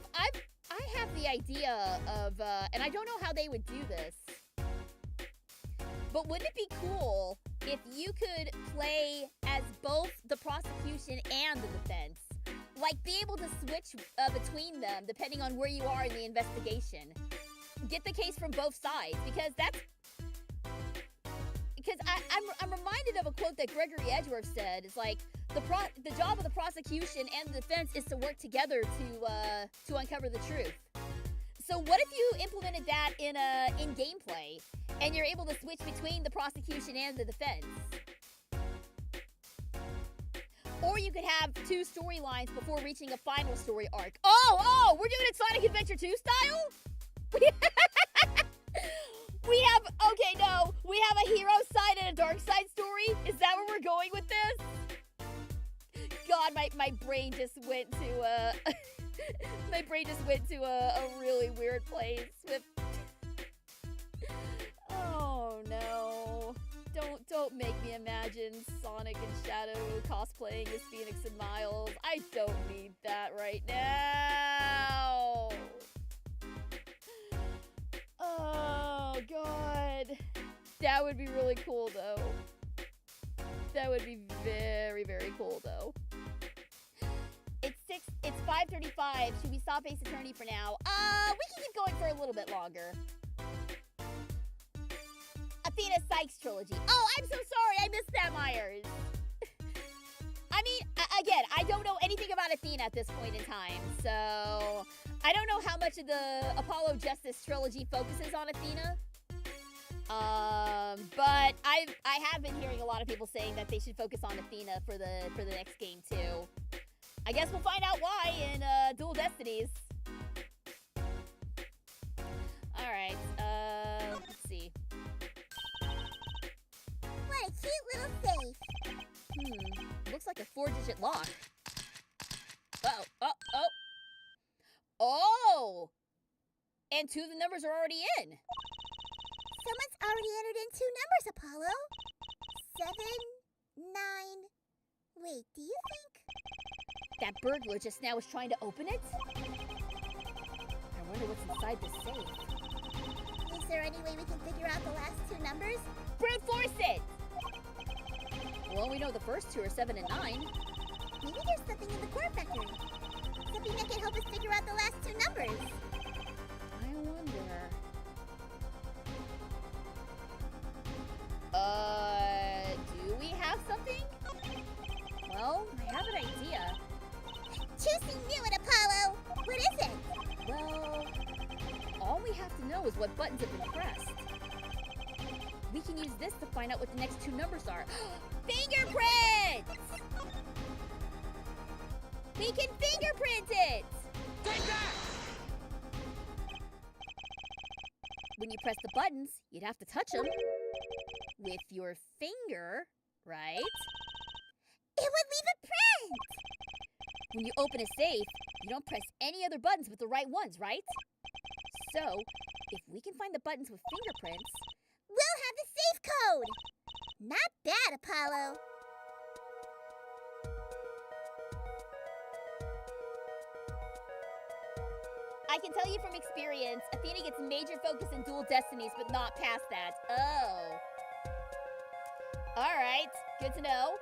have the idea of, and I don't know how they would do this. But wouldn't it be cool if you could play as both the prosecution and the defense? Like, be able to switch between them depending on where you are in the investigation. Get the case from both sides, because I'm reminded of a quote that Gregory Edgeworth said. It's like, the job of the prosecution and the defense is to work together to uncover the truth. So what if you implemented that in gameplay, and you're able to switch between the prosecution and the defense? Or you could have two storylines before reaching a final story arc. Oh, we're doing it Sonic Adventure 2 style? We have a hero side and a dark side story? Is that where we're going with this? God, my brain just went to a really weird place with... Oh no. Don't make me imagine Sonic and Shadow cosplaying as Phoenix and Miles. I don't need that right now. Oh god. That would be really cool though. That would be very, very cool though. It's 5:35. Should we stop Ace Attorney for now? We can keep going for a little bit longer. Athena Sykes trilogy. Oh, I'm so sorry. I missed that, Myers. I mean, again, I don't know anything about Athena at this point in time, so I don't know how much of the Apollo Justice trilogy focuses on Athena. But I have been hearing a lot of people saying that they should focus on Athena for the next game too. I guess we'll find out why in Dual Destinies. All right. Let's see. What a cute little safe. Looks like a 4-digit lock. Oh! And 2 of the numbers are already in. Someone's already entered in 2 numbers, Apollo. 7, 9. Wait, do you think? That burglar just now was trying to open it? I wonder what's inside this safe. Is there any way we can figure out the last 2 numbers? Brute force it! Well, we know the first 2 are 7 and 9. Maybe there's something in the core factory. Something that can help us figure out the last 2 numbers. I wonder. Do we have something? Well, I have an idea. Juicy knew it, Apollo! What is it? Well, all we have to know is what buttons have been pressed. We can use this to find out what the next 2 numbers are. Fingerprints! We can fingerprint it! Take that! When you press the buttons, you'd have to touch them with your finger, right? It would leave a print! When you open a safe, you don't press any other buttons but the right ones, right? So, if we can find the buttons with fingerprints, We'll have the safe code! Not bad, Apollo. I can tell you from experience, Athena gets major focus in Dual Destinies, but not past that. Oh. Alright, good to know.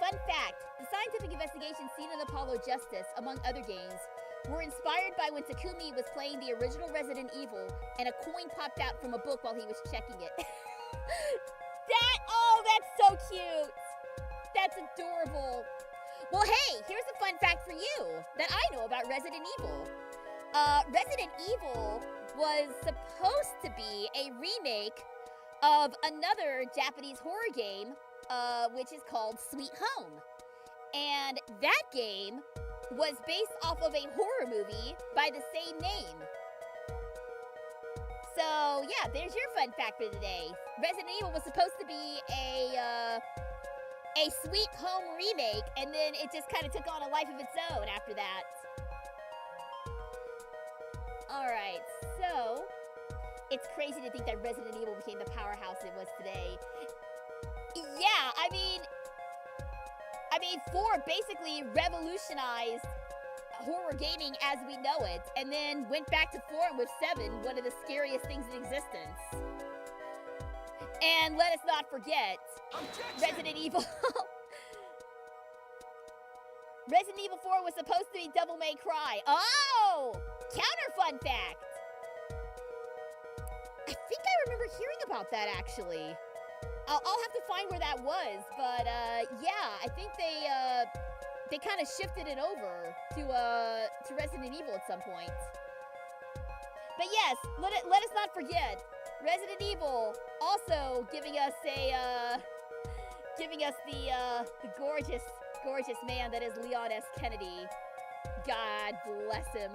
Fun fact, the scientific investigations seen in Apollo Justice, among other games, were inspired by when Takumi was playing the original Resident Evil and a coin popped out from a book while he was checking it. That's so cute! That's adorable. Well, hey, here's a fun fact for you that I know about Resident Evil. Resident Evil was supposed to be a remake of another Japanese horror game, which is called Sweet Home. And that game was based off of a horror movie by the same name. So, yeah, there's your fun fact for today. Resident Evil was supposed to be a Sweet Home remake, and then it just kind of took on a life of its own after that. Alright, so it's crazy to think that Resident Evil became the powerhouse it was today. Yeah, I mean 4 basically revolutionized horror gaming as we know it, and then went back to form with 7, one of the scariest things in existence. And let us not forget, Resident Evil. Resident Evil 4 was supposed to be Devil May Cry. Oh! Counter fun fact! I think I remember hearing about that, actually. I'll have to find where that was, but, yeah, I think they kind of shifted it over to Resident Evil at some point. But yes, let us not forget, Resident Evil also giving us the gorgeous man that is Leon S. Kennedy. God bless him.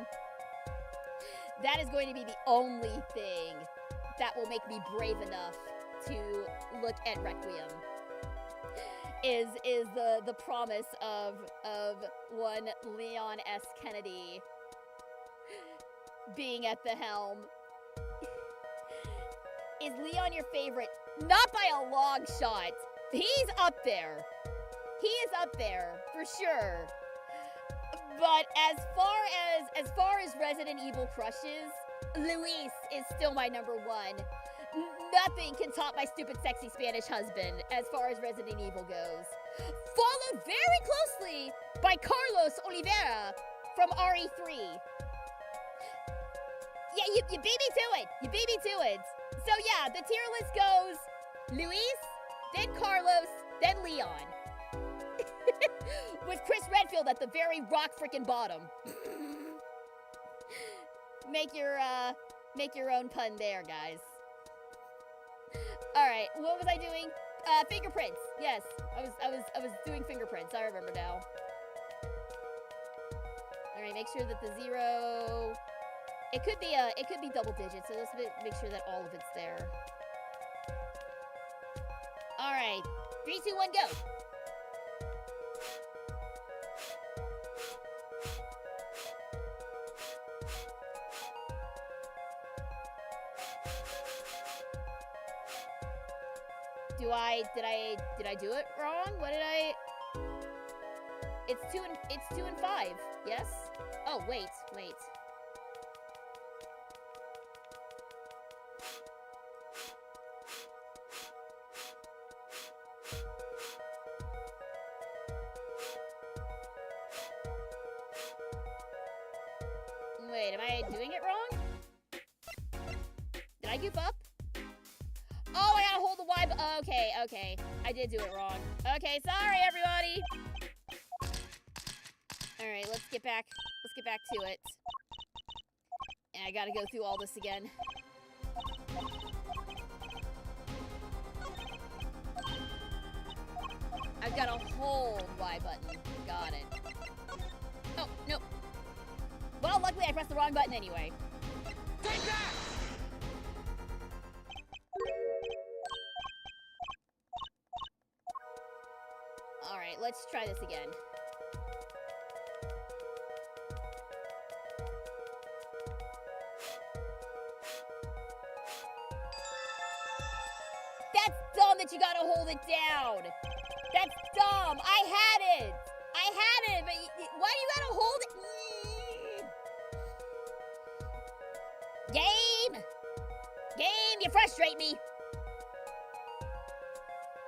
That is going to be the only thing that will make me brave enough to look at Requiem. Is the promise of one Leon S. Kennedy being at the helm. Is Leon your favorite? Not by a long shot. He's up there. He is up there for sure. But as far as Resident Evil crushes, Luis is still my number 1. nothing can top my stupid sexy Spanish husband as far as Resident Evil goes. Followed very closely by Carlos Oliveira from RE3. Yeah, you beat me to it. You beat me to it. So yeah, the tier list goes Luis, then Carlos, then Leon. With Chris Redfield at the very rock freaking bottom. Make your own pun there, guys. All right, what was I doing? Fingerprints. Yes, I was doing fingerprints. I remember now. All right, make sure that the 0. It could be double digits. So let's make sure that all of it's there. All right, 3, 2, 1, go. Did I do it wrong? What did I? It's 2 and 5. Yes? Oh, wait. Wait, am I doing it wrong? Did I goof up? Oh, I gotta hold the Y. Okay. I did do it wrong. Okay, sorry everybody. All right, let's get back to it. And I gotta go through all this again. I've got to hold Y button. Got it. Oh, nope. Well, luckily I pressed the wrong button anyway. Take that! Alright, let's try this again. That's dumb that you gotta hold it down! That's dumb! I had it, but why do you gotta hold it? Game, you frustrate me!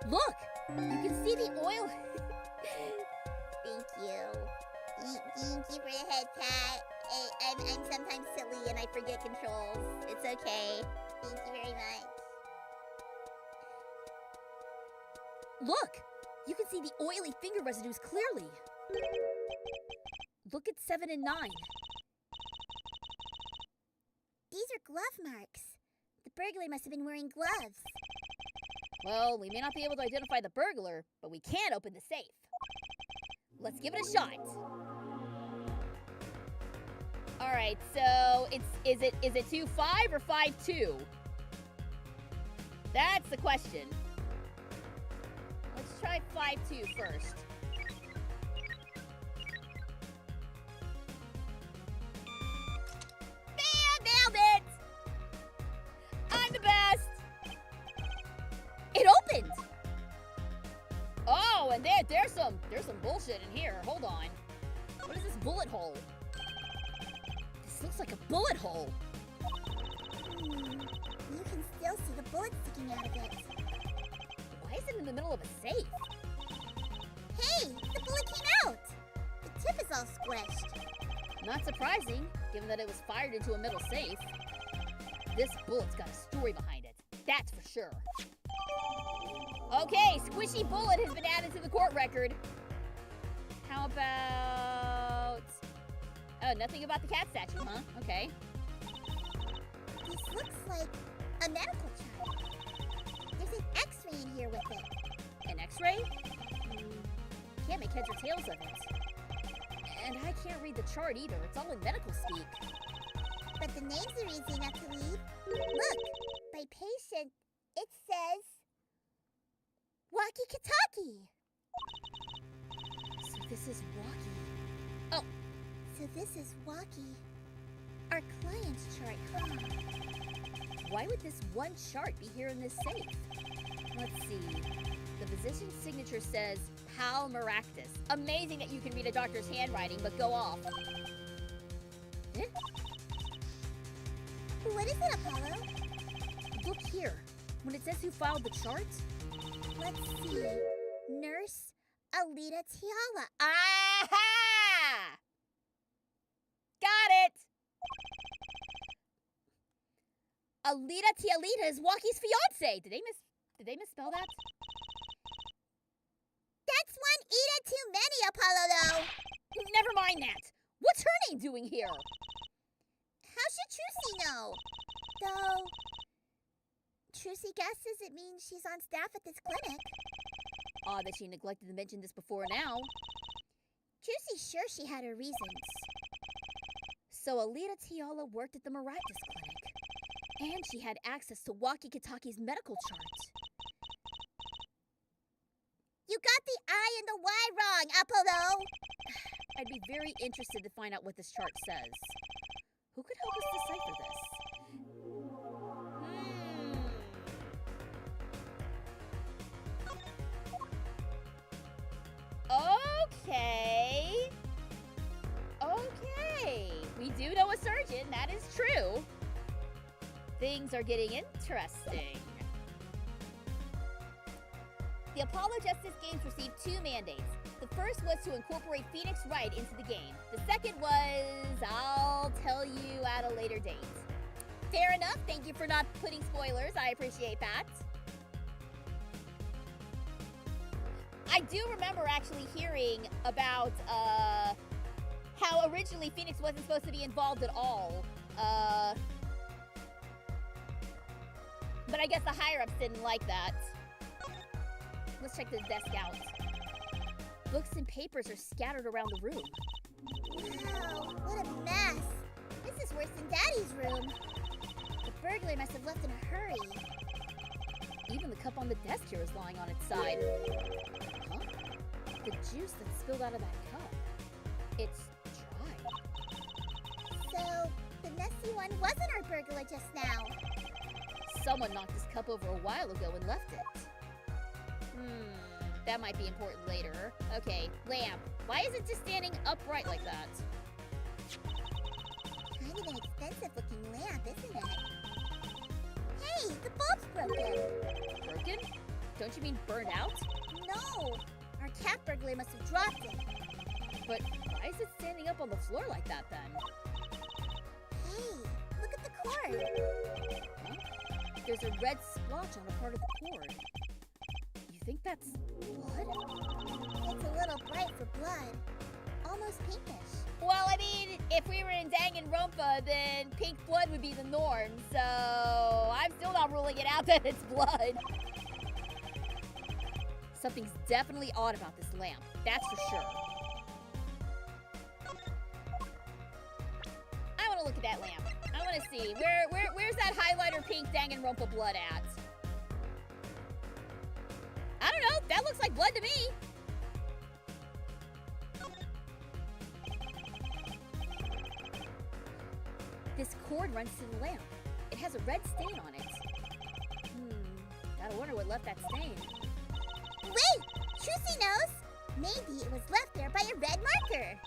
Look! You can see the oil. Thank you. Thank you for the head pat. I'm sometimes silly and I forget controls. It's okay. Thank you very much. Look! You can see the oily finger residues clearly. Look at 7 and 9. These are glove marks. The burglar must have been wearing gloves. Well, we may not be able to identify the burglar, but we can open the safe. Let's give it a shot. All right, so is it 2-5 or 5-2? That's the question. Let's try 5-2 first. Bam! Nailed it! I'm the best! It opened! Oh, and there's some bullshit in here. Hold on. What is this bullet hole? This looks like a bullet hole. You can still see the bullet sticking out of it. Why is it in the middle of a safe? Hey, the bullet came out! The tip is all squished. Not surprising, given that it was fired into a metal safe. This bullet's got a story behind it. That's for sure. Okay, squishy bullet has been added to the court record. How about... Oh, nothing about the cat statue, huh? Okay. This looks like a medical chart. There's an x-ray in here with it. An x-ray? Can't make heads or tails of it. And I can't read the chart either. It's all in medical speak. But the names are easy enough to read. Look, by patient, it says... Walkie-Kataki! So this is Walkie. Oh! So this is Walkie. Our client's chart, huh? Why would this one chart be here in this safe? Let's see. The physician's signature says Pal Maractus. Amazing that you can read a doctor's handwriting, but go off. What is it, Apollo? Look here. when it says who filed the chart? Let's see. Nurse Alita Tiala. Aha! Got it! Alita Tialita is Walkie's fiance. Did they misspell that? That's one Ida too many, Apollo, though. Never mind that. What's her name doing here? How should Trucy know? Though, Trucy guesses it means she's on staff at this clinic. Odd that she neglected to mention this before now. Trucy's sure she had her reasons. So Alita Tiala worked at the Miraculous Clinic. And she had access to Waki Kitaki's medical chart. You got the I and the Y wrong, Apollo. I'd be very interested to find out what this chart says. Who could help us decipher this? Okay. Okay. We do know a surgeon, that is true. Things are getting interesting. The Apollo Justice Games received 2 mandates. The first was to incorporate Phoenix Wright into the game. The second was, I'll tell you at a later date. Fair enough. Thank you for not putting spoilers. I appreciate that. I do remember actually hearing about how originally Phoenix wasn't supposed to be involved at all. But I guess the higher-ups didn't like that. Let's check this desk out. Books and papers are scattered around the room. Wow, what a mess. This is worse than Daddy's room. The burglar must have left in a hurry. Even the cup on the desk here is lying on its side. Huh? The juice that spilled out of that cup. It's dry. So, the messy one wasn't our burglar just now. Someone knocked this cup over a while ago and left it. That might be important later. Okay, lamp. Why is it just standing upright like that? Kind of an expensive-looking lamp, isn't it? Hey, the bulb's broken. Broken? Don't you mean burned out? No, our cat burglar must have dropped it. But why is it standing up on the floor like that then? Hey, look at the cord. Huh? There's a red splotch on a part of the cord. You think that's blood? It's a little bright for blood. Almost pinkish. Well, I mean, if we were in Danganronpa, then pink blood would be the norm, so I'm still not ruling it out that it's blood. Something's definitely odd about this lamp, that's for sure. I want to look at that lamp. I want to see. Where's that highlighter pink Danganronpa blood at? I don't know. That looks like blood to me. This cord runs to the lamp. It has a red stain on it. Gotta wonder what left that stain. Wait! Trucy knows! Maybe it was left there by a red marker.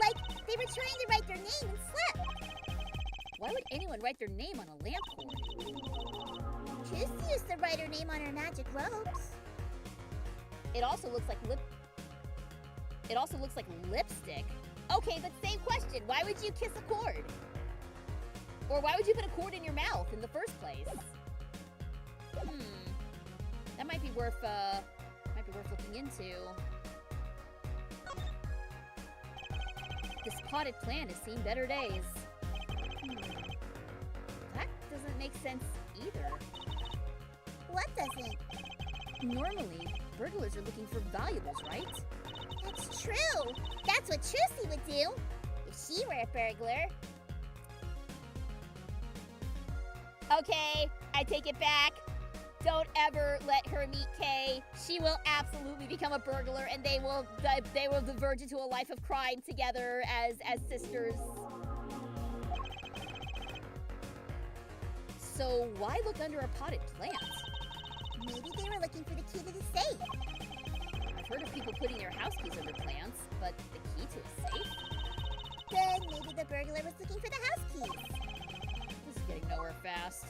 Like they were trying to write their name and slept. Why would anyone write their name on a lamp cord? Trucy used to write her name on her magic ropes. It also looks like lipstick. Okay, but same question. Why would you kiss a cord? Or why would you put a cord in your mouth in the first place? That might be worth looking into. This potted plant has seen better days. That doesn't make sense either. What doesn't? Normally, burglars are looking for valuables, right? That's true. That's what Trucy would do if she were a burglar. Okay, I take it back. Don't ever let her meet Kay. She will absolutely become a burglar, and they will diverge into a life of crime together as sisters. So why look under a potted plant? Maybe they were looking for the key to the safe. I've heard of people putting their house keys under plants, but the key to a safe? Then maybe the burglar was looking for the house keys. This is getting nowhere fast.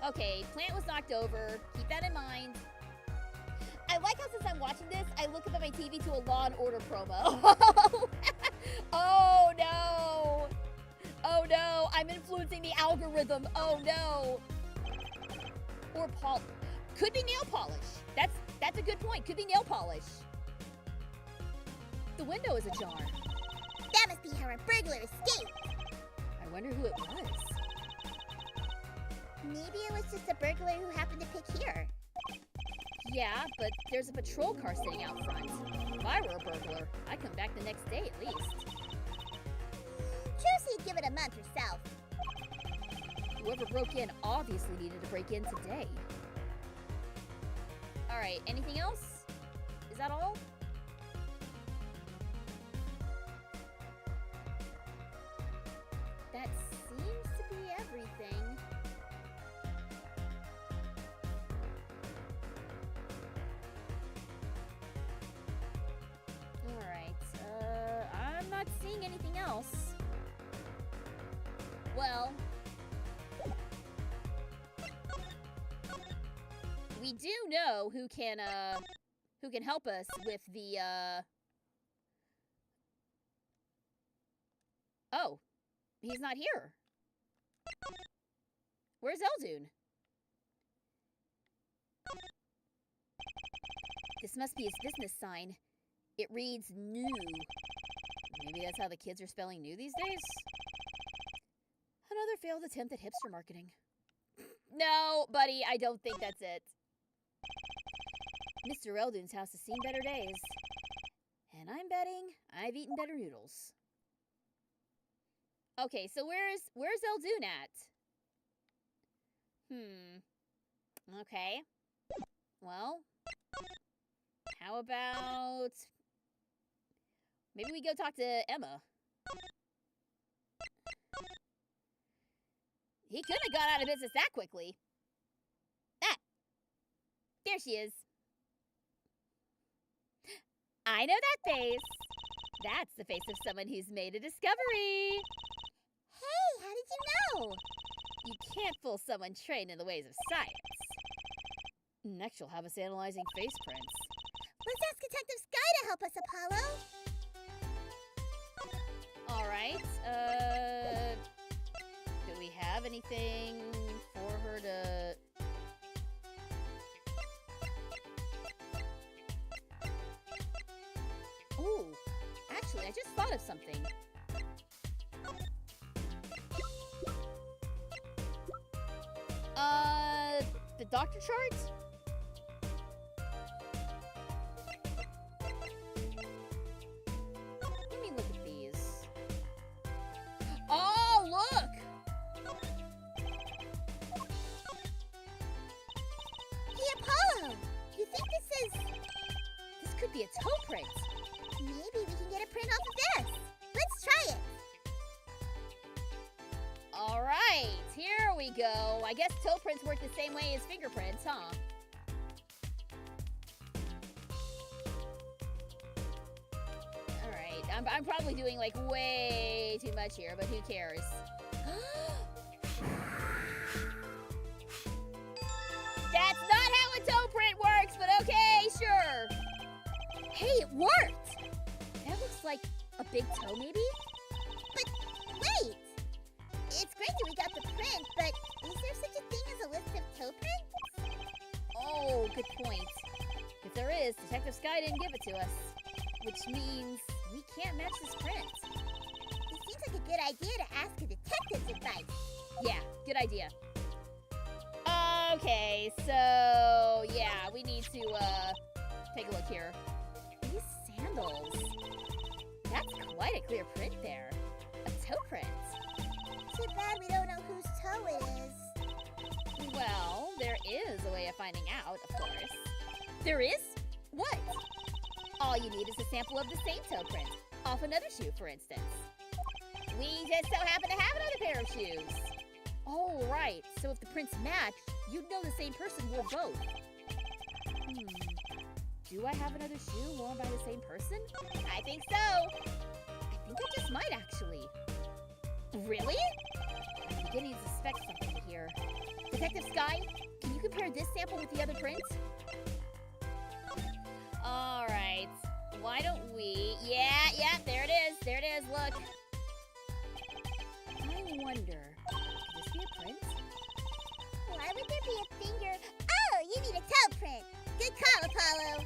Okay, plant was knocked over. Keep that in mind. I like how since I'm watching this, I look up at my TV to a Law and Order promo. Oh no! Oh no! I'm influencing the algorithm. Oh no! Or could be nail polish. That's a good point. Could be nail polish. The window is ajar. That must be how our burglar escaped. I wonder who it was. Maybe it was just a burglar who happened to pick here. Yeah, but there's a patrol car sitting out front. If I were a burglar, I'd come back the next day at least. Trusie'd give it a month herself. Whoever broke in obviously needed to break in today. Alright, anything else? Is that all? That seems to be everything. Alright, I'm not seeing anything else. Well, we do know who can help us with the, Oh, he's not here. Where's Eldoon? This must be his business sign. It reads new. Maybe that's how the kids are spelling new these days? Another failed attempt at hipster marketing. No, buddy, I don't think that's it. Mr. Eldoon's house has seen better days. And I'm betting I've eaten better noodles. Okay, so where's Eldoon at? Okay. Well, how about maybe we go talk to Emma? He couldn't have gone out of business that quickly. Ah! There she is. I know that face. That's the face of someone who's made a discovery. Hey, how did you know? You can't fool someone trained in the ways of science. Next, you'll have us analyzing face prints. Let's ask Detective Sky to help us, Apollo. All right. Do we have anything for her to... Ooh, actually, I just thought of something. The doctor chart? Let me look at these. Oh, look! Hey, Apollo! You think This could be a toe print. maybe we can get a print off of this? Let's try it! All right, here we go. I guess toe prints work the same way as fingerprints, huh? All right, I'm probably doing like way too much here, but who cares? That's not how a toe print works, but okay, sure. Hey, it worked! That looks like a big toe, maybe? But wait! It's great that we got the print, but is there such a thing as a list of toe prints? Oh, good point. If there is, Detective Sky didn't give it to us. Which means we can't match this print. It seems like a good idea to ask a detective's advice. Yeah, good idea. Okay, so yeah, we need to take a look here. These sandals. That's quite a clear print there. A toe print. Too bad we don't know whose toe it is. Well, there is a way of finding out, of course. There is? What? All you need is a sample of the same toe print, off another shoe, for instance. We just so happen to have another pair of shoes. Oh, right. So if the prints match, you'd know the same person wore both. Do I have another shoe worn by the same person? I think so. I think I just might, actually. Really? I'm beginning to suspect something here. Detective Sky, can you compare this sample with the other print? Alright. Why don't we... Yeah, there it is. There it is, look. I wonder, could this be a print? Why would there be a finger? Oh, you mean a toe print. Good call, Apollo.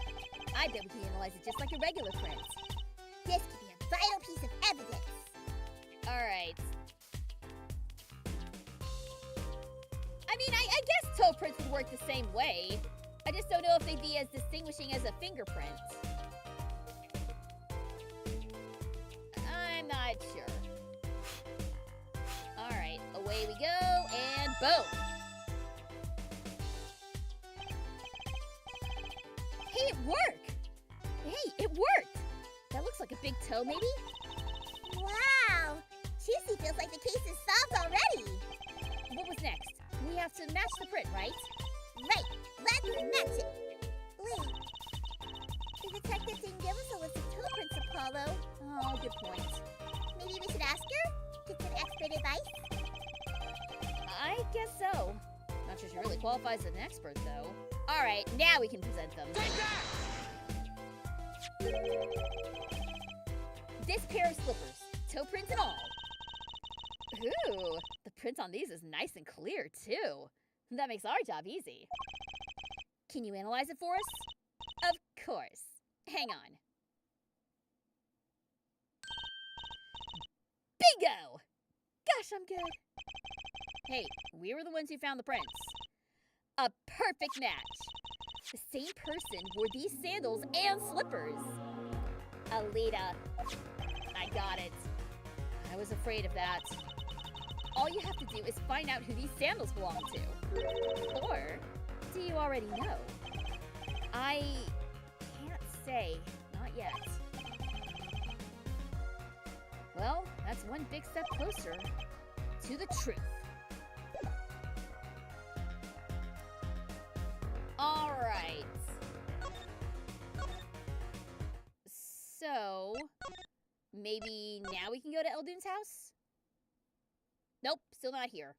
I bet we can analyze it just like a regular print. This could be a vital piece of evidence. Alright. I mean, I guess toe prints would work the same way. I just don't know if they'd be as distinguishing as a fingerprint. I'm not sure. Alright, away we go, and boom! Hey, it worked! Hey, it worked! That looks like a big toe, maybe? Wow. Juicy feels like the case is solved already. What was next? We have to match the print, right? Right. Let's match it. Wait. The detective didn't give us a list of toe prints, Apollo. Oh, good point. Maybe we should ask her? Get some expert advice? I guess so. Not sure she really qualifies as an expert, though. Alright, now we can present them. This pair of slippers, toe prints and all. Ooh, the print on these is nice and clear, too. That makes our job easy. Can you analyze it for us? Of course. Hang on. Bingo! Gosh, I'm good. Hey, we were the ones who found the prints. A perfect match. The same person wore these sandals and slippers. Alita. I got it. I was afraid of that. All you have to do is find out who these sandals belong to. Or, do you already know? I can't say. Not yet. Well, that's one big step closer to the truth. Alright. So, maybe now we can go to Eldoon's house? Nope, still not here.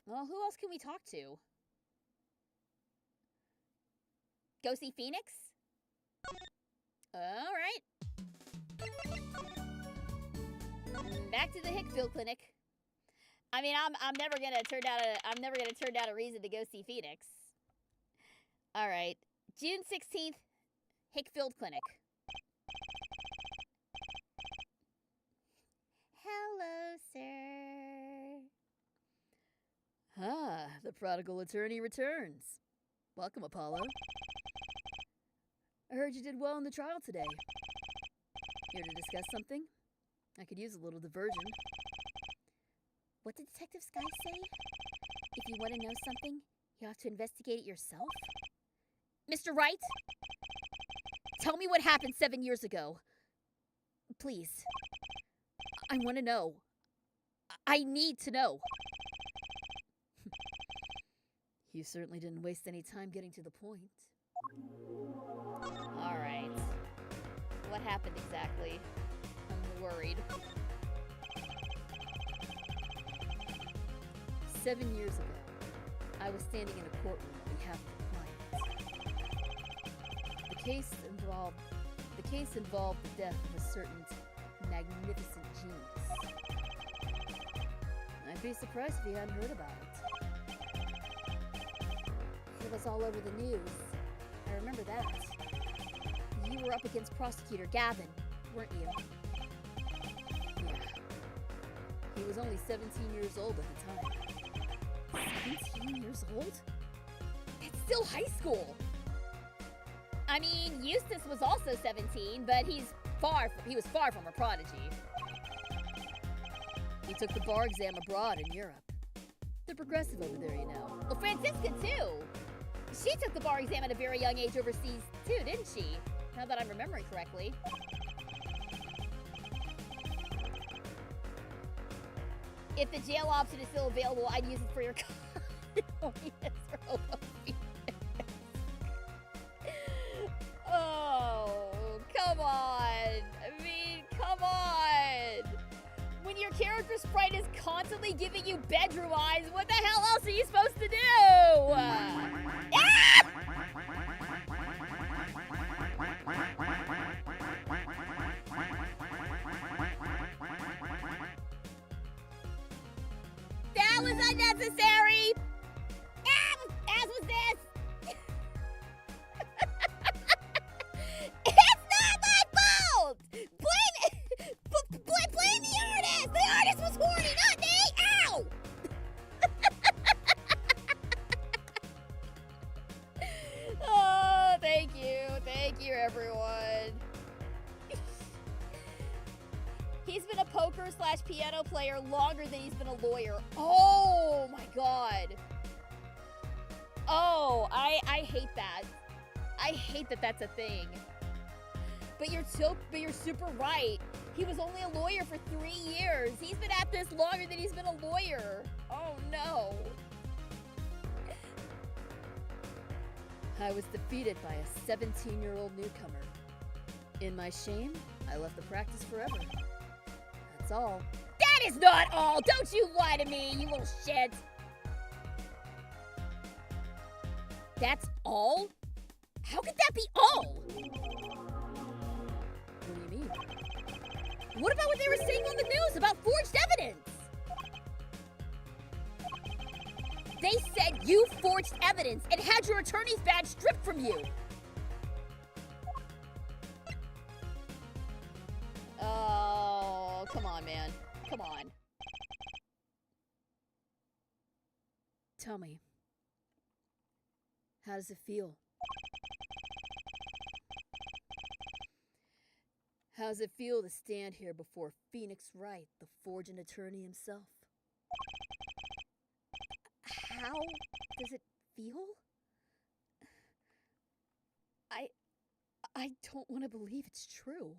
Well, who else can we talk to? Go see Phoenix? Alright. Back to the Hickfield Clinic. I mean, I'm never gonna turn down a reason to go see Phoenix. Alright. June 16th, Hickfield Clinic. Hello, sir. Ah, the prodigal attorney returns. Welcome, Apollo. I heard you did well in the trial today. Here to discuss something? I could use a little diversion. What did Detective Sky say? If you want to know something, you have to investigate it yourself? Mr. Wright? Tell me what happened 7 years ago. Please. I want to know. I need to know. You certainly didn't waste any time getting to the point. All right. What happened exactly? I'm worried. 7 years ago, I was standing in a courtroom on behalf of the client. The case involved the death of a certain magnificent genius. I'd be surprised if you hadn't heard about it. It was all over the news. I remember that. You were up against Prosecutor Gavin, weren't you? Yeah. He was only 17 years old at the time. 17 years old? That's still high school! I mean, Eustace was also 17, but he was far from a prodigy. He took the bar exam abroad in Europe. They're progressive over there, you know. Well, Francisca, too! She took the bar exam at a very young age overseas, too, didn't she? Now that I'm remembering correctly. If the jail option is still available, I'd use it for your car. Oh, come on. I mean, come on. When your character sprite is constantly giving you bedroom eyes, what the hell else else are you supposed to do? Ah! That was unnecessary! As was this! It's not my fault! Blame the artist! The artist was horny, not me! Ow! Oh, thank you everyone. He's been a poker/piano player longer than he's been a lawyer. Oh my god. Oh, I hate that. I hate that that's a thing. But you're super right. He was only a lawyer for 3 years. He's been at this longer than he's been a lawyer. Oh no. I was defeated by a 17-year-old newcomer. In my shame, I left the practice forever. That's all. That is not all! Don't you lie to me, you little shit! That's all? How could that be all? What do you mean? What about what they were saying on the news about forged evidence? They said you forged evidence and had your attorney's badge stripped from you. Oh, come on, man. Come on. Tell me, how does it feel? How does it feel to stand here before Phoenix Wright, the forging attorney himself? How does it feel? I don't want to believe it's true.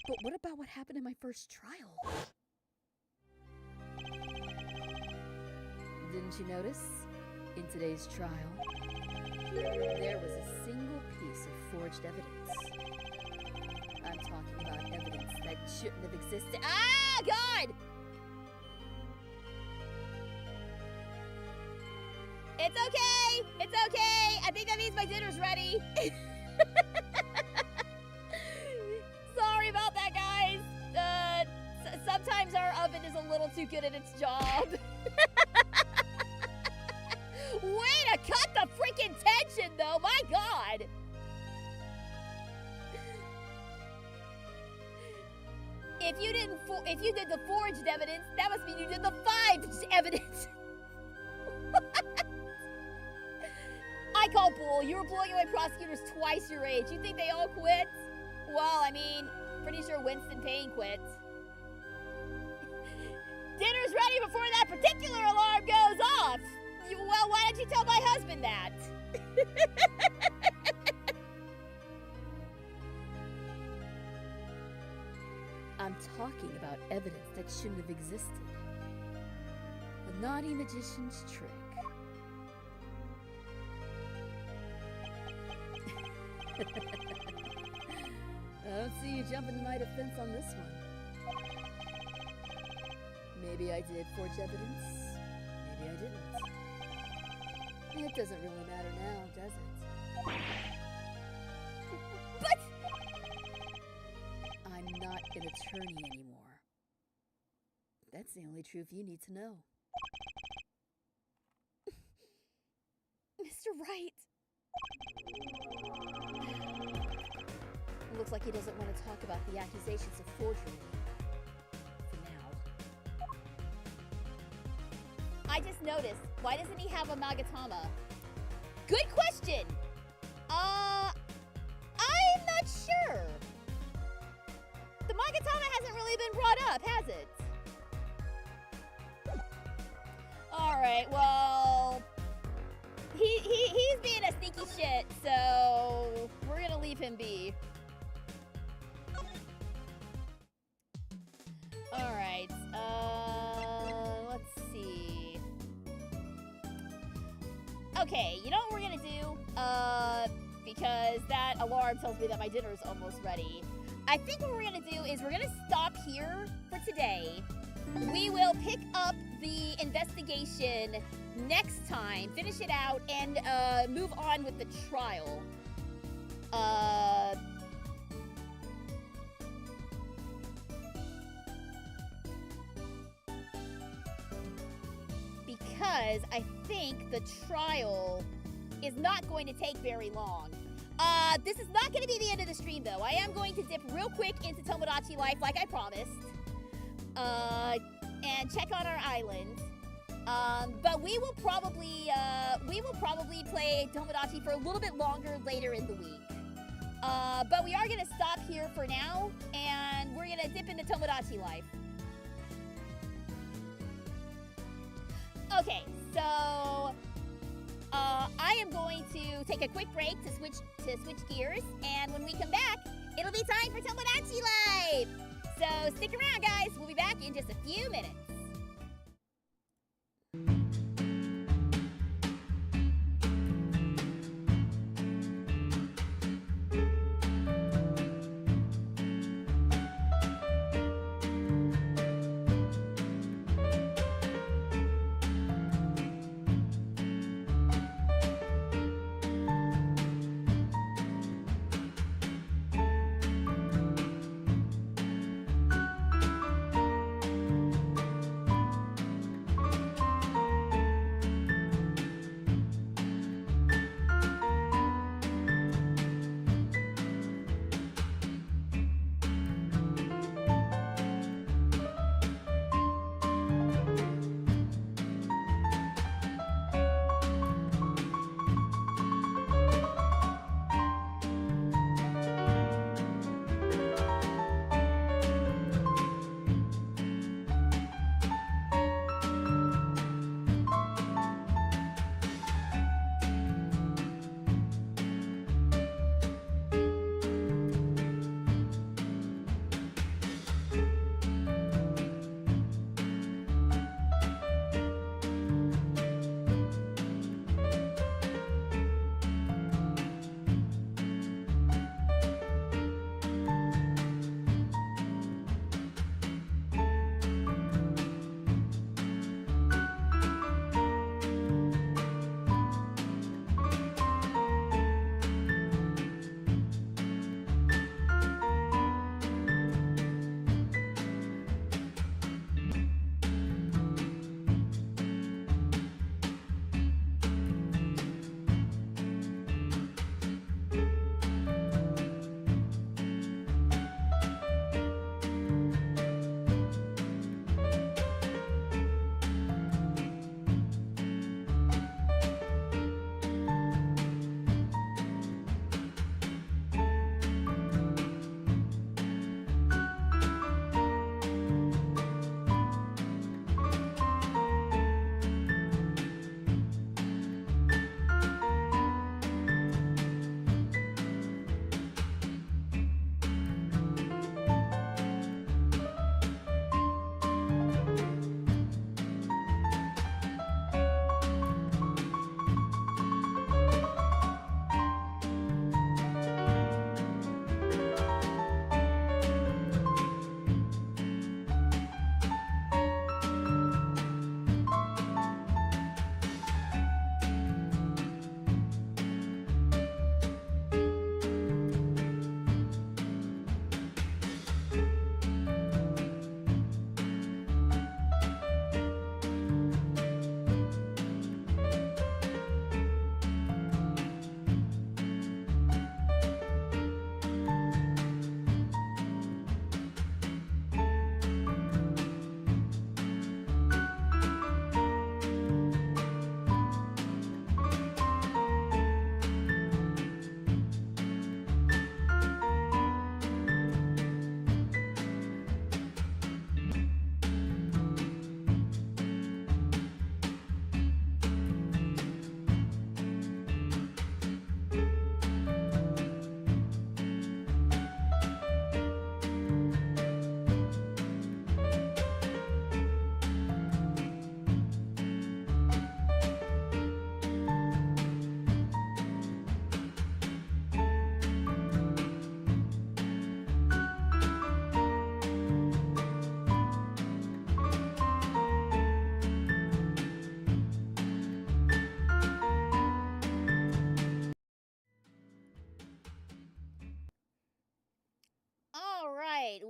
But what about what happened in my first trial? Didn't you notice? In today's trial, there was a single piece of forged evidence. I'm talking about evidence that shouldn't have existed. Ah, God! It's okay! It's okay! I think that means my dinner's ready. Sorry about that, guys. Sometimes our oven is a little too good at its job. Way to cut the freaking tension, though. My God. If you did the forged evidence, that must mean you did the fived evidence. I call bull. You were blowing away prosecutors twice your age. You think they all quit? Well, I mean, pretty sure Winston Payne quit. Dinner's ready before that particular alarm goes off. Well, why don't you tell my husband that? I'm talking about evidence that shouldn't have existed. A naughty magician's trick. I don't see you jumping to my defense on this one. Maybe I did forge evidence. Maybe I didn't. It doesn't really matter now, does it? But I'm not an attorney anymore. That's the only truth you need to know. Mr. Wright. Looks like he doesn't want to talk about the accusations of forgery. For now. I just noticed, why doesn't he have a Magatama? good question. I'm not sure. The Magatama hasn't really been brought up, has it? Alright, well... He's being a sneaky shit, so we're gonna leave him be. Alright, let's see. Okay, you know what we're gonna do? Because that alarm tells me that my dinner is almost ready. I think what we're gonna do is we're gonna stop here for today. We will pick up the investigation next time, finish it out, and move on with the trial. Because I think the trial is not going to take very long. This is not going to be the end of the stream, though. I am going to dip real quick into Tomodachi Life, like I promised, and check on our island. But we will probably play Tomodachi for a little bit longer later in the week. But we are going to stop here for now, and we're going to dip into Tomodachi Life. Okay, so I am going to take a quick break to switch gears, and when we come back, it'll be time for Tomodachi Life. So stick around, guys. We'll be back in just a few minutes.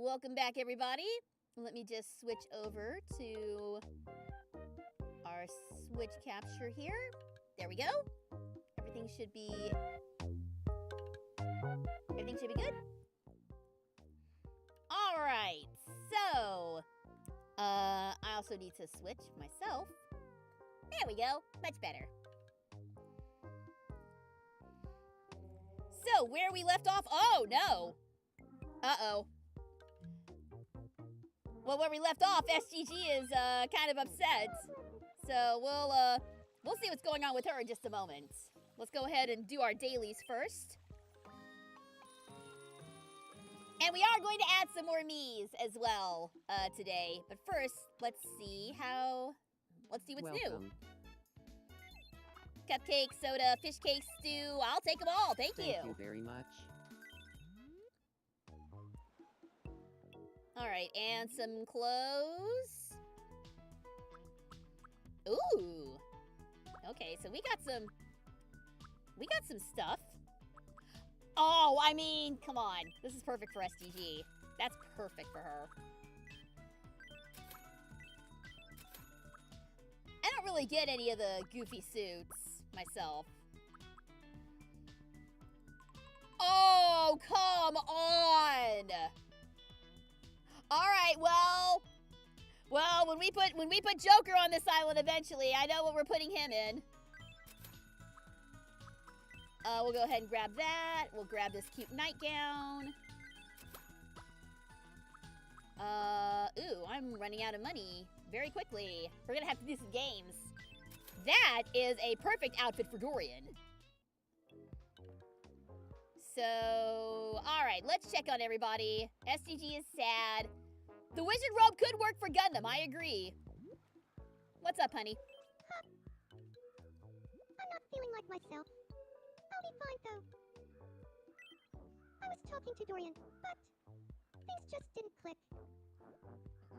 welcome back, everybody. Let me just switch over to our switch capture here. There we go. Everything should be good. All right. So, I also need to switch myself. There we go. Much better. So, where we left off? Oh, no. Uh-oh. Well, where we left off, SGG is kind of upset. So we'll see what's going on with her in just a moment. Let's go ahead and do our dailies first. And we are going to add some more me's as well today. But first, let's see what's new. Cupcake, soda, fish cake, stew. I'll take them all. Thank you. Thank you very much. All right, and some clothes. Ooh. Okay, so we got some stuff. Oh, I mean, come on. This is perfect for SDG. That's perfect for her. I don't really get any of the goofy suits myself. Oh, come on. All right, well, when we put Joker on this island eventually, I know what we're putting him in. We'll go ahead and grab that. We'll grab this cute nightgown. Ooh, I'm running out of money very quickly. We're gonna have to do some games. That is a perfect outfit for Dorian. So, all right, let's check on everybody. SDG is sad. The wizard robe could work for Gundam, I agree. What's up, honey? I'm not feeling like myself. I'll be fine, though. I was talking to Dorian, but things just didn't click.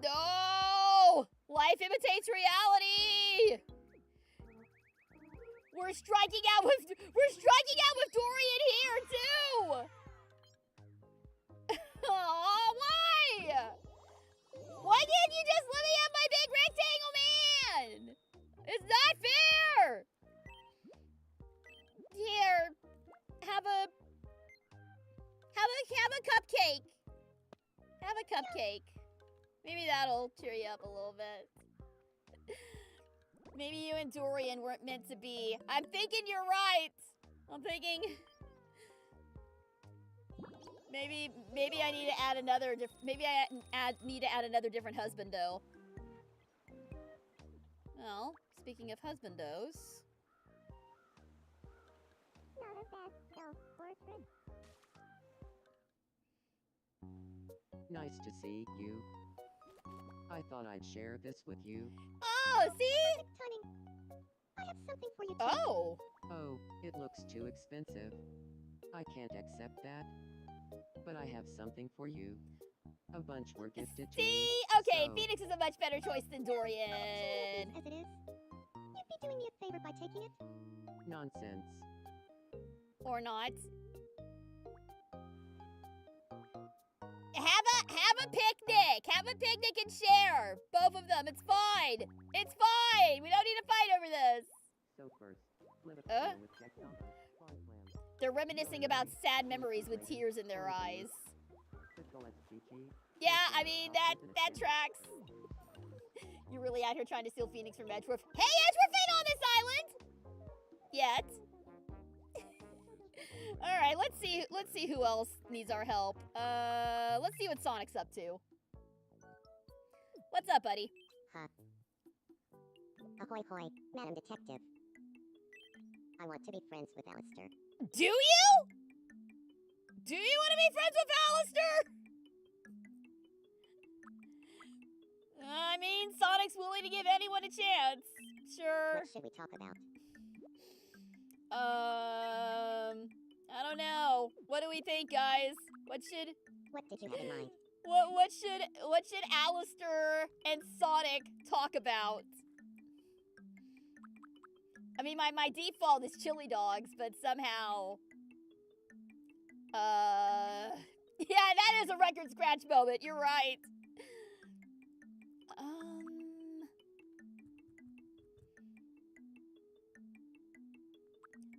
No! Life imitates reality! We're striking out with Dorian here, too! Oh, why? Why can't you just let me have my big rectangle man? It's not fair! Here, have a cupcake. Have a cupcake. Maybe that'll cheer you up a little bit. Maybe you and Dorian weren't meant to be. I'm thinking you're right. I'm thinking maybe I need to add another. Maybe I need to add another different husbando. Well, speaking of husbandos. Not a bad self-portrait. Nice to see you. I thought I'd share this with you. Oh, see? Timing. I have something for you, too. Oh. Oh, it looks too expensive. I can't accept that. But I have something for you. A bunch were gifted to me. See? Okay, so... Phoenix is a much better choice than Dorian. As it is, you'd be doing me a favor by taking it. Nonsense. Or not. Have a picnic. Have a picnic and share. Both of them. It's fine. It's fine. We don't need to fight over this. So first, flip a with Jack Thompson, Farmland. They're reminiscing about sad memories with tears in their eyes. Crystal SGG. Yeah, I mean, that tracks. You're really out here trying to steal Phoenix from Edgeworth. Hey, Edgeworth ain't on this island! Yet. Alright, let's see who else needs our help. Let's see what Sonic's up to. What's up, buddy? Huh. Ahoy hoy, Madam Detective. I want to be friends with Alistair. Do you? Do you want to be friends with Alistair? I mean, Sonic's willing to give anyone a chance. Sure. What should we talk about? I don't know. What do we think, guys? What What did you have in mind? what should Alistair and Sonic talk about? I mean, my default is chili dogs, but somehow, Yeah, that is a record scratch moment. You're right.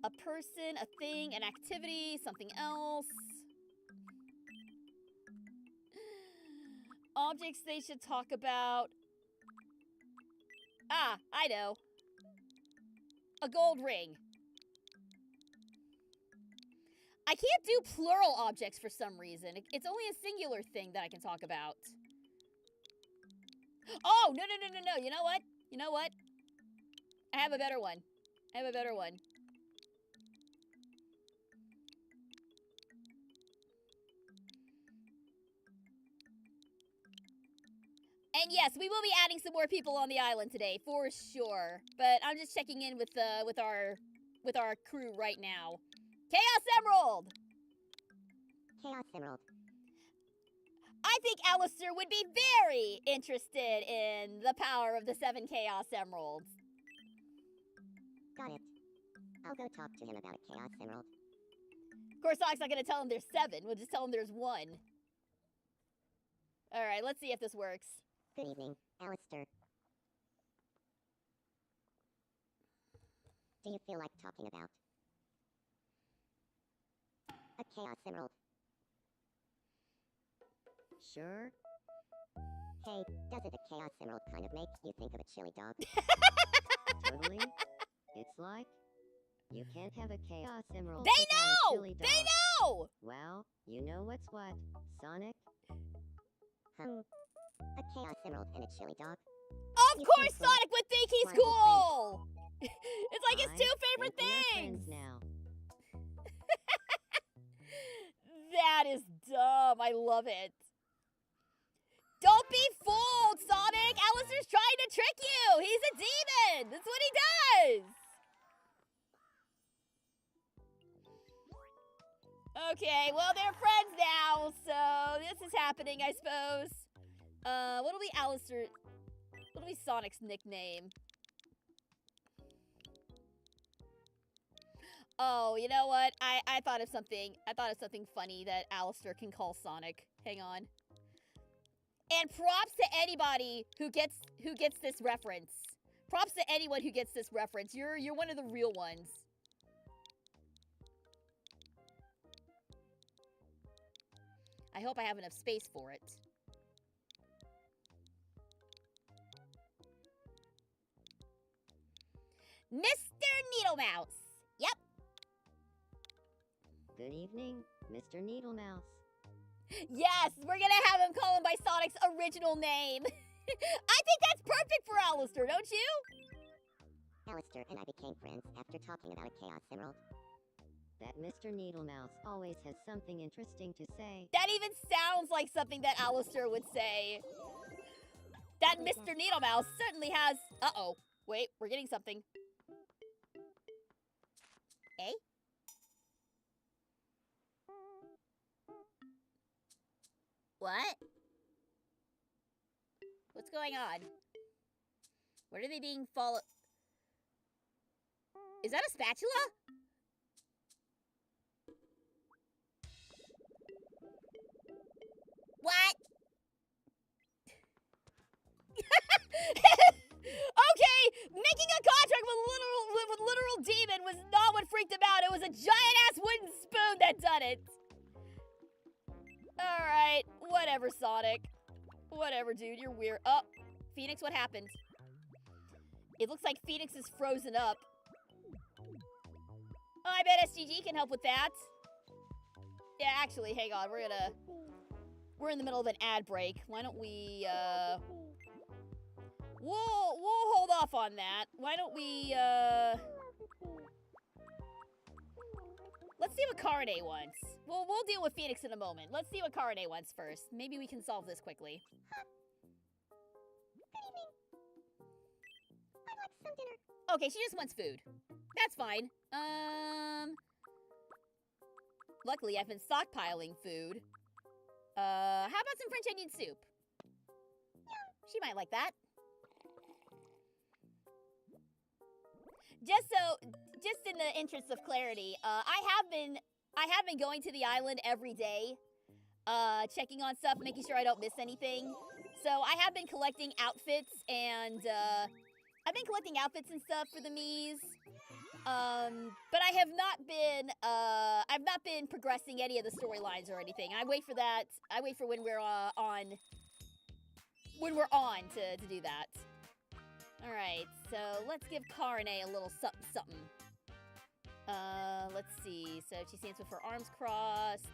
A person, a thing, an activity, something else. Objects they should talk about. Ah, I know. A gold ring. I can't do plural objects for some reason. It's only a singular thing that I can talk about. Oh, no. You know what? You know what? I have a better one. I have a better one. And yes, we will be adding some more people on the island today, for sure. But I'm just checking in with our crew right now. Chaos Emerald! Chaos Emerald. I think Alistair would be very interested in the power of the 7 Chaos Emeralds. Got it. I'll go talk to him about a Chaos Emerald. Of course, Sonic's not going to tell him there's 7. We'll just tell him there's 1. Alright, let's see if this works. Good evening, Alistair. Do you feel like talking about a Chaos Emerald? Sure. Hey, doesn't a Chaos Emerald kind of make you think of a chili dog? Totally. It's like you can't have a Chaos Emerald They without a know! chili dog. They know! Well, you know what's what, Sonic? A Chaos Emerald and a chili dog? Of You course think so? Sonic would think he's Rival cool! It's like his I 2 favorite think we are things! friends now. That is dumb. I love it. Don't be fooled, Sonic! Alistair's trying to trick you! He's a demon! That's what he does! Okay, well, they're friends now, so this is happening, I suppose. What'll be Alistair... What'll be Sonic's nickname? Oh, you know what? I thought of something. I thought of something funny that Alistair can call Sonic. Hang on. And props to anybody who gets this reference. Props to anyone who gets this reference. You're one of the real ones. I hope I have enough space for it. Mr. Needlemouse. Yep. Good evening, Mr. Needlemouse. Yes, we're gonna have him call him by Sonic's original name. I think that's perfect for Alistair, don't you? Alistair and I became friends after talking about a Chaos Emerald. That Mr. Needlemouse always has something interesting to say. That even sounds like something that Alistair would say. That Mr. Needlemouse certainly has... Uh-oh. Wait, we're getting something. Eh? What? What's going on? What are they being followed? Is that a spatula? What? Okay, making a contract with literal demon was not what freaked him out. It was a giant-ass wooden spoon that done it. Alright, whatever, Sonic. Whatever, dude, you're weird. Oh, Phoenix, what happened? It looks like Phoenix is frozen up. Oh, I bet SGG can help with that. Yeah, actually, hang on, we're in the middle of an ad break. Why don't we, We'll hold off on that. Why don't we, let's see what Carne wants. We'll deal with Phoenix in a moment. Let's see what Carne wants first. Maybe we can solve this quickly. Good evening. I'd like some dinner. Okay, she just wants food. That's fine. Luckily, I've been stockpiling food. How about some French onion soup? She might like that. Just in the interest of clarity, I have been going to the island every day. checking on stuff, making sure I don't miss anything. So I have been collecting outfits and stuff for the Miis. But I have not been I've not been progressing any of the storylines or anything. I wait for that. I wait for when we're on to do that. All right. So let's give Karine a little something. Let's see. So she stands with her arms crossed.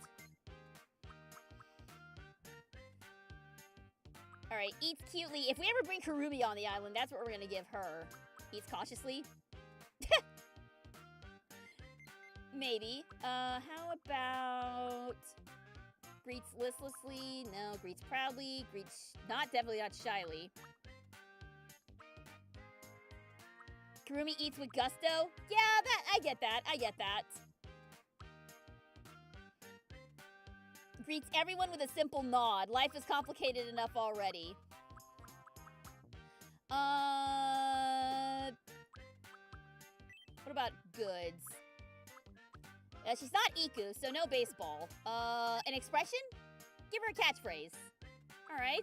All right, eats cutely. If we ever bring Kurumi on the island, that's what we're gonna give her. Eats cautiously. Maybe. How about greets listlessly? No, greets proudly. Greets definitely not shyly. Kurumi eats with gusto. Yeah, I get that. Greets everyone with a simple nod. Life is complicated enough already. What about goods? She's not Iku, so no baseball. An expression? Give her a catchphrase. All right.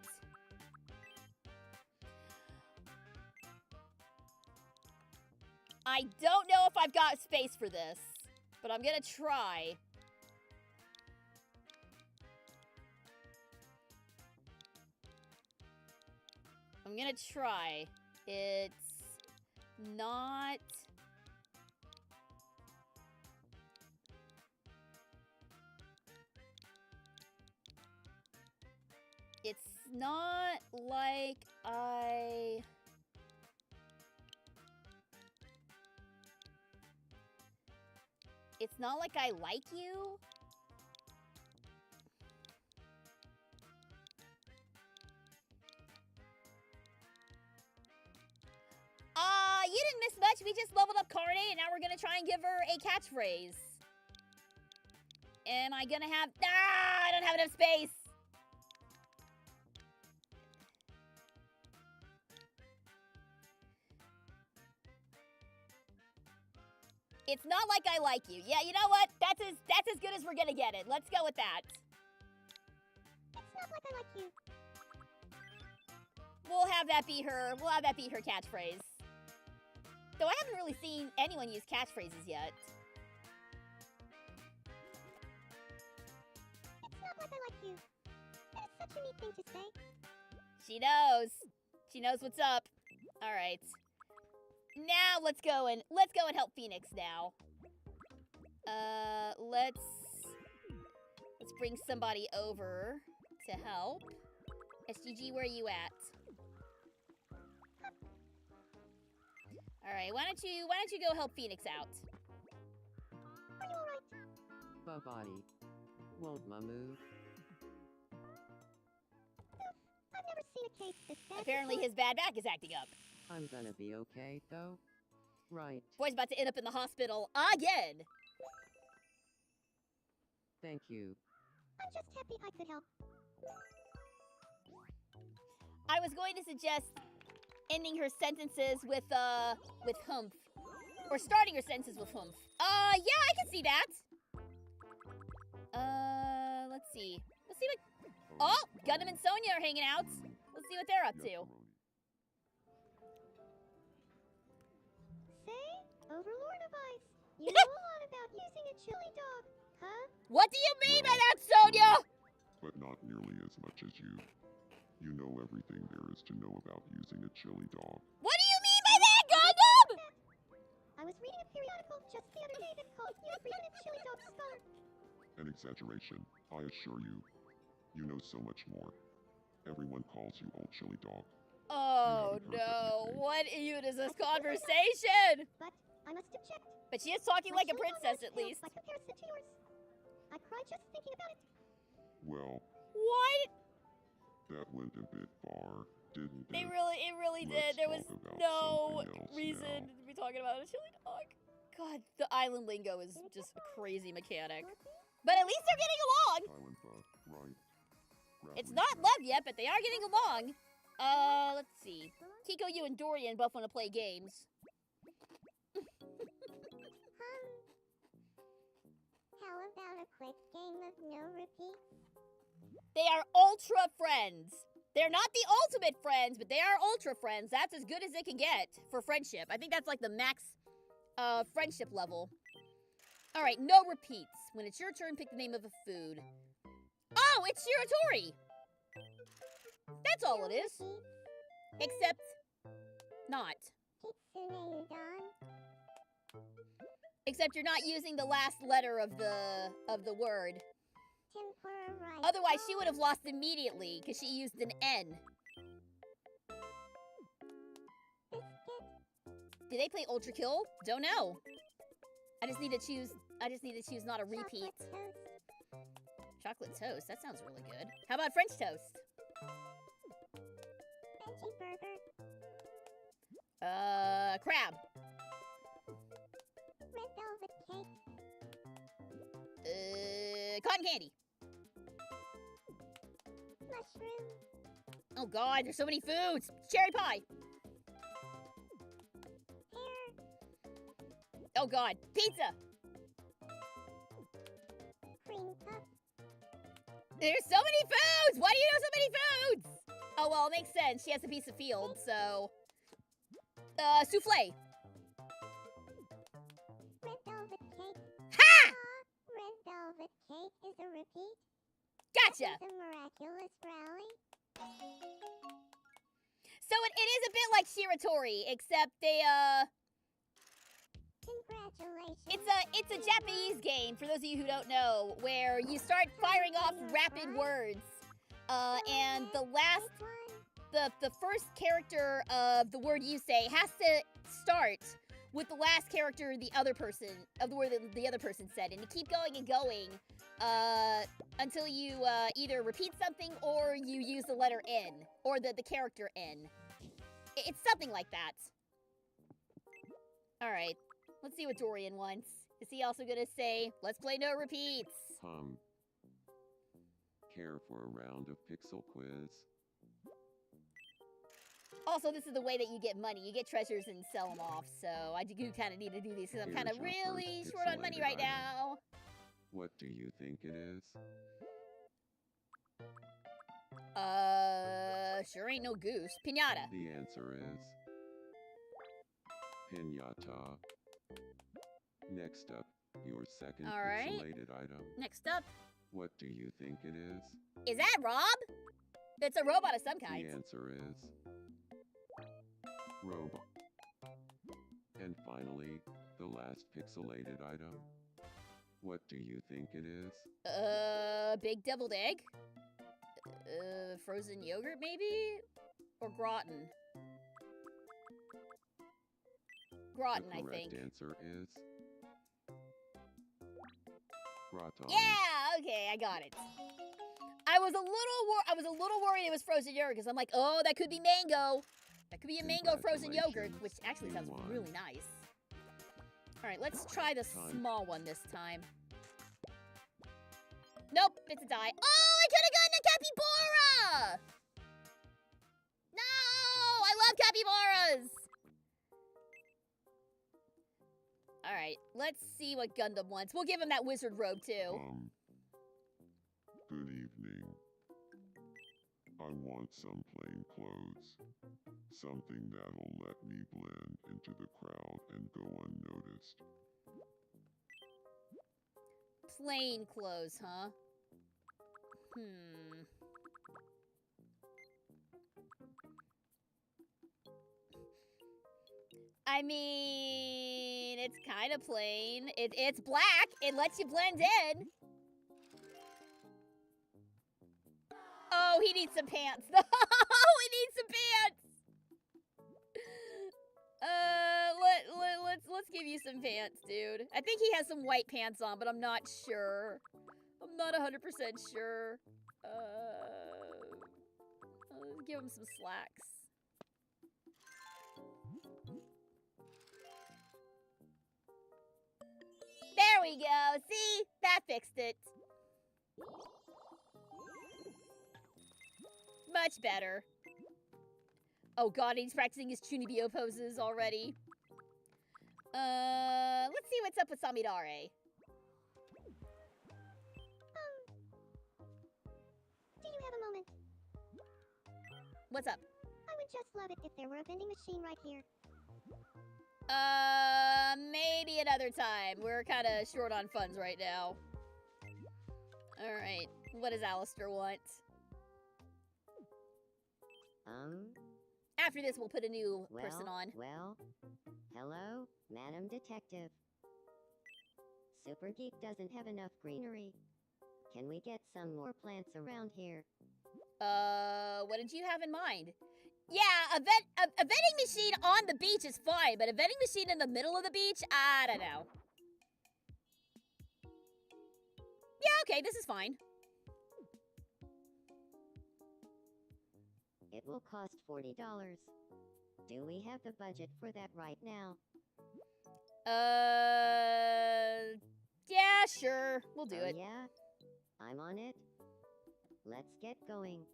I don't know if I've got space for this, but I'm gonna try. I'm gonna try. It's not... It's not like I... It's not like I like you. You didn't miss much. We just leveled up Karine, and now we're gonna try and give her a catchphrase. Am I gonna have... I don't have enough space. It's not like I like you. Yeah, you know what? That's as good as we're gonna get it. Let's go with that. It's not like I like you. We'll have that be her catchphrase. Though I haven't really seen anyone use catchphrases yet. It's not like I like you. That is such a neat thing to say. She knows. She knows what's up. All right. Now let's go and help Phoenix now. Let's bring somebody over to help. SGG, where are you at? All right, why don't you go help Phoenix out? Are you alright? Body. Won't ma move? I've never seen a case this bad. Apparently his bad back is acting up. I'm gonna be okay, though. Right. Boy's about to end up in the hospital again. Thank you. I'm just happy I could help. I was going to suggest ending her sentences with humph. Or starting her sentences with humph. Yeah, I can see that. Let's see. What... Oh, Gundam and Sonia are hanging out. Let's see what they're up to. Say, Overlord of Ice, you know a lot about using a chili dog, huh? What do you mean by that, Sonia? But not nearly as much as you. You know everything there is to know about using a chili dog. What do you mean by that, Gundam? I was reading a periodical just the other day that called You a Preeminent Chili Dog Scholar. An exaggeration, I assure you. You know so much more. Everyone calls you Old Chili Dog. Oh no, what even is this conversation? But I must object. But she is talking like a princess at least. By comparison to yours. I cried just thinking about it. Well, what? That went a bit far, didn't it? It really did. There was no reason to be talking about a chili dog. God, the island lingo is just a crazy mechanic. But at least they're getting along. Island bug, right. It's not love yet, but they are getting along. Let's see. Kiko, you and Dorian both want to play games. How about a quick game of no repeats? They are ultra friends. They're not the ultimate friends, but they are ultra friends. That's as good as it can get for friendship. I think that's like the max friendship level. All right, no repeats. When it's your turn, pick the name of a food. Oh, it's shiratori. That's all it is. Except not. Kitsune udon. Except you're not using the last letter of the word. Tempura rice. Otherwise, she would have lost immediately because she used an N. Biscuit. Do they play Ultra Kill? Don't know. I just need to choose not a repeat. Chocolate toast. Chocolate toast. That sounds really good. How about French toast? Veggie burger. Crab. Red velvet cake. Cotton candy. Mushroom. Oh God, there's so many foods. Cherry pie. Pear. Oh God, pizza. Cream puff. There's so many foods. Why do you know so many foods? Oh well, it makes sense. She has a piece of field, so. Souffle. Red velvet cake. Ha! Red velvet cake is a repeat. Gotcha. It's a miraculous rally. So it is a bit like Shiratori, except they Congratulations. it's a Japanese game for those of you who don't know, where you start firing off rapid words, and the last the first character of the word you say has to start with the last character the other person of the word that the other person said, and you keep going and going until you either repeat something or you use the letter N or the character N. It's something like that. All right, let's see what Dorian wants. Is he also gonna say, "Let's play no repeats"? Care for a round of pixel quiz? Also, this is the way that you get money. You get treasures and sell them off, so I do kind of need to do these because I'm kind of Here's your really first short on money pixelated right item. now. What do you think it is? Sure ain't no goose. Pinata. The answer is Pinata. Next up, your second All right. pixelated item. Next up, What do you think it is? is that Rob? It's a robot of some kind. The answer is robot. And finally, the last pixelated item. What do you think it is? Big deviled egg? Frozen yogurt maybe? Or gratin? Gratin, The I correct think. answer is gratin. Yeah, okay, I got it. I was a little worried it was frozen yogurt because I'm like, oh, that could be mango. That could be a mango frozen yogurt, which actually sounds You won. really nice. All right, let's try the Time. small one this time. Nope, it's a die. Oh, I could have gotten a capybara! No, I love capybaras! All right, let's see what Gundam wants. We'll give him that wizard robe, too. Good evening. I want some plain clothes. Something that'll let me blend into the crowd and go unnoticed. Plain clothes, huh? I mean, it's kind of plain. It's black. It lets you blend in. Oh, he needs some pants. Oh, he needs some pants. Let's give you some pants, dude. I think he has some white pants on, but I'm not sure. I'm not 100% sure. Let's give him some slacks. There we go. See? That fixed it. Much better. Oh god, he's practicing his Chunibyo poses already. Let's see what's up with Samidare. Do moment. What's up? I would just love it if there were a vending machine right here. Maybe another time. We're kind of short on funds right now. Alright, what does Alistair want? After this, we'll put a new person on. Well, hello, Madam Detective. Super Geek doesn't have enough greenery. Can we get some more plants around here? What did you have in mind? Yeah, a vending machine on the beach is fine, but a vending machine in the middle of the beach? I don't know. Yeah, okay, this is fine. It will cost $40. Do we have the budget for that right now? Yeah, sure. We'll do it. Yeah? I'm on it. Let's get going.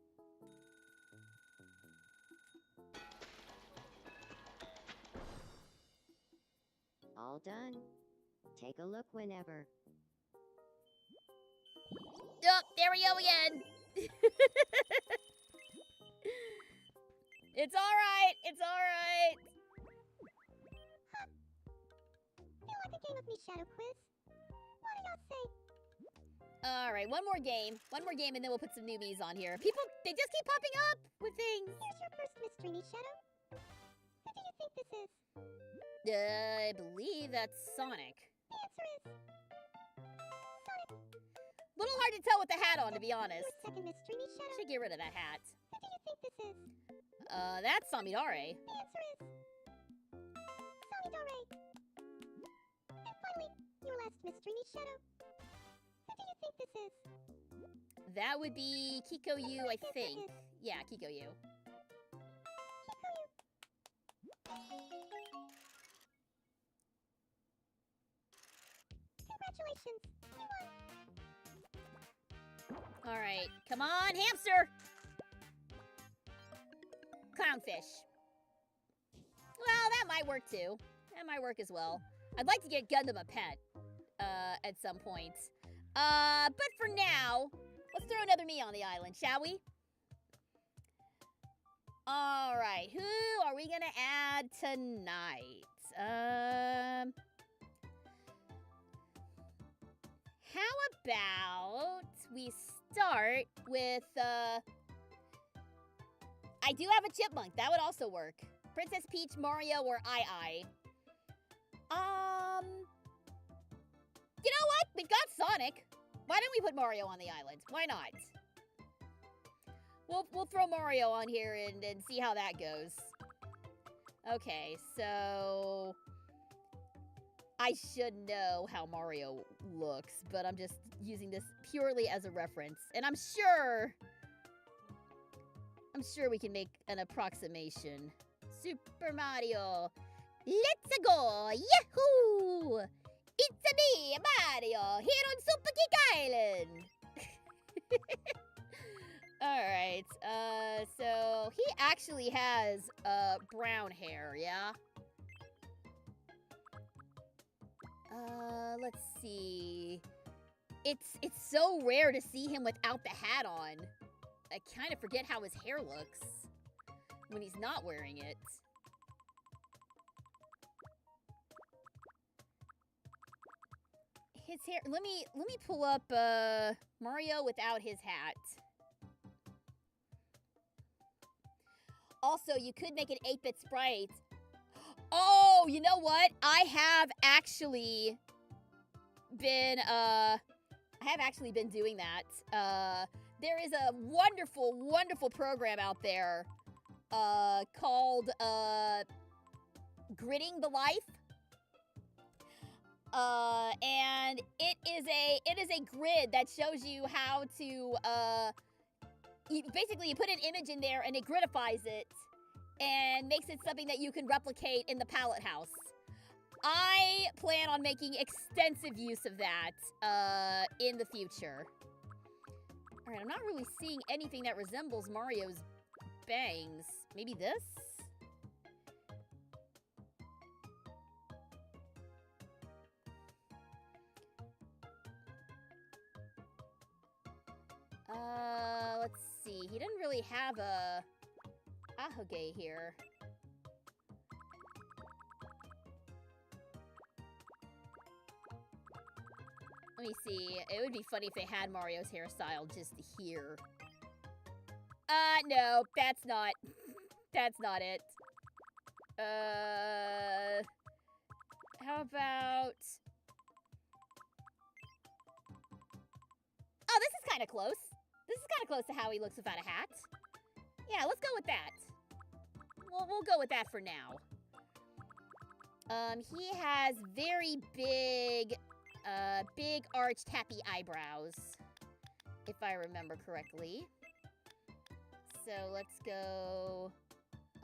All done. Take a look whenever. Oh, there we go again. It's alright. It's alright. Feel like a game of me shadow quiz? What do y'all say? Alright, one more game. One more game and then we'll put some newbies on here. People, they just keep popping up with things. Here's your first mystery, me shadow. Who do you think this is? I believe that's Sonic. The answer is... Sonic. Little hard to tell with the hat on, to be honest. Your second mystery, me shadow. Should get rid of that hat. Who do you think this is? That's Samidare. The answer is... Samidare. And finally, your last mystery, me shadow. Who do you think this is? That would be Kikoyu, I think. Yeah, Kikoyu. Congratulations, you won. Alright, come on, hamster! Clownfish. Well, that might work too. That might work as well. I'd like to get Gundam a pet, at some point. But for now, let's throw another me on the island, shall we? Alright, who are we gonna add tonight? How about we start with, I do have a chipmunk. That would also work. Princess Peach, Mario, or Ai. You know what? We've got Sonic. Why don't we put Mario on the island? Why not? We'll throw Mario on here and see how that goes. Okay, so I should know how Mario looks, but I'm just using this purely as a reference. And I'm sure we can make an approximation. Super Mario. Let's go! Yahoo! It's me, Mario, here on Super Geek Island. Alright, so he actually has brown hair, yeah? Let's see. It's so rare to see him without the hat on. I kind of forget how his hair looks when he's not wearing it. His hair, let me pull up Mario without his hat. Also, you could make an 8-bit sprite. Oh, you know what? I have actually been doing that. There is a wonderful, wonderful program out there called Gridding the Life. And it is a grid that shows you how to basically you put an image in there and it gridifies it and makes it something that you can replicate in the palette house. I plan on making extensive use of that in the future. All right, I'm not really seeing anything that resembles Mario's bangs. Maybe this? Let's see. He didn't really have a Ahoge here. Let me see. It would be funny if they had Mario's hairstyle just here. No, that's not. That's not it. How about... Oh, this is kind of close. This is kind of close to how he looks without a hat. Yeah, let's go with that. We'll go with that for now. He has very big arched happy eyebrows, if I remember correctly. So let's go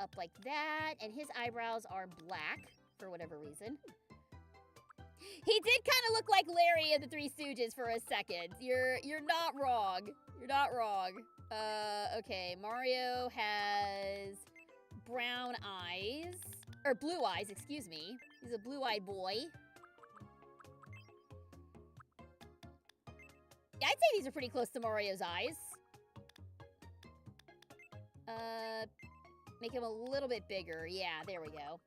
up like that, and his eyebrows are black for whatever reason. He did kind of look like Larry of the Three Stooges for a second. You're not wrong. You're not wrong. Okay, Mario has brown eyes, or blue eyes, excuse me. He's a blue-eyed boy. Yeah, I'd say these are pretty close to Mario's eyes. Make him a little bit bigger. Yeah, there we go.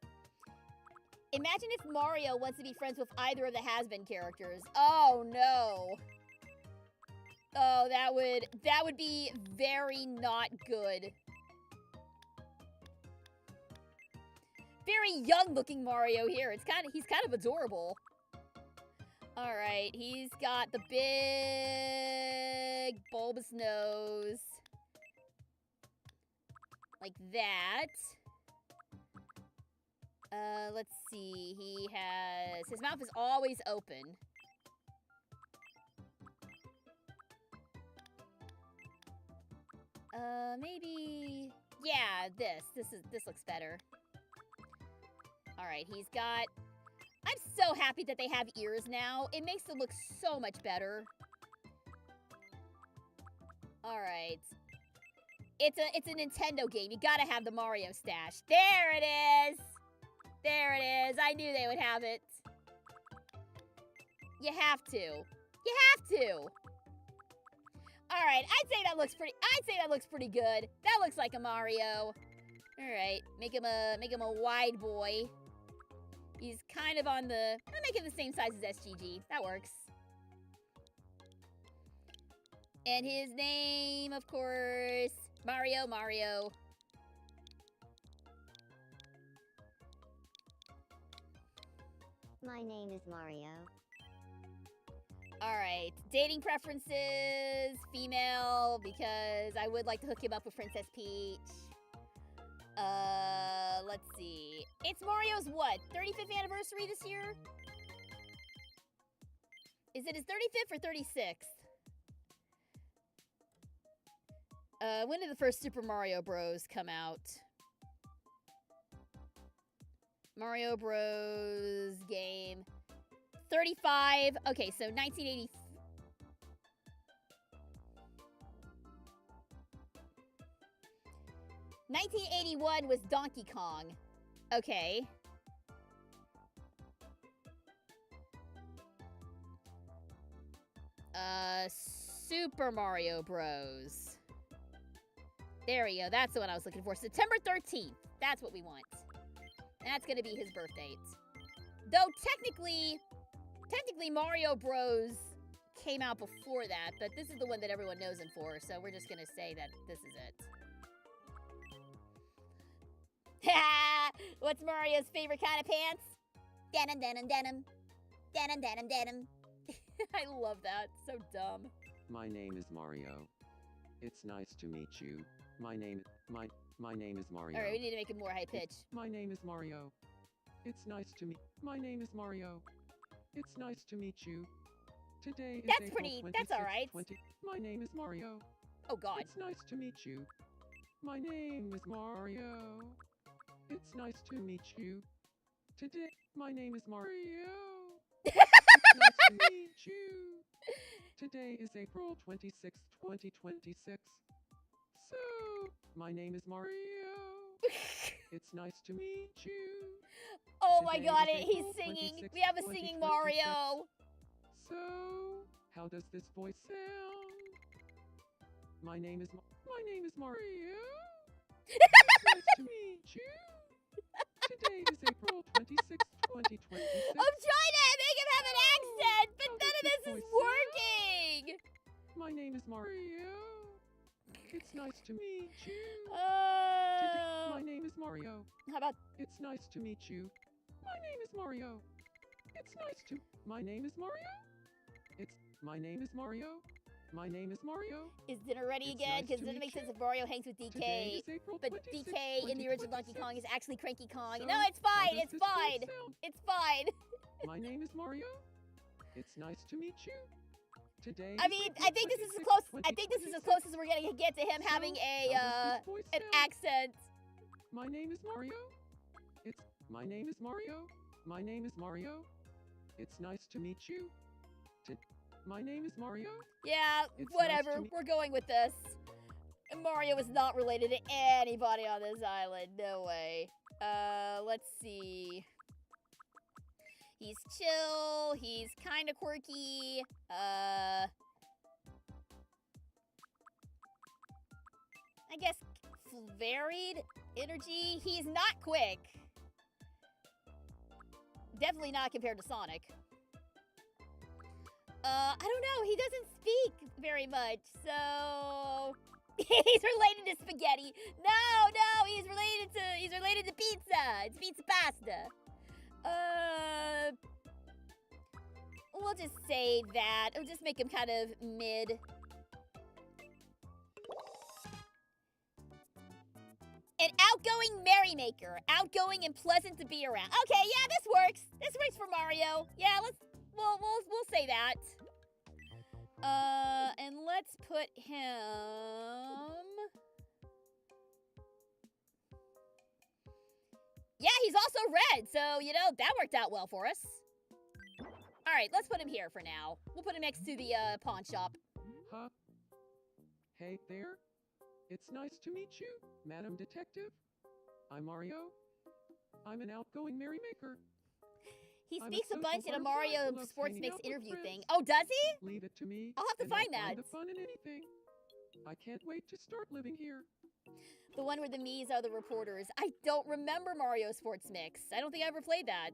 Imagine if Mario wants to be friends with either of the has-been characters. Oh, no. Oh, that would be very not good. Very young-looking Mario here. He's kind of adorable. All right, he's got the big bulbous nose. Like that. Let's see. His mouth is always open. Maybe, yeah, this looks better. All right, he's got, I'm so happy that they have ears now. It makes it look so much better. All right. It's a Nintendo game. You gotta have the Mario stash. There it is! There it is. I knew they would have it. You have to. You have to. All right, I'd say that looks pretty good. That looks like a Mario. All right, make him a wide boy. He's kind of on the, I'll make him the same size as SGG. That works. And his name, of course, Mario. My name is Mario. Alright, dating preferences, female, because I would like to hook him up with Princess Peach. Let's see. It's Mario's what, 35th anniversary this year? Is it his 35th or 36th? When did the first Super Mario Bros. Come out? Mario Bros. Game. 35. Okay, so 1980. 1981 was Donkey Kong. Okay. Super Mario Bros. There we go. That's the one I was looking for. September 13th. That's what we want. That's gonna be his birth date. Though technically Mario Bros. Came out before that, but this is the one that everyone knows him for, so we're just gonna say that this is it. What's Mario's favorite kind of pants? Denim, denim, denim. Denim, denim, denim. I love that. So dumb. My name is Mario. It's nice to meet you. My name is Mario. Alright, we need to make it more high pitch. My name is Mario. It's nice to meet. My name is Mario. It's nice to meet you. Today is That's April pretty. 26th, That's alright. My name is Mario. Oh god. It's nice to meet you. My name is Mario. It's nice to meet you. Today, my name is Mario. It's nice to meet you. Today is April 26th, 2026. So, my name is Mario. It's nice to meet you. Oh my Today god, is he's April singing. 26th, We have a singing 2026. Mario. So, how does this voice sound? My name is My name is Mario. Nice to meet you. Today is April 26th, 2026. I'm trying to make him have an accent, but none of this is working. My name is Mario. It's nice to meet you. My name is Mario. How about It's nice to meet you. My name is Mario. It's nice to. My name is Mario. My name is Mario. My name is Mario. is dinner ready It's again? nice Because to it doesn't meet make sense you. if Mario hangs with Today DK. is April But 26th, DK in the original Donkey 2026. Kong is actually Cranky Kong. So, No, it's how fine. does It's this voice fine. sound? It's fine. My name is Mario. It's nice to meet you. Today. I is mean, April I think this is as 26th, close. I think this is as 2026. close as we're gonna get to him So, having how does this voice an sound? accent. My name is Mario. My name is Mario. My name is Mario. It's nice to meet you. My name is Mario. Yeah, It's nice whatever. to meet- We're going with this. And Mario is not related to anybody on this island. No way. Let's see. He's chill. He's kind of quirky. I guess varied energy. He's not quick. Definitely not compared to Sonic. I don't know. He doesn't speak very much, so he's related to spaghetti. No, he's related to pizza. It's pizza pasta. We'll just say that. We'll just make him kind of mid. An outgoing merrymaker. Outgoing and pleasant to be around. Okay, yeah, this works. This works for Mario. Yeah, we'll say that. And let's put him. Yeah, he's also red, so that worked out well for us. All right, let's put him here for now. We'll put him next to the pawn shop. Huh? Hey there. It's nice to meet you, Madam Detective. I'm Mario. I'm an outgoing merrymaker. He I'm a speaks a social bunch in a butterfly Mario who loves Sports hanging Mix out with interview thing. friends. Oh, does he? Leave it to me. I'll have to and find I'll that. Find the fun in anything. I can't wait to start living here. The one where the Mii's are the reporters. I don't remember Mario Sports Mix. I don't think I ever played that.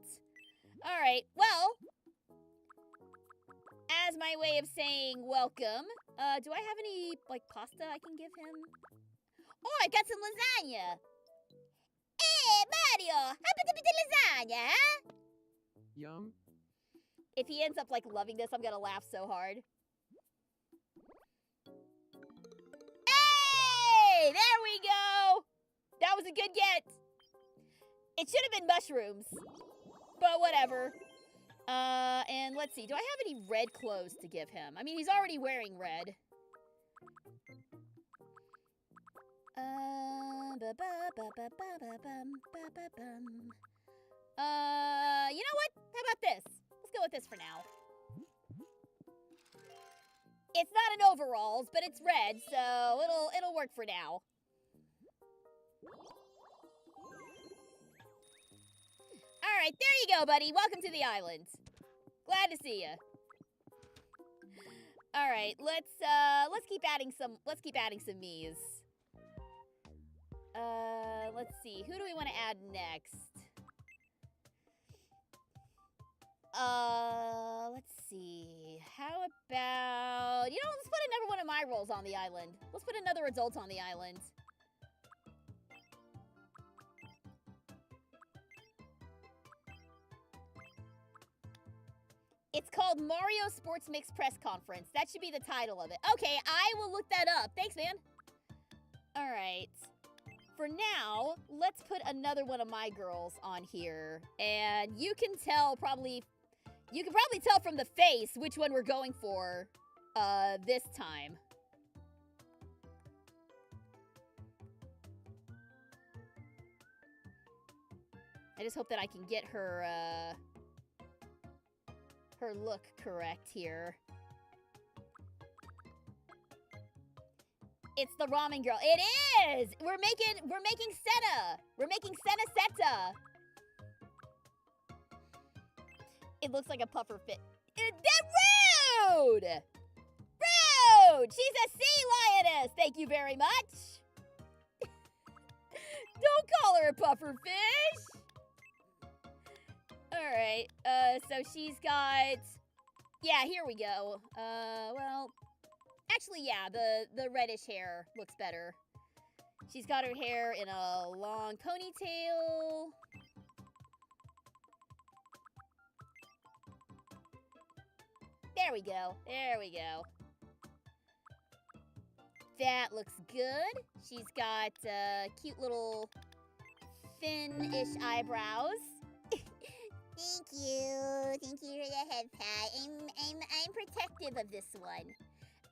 All right, well, as my way of saying welcome, do I have any, pasta I can give him? Oh, I got some lasagna. Hey, Mario, how about the lasagna, huh? Yum. If he ends up, loving this, I'm gonna laugh so hard. Hey, there we go. That was a good get. It should have been mushrooms, but whatever. And let's see. Do I have any red clothes to give him? I mean, he's already wearing red. You know what? How about this? Let's go with this for now. It's not an overalls, but it's red, so it'll work for now. All right, there you go, buddy. Welcome to the island. Glad to see you. All right, let's keep adding some Miis. Let's see. Who do we want to add next? Let's see. How about, let's put another one of my roles on the island. Let's put another adult on the island. It's called Mario Sports Mix Press Conference. That should be the title of it. Okay, I will look that up. Thanks, man. All right. For now, let's put another one of my girls on here. And you can probably tell from the face which one we're going for this time. I just hope that I can get her look correct here. It's the ramen girl. It is! We're making Senna. We're making Senna Seta. It looks like a puffer fit. Rude! Rude! She's a sea lioness! Thank you you very much. Don't call her a pufferfish. Alright, so she's got... Yeah, here we go. Well... Actually, yeah, the reddish hair looks better. She's got her hair in a long ponytail. There we go. There we go. That looks good. She's got cute little thin-ish eyebrows. Thank you. Thank you for the head pat. I'm protective of this one.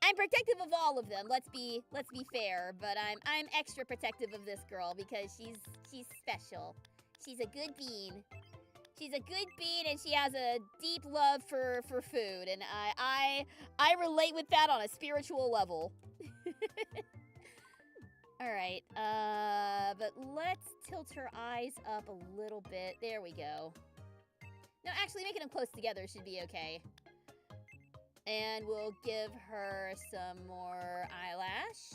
I'm protective of all of them. Let's be fair, but I'm extra protective of this girl because she's special. She's a good bean. She's a good bean, and she has a deep love for food, and I relate with that on a spiritual level. All right, but let's tilt her eyes up a little bit. There we go. No, actually, making them close together should be okay. And we'll give her some more eyelash.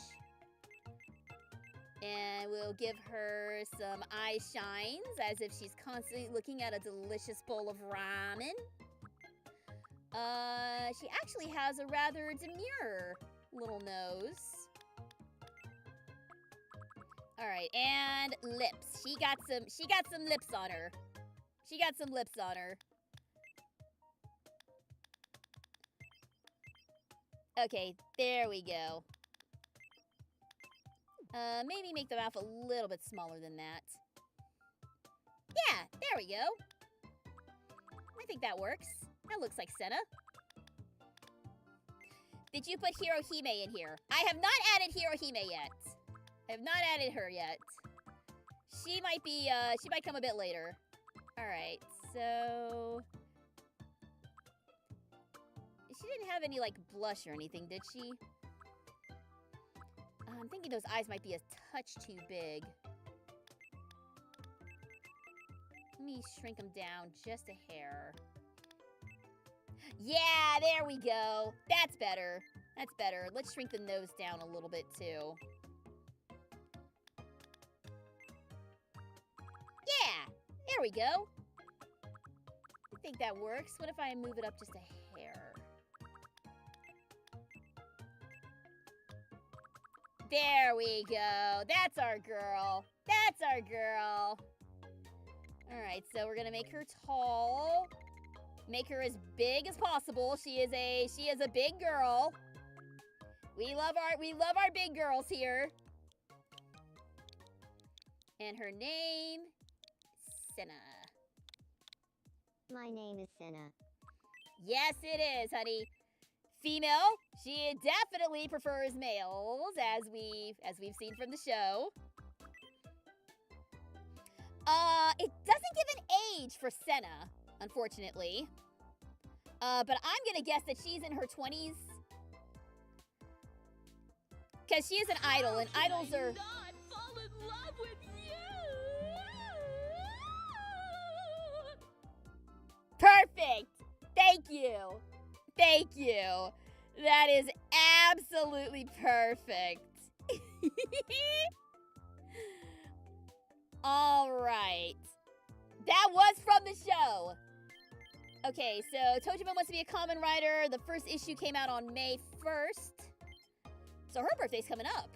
And we'll give her some eye shines, as if she's constantly looking at a delicious bowl of ramen. She actually has a rather demure little nose. All right, and lips. She got some lips on her. She got some lips on her. Okay, there we go. Maybe make the mouth a little bit smaller than that. Yeah, there we go. I think that works. That looks like Senna. Did you put Hirohime in here? I have not added Hirohime yet. I have not added her yet. She might be, she might come a bit later. Alright, so... She didn't have any, like, blush or anything, did she? I'm thinking those eyes might be a touch too big. Let me shrink them down just a hair. Yeah, there we go. That's better. That's better. Let's shrink the nose down a little bit, too. Yeah, there we go. I think that works. What if I move it up just a hair? There we go. That's our girl. That's our girl. All right, so we're gonna make her tall. Make her as big as possible. She is a big girl. We love our big girls here. And her name, Senna. My name is Senna. Yes, it is, honey. Female, she definitely prefers males, as we've seen from the show. It doesn't give an age for Senna, unfortunately. But I'm gonna guess that she's in her 20s. Because she is an idol, and idols are... not fall in love with you? Perfect! Thank you! Thank you! That is absolutely perfect. All right. That was from the show. Okay, so Tojima wants to be a common writer. The first issue came out on May 1st. So her birthday's coming up.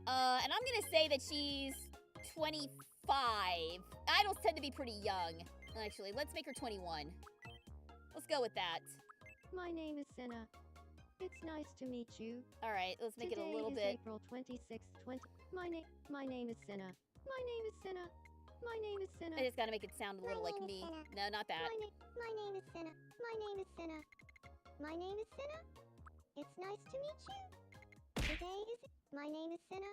And I'm going to say that she's 25. Idols tend to be pretty young. Actually, let's make her 21. Let's go with that. My name is Senna. It's nice to meet you. All right, let's make it a little Today bit. is April 26th, My name is Senna. My name is Senna. My name is Senna. I just gotta make it sound a little like name is me. Senna. No, not that. My name is Senna. My name is Senna. My name is Senna. It's nice to meet you. Today is... My name is Senna.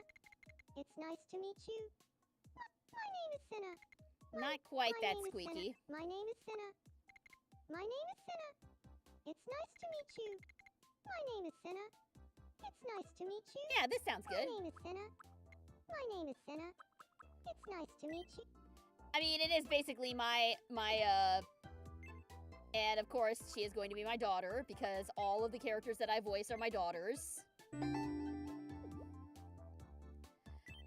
It's nice to meet you. My name is Senna. Not quite my that name is squeaky. Senna. My name is Senna. My name is Senna. It's nice to meet you. My name is Senna. It's nice to meet you. Yeah, this sounds good. My name is Senna. My name is Senna. It's nice to meet you. I mean, it is basically my and of course, she is going to be my daughter because all of the characters that I voice are my daughters.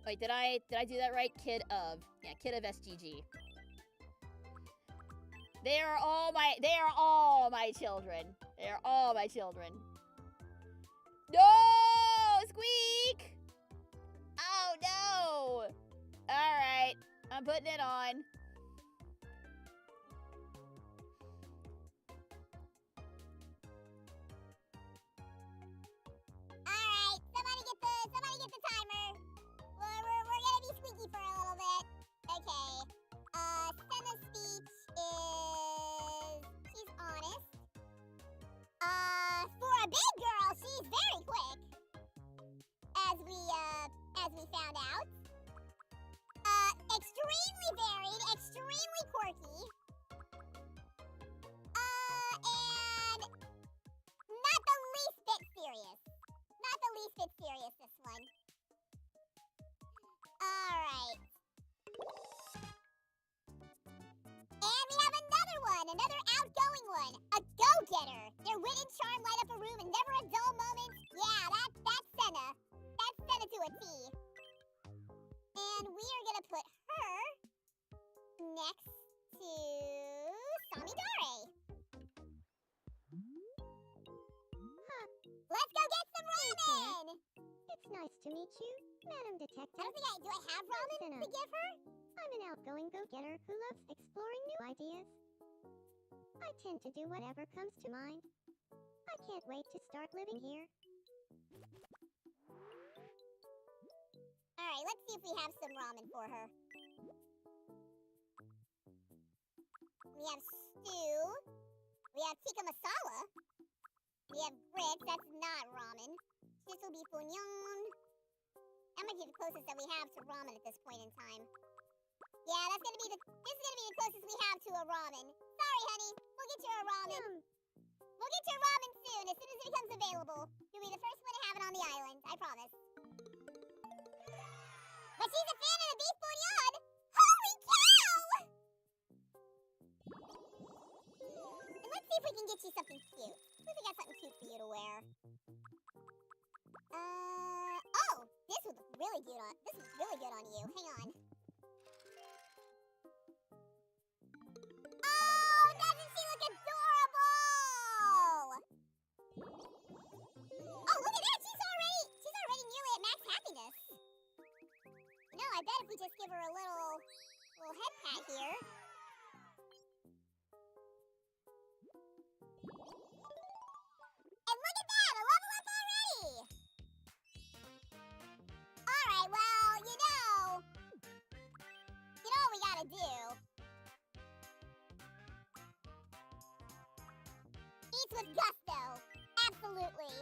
Wait, did I do that right? Kid of SGG. They are all my children. They are all my children. No! Squeak! Oh no! Alright, I'm putting it on. Alright, somebody get the timer. We're gonna be squeaky for a little bit. Okay. Senna's speech is she's honest. For a big girl, she's very quick. As we found out. Extremely varied, extremely quirky. And not the least bit serious. Not the least bit serious, this one. Alright. And we have another one, another outgoing one. A go-getter. Their wit and charm light up a room and never a dull moment. Yeah, that's Senna. That's Senna to a T. And we are gonna put her next to Samidare. Let's go get some ramen! It's nice to meet you, Madam Detective. I don't think do I have ramen Senna. to give her? I'm an outgoing go-getter who loves exploring new ideas. I tend to do whatever comes to mind. I can't wait to start living here. Alright, let's see if we have some ramen for her. We have stew. We have tikka masala. We have grits. That's not ramen. This will be funyun. That might be the closest that we have to ramen at this point in time. Yeah, this is gonna be the closest we have to a ramen. Sorry, honey. We'll get you a ramen. We'll get you a ramen soon, as soon as it becomes available. You'll be the first one to have it on the island, I promise. But she's a fan of the beef bouillon! Holy cow! And let's see if we can get you something cute. See if we got something cute for you to wear. Oh! This would look really good on you. Hang on. Oh, doesn't she look adorable? Oh, look at that! She's already nearly at max happiness. You know, I bet if we just give her a little head pat here. And look at that! A level up already! Alright, well, you know what we gotta do. Eats with gusto. Absolutely.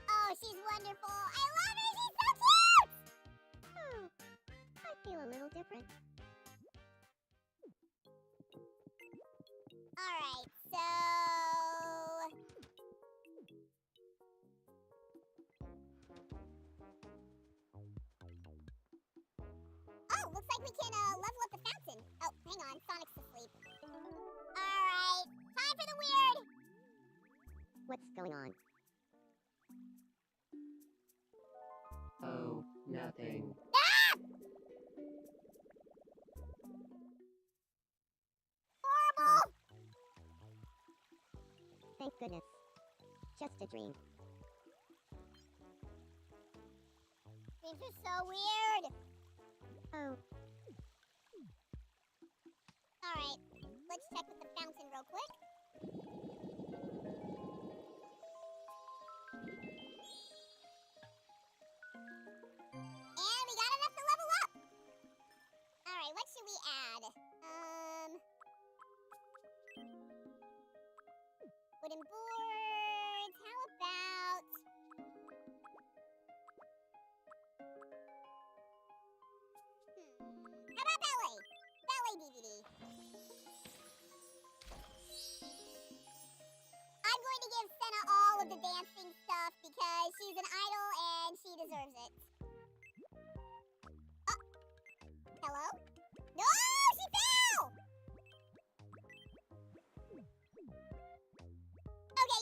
Oh, she's wonderful. I love her. She's so cute. Oh, I feel a little different. All right, so oh, looks like we can level up the fountain. Oh, hang on, Sonic's asleep. All right, time for the weird. What's going on? Oh, nothing. Ah! Horrible. Thank goodness. Just a dream. Things are so weird. Oh, All right, let's check with the fountain real quick. And we got enough to level up. All right, what should we add? Wooden boards. How about? How about ballet? Ballet DVD. I'm going to give Senna all of the dancing stuff because she's an idol and she deserves it. Hello? No, she fell! Okay,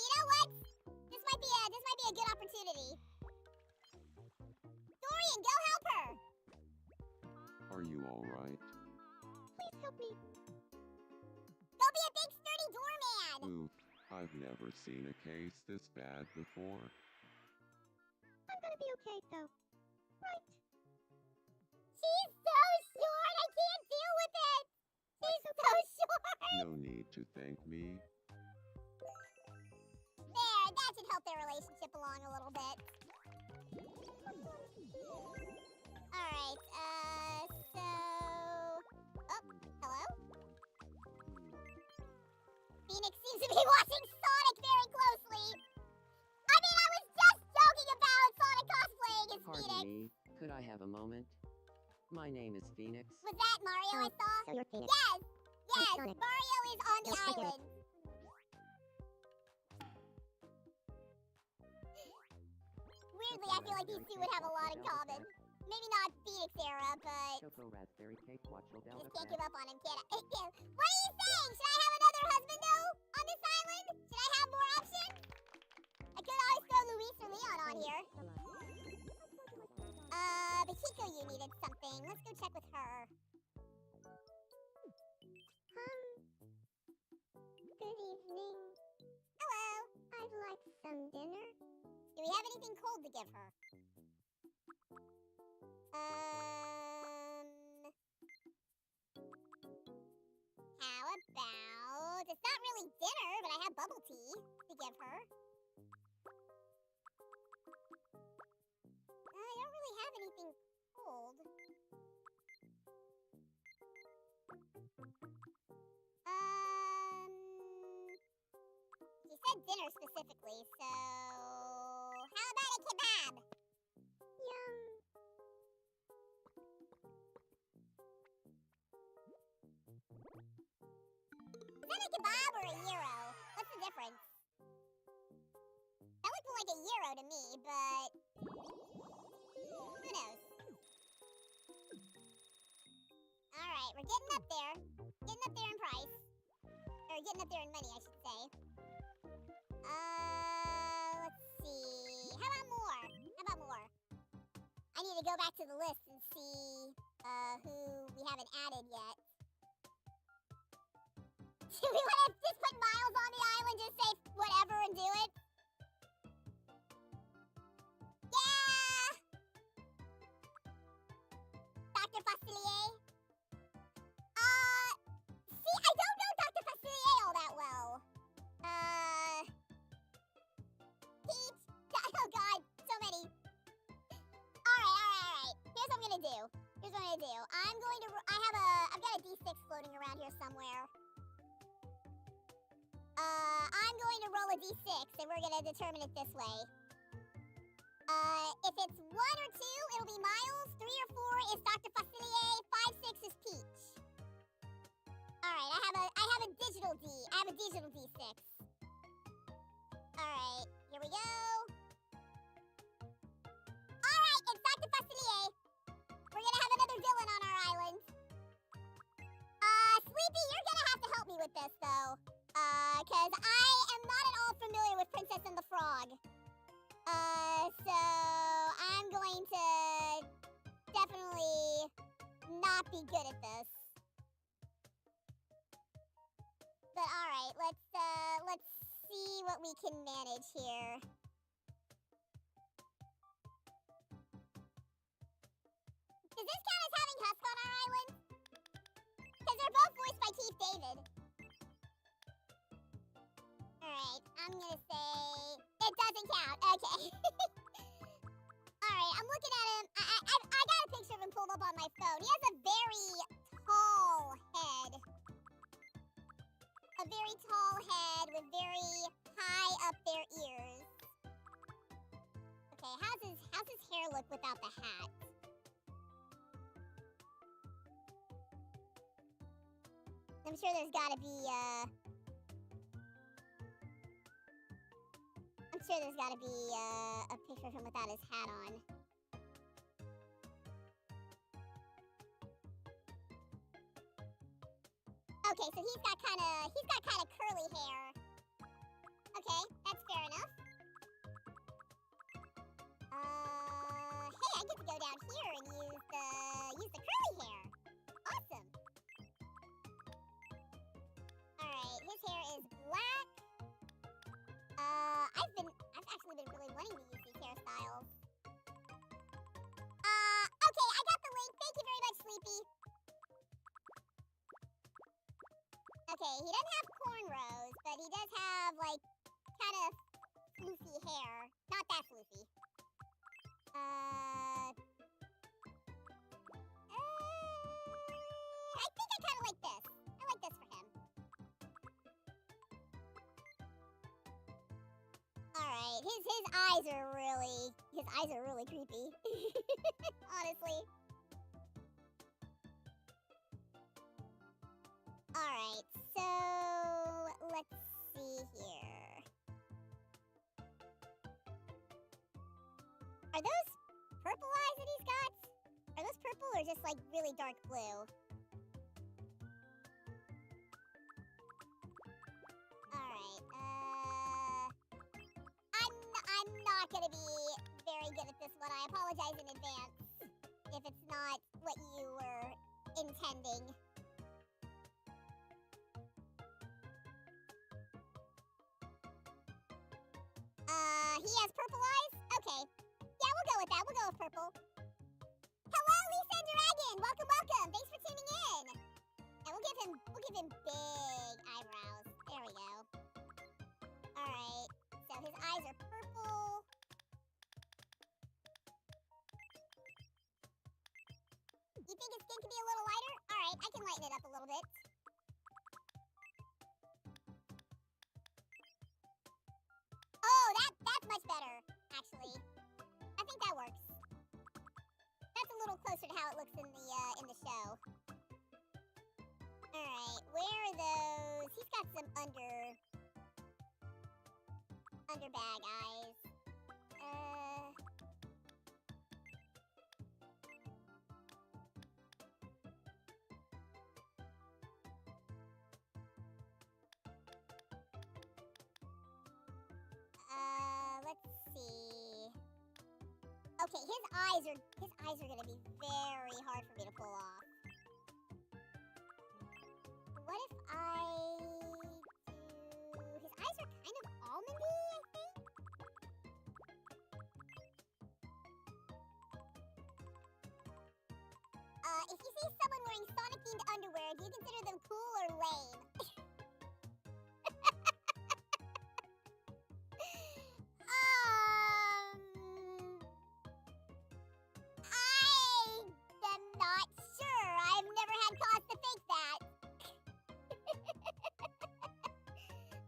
all right? Please help me. Go be a big sturdy doorman! Oof, I've never seen a case this bad before. I'm gonna be okay, though. Right. She's so short, I can't deal with it! She's so short! No need to thank me. There, that should help their relationship along a little bit. Alright, so... Oh, hello? Phoenix seems to be watching Sonic very closely. I mean, I was just joking about Sonic cosplaying as Pardon Phoenix. me, could I have a moment? My name is Phoenix. Was that Mario I saw? So you're Phoenix. Yes! Yes, Sonic. Mario is on the Yes, I get it. island. Weirdly, I feel like these two would have a lot in common. Maybe not Phoenix era, but Choco raspberry cake, watchful just Delta can't Crack. give up on him, can I? What are you saying? Should I have another husband, though, on this island? Should I have more options? I could always throw Luis or Leon on here. But Hiko, you needed something. Let's go check with her. Good evening. Hello. I'd like some dinner. Do we have anything cold to give her? How about... It's not really dinner, but I have bubble tea to give her. I don't really have anything cold. You said dinner specifically, so... How about a kebab? Yum. Is that a kebab or a gyro? What's the difference? That looked more like a gyro to me, but... Who knows? Alright, we're getting up there. Getting up there in price. Or getting up there in money, I should say. Let's see. How about more? How about more? I need to go back to the list and see who we haven't added yet. Do we want to just put Miles on the island, just say whatever and do it? Yeah! Dr. Facilier? See, I don't know Dr. Facilier all that well. Peach? Oh god, so many. Alright. Here's what I'm gonna do. I've got a D6 floating around here somewhere. I'm going to roll a D6 and we're gonna determine it this way. If it's 1 or 2, it'll be Miles. 3 or 4 is Dr. Facilier. 5, 6 is Peach. Alright, I have a digital D. I have a digital D6. Alright, here we go. Alright, it's Dr. Facilier. We're gonna have another villain on our island. Sleepy, you're gonna have to help me with this, though. Cause I am not at all familiar with Princess and the Frog. So I'm going to definitely not be good at this. But alright, let's see what we can manage here. Does this count as having Husk on our island? Because they're both voiced by Keith David. Alright, I'm gonna say... It doesn't count, okay. Alright, I'm looking at him. I got a picture of him pulled up on my phone. He has a very tall head. A very tall head with very high up their ears. Okay, how's his hair look without the hat? I'm sure there's gotta be, a picture of him without his hat on. Okay, so he's got kind of curly hair. Okay, that's fair enough. Hey, I get to go down here and use the curly hair. he doesn't have cornrows, but he does have, like, kind of floofy hair. Not that floofy. I think I kind of like this. I like this for him. Alright, his eyes are really creepy. Honestly. Alright, so let's see here. Are those purple eyes that he's got? Are those purple or just like really dark blue? Alright, I'm not gonna be very good at this one. I apologize in advance if it's not what you were intending. He has purple eyes? Okay. Yeah, we'll go with that. We'll go with purple. Hello, Lisa and Dragon! Welcome, welcome! Thanks for tuning in! And we'll give him big eyebrows. There we go. Alright. So his eyes are purple. You think his skin could be a little lighter? Alright, I can lighten it up a little bit. Oh, that's much better, actually. I think that works. That's a little closer to how it looks in the show. Alright, where are those? He's got some underbag eyes. Let's see. Okay, his eyes are gonna be very hard for me to pull off. What if I do... His eyes are kind of almondy, I think? If you see someone wearing Sonic-themed underwear, do you consider them cool or lame? I'm not sure. I've never had cause to think that.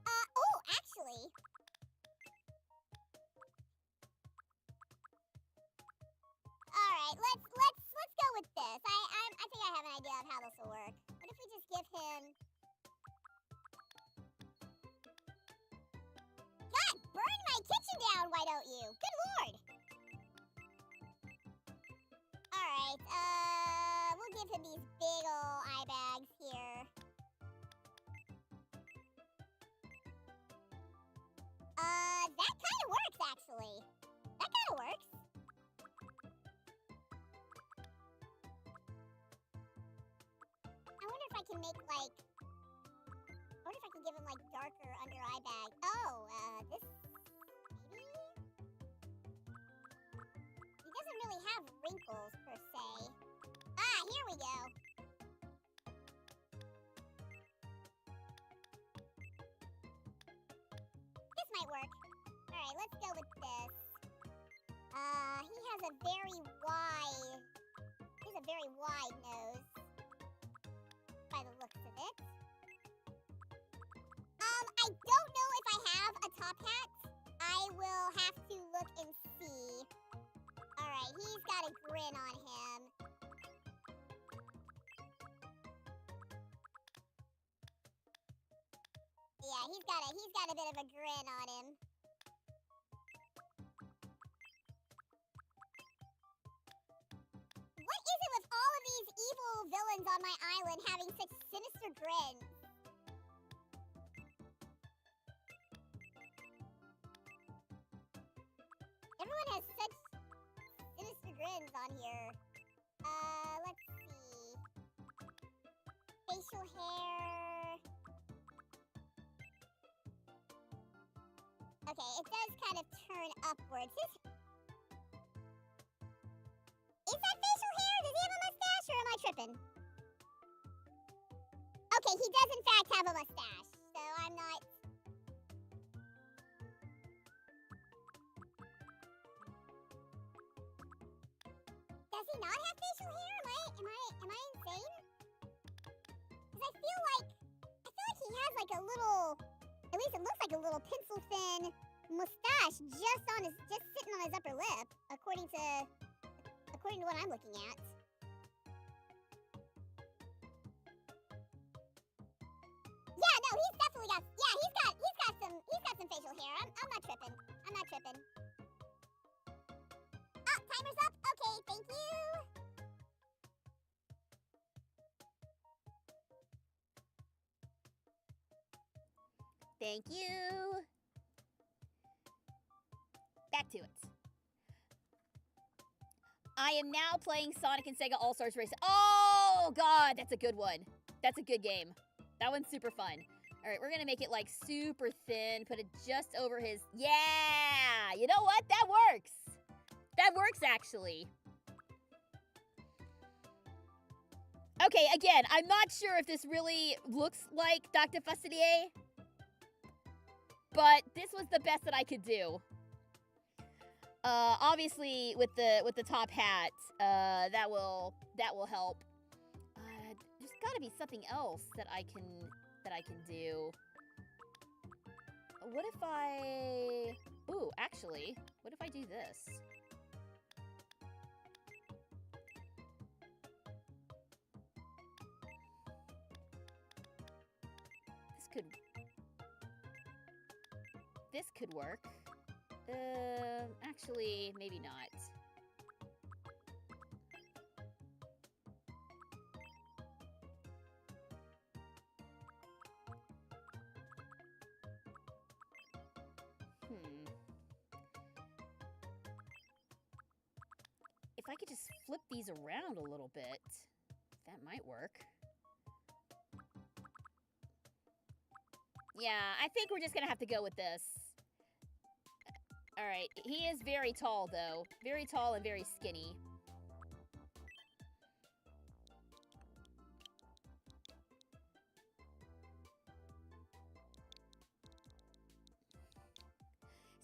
Oh, actually. All right, let's go with this. I think I have an idea of how this will work. What if we just give him... God, burn my kitchen down, why don't you? Good lord. Alright, we'll give him these big ol' eye bags here. That kinda works, actually. That kinda works. I wonder if I can make, like... I wonder if I can give him, like, darker under eye bag. Oh, this... maybe? He doesn't really have wrinkles, per se. Ah, here we go. This might work. Alright, let's go with this. He has a very wide... He has a very wide nose. By the looks of it. I don't know if I have a top hat. I will have to look and see. Alright, he's got a grin on him. Yeah, he's got a bit of a grin on him. What is it with all of these evil villains on my island having such sinister grins? Everyone has such sinister grins on here. Let's see. Facial hair. Okay, it does kind of turn upwards. Is that facial hair? Does he have a mustache or am I tripping? Okay, he does in fact does have a mustache, so I'm not. Does he not have facial hair? Am I insane? Because I feel like he has like a little, at least it looks like a little pencil thin mustache just sitting on his upper lip, according to what I'm looking at. Yeah, no, he's definitely got. Yeah, he's got some facial hair. I'm not tripping. Oh, timer's up. Okay, thank you. Thank you. Back to it. I am now playing Sonic and Sega All-Stars Racing. Oh, God, that's a good one. That's a good game. That one's super fun. All right, we're going to make it, like, super thin. Put it just over his... Yeah! You know what? That works. That works, actually. Okay, again, I'm not sure if this really looks like Dr. Facilier, but this was the best that I could do. Obviously with the top hat, that will help. There's got to be something else that I can do. What if I? Ooh, actually, what if I do this? This could work. Actually, maybe not. If I could just flip these around a little bit, that might work. Yeah, I think we're just gonna have to go with this. Alright, he is very tall, though. Very tall and very skinny.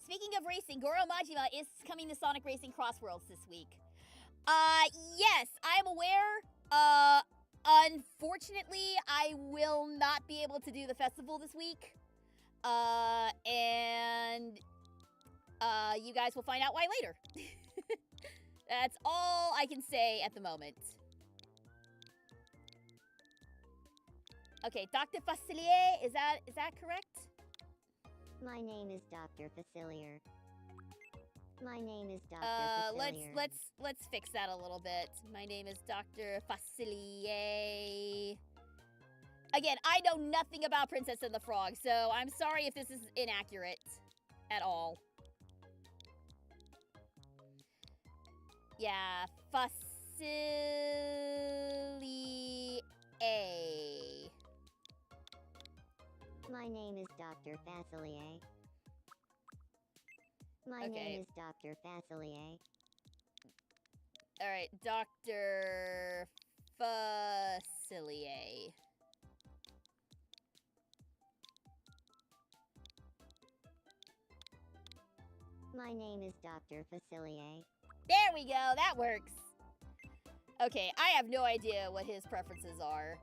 Speaking of racing, Goro Majima is coming to Sonic Racing Crossworlds this week. Yes, I'm aware. Unfortunately, I will not be able to do the festival this week. And you guys will find out why later. That's all I can say at the moment. Okay, Dr. Facilier, is that correct? My name is Dr. Facilier. My name is Dr. Facilier. Let's fix that a little bit. My name is Dr. Facilier. Again, I know nothing about Princess and the Frog, so I'm sorry if this is inaccurate at all. Yeah, Facilier. My name is Dr. Facilier. My name is Dr. Facilier. All right, Dr. Facilier. My name is Dr. Facilier. There we go, that works. Okay, I have no idea what his preferences are.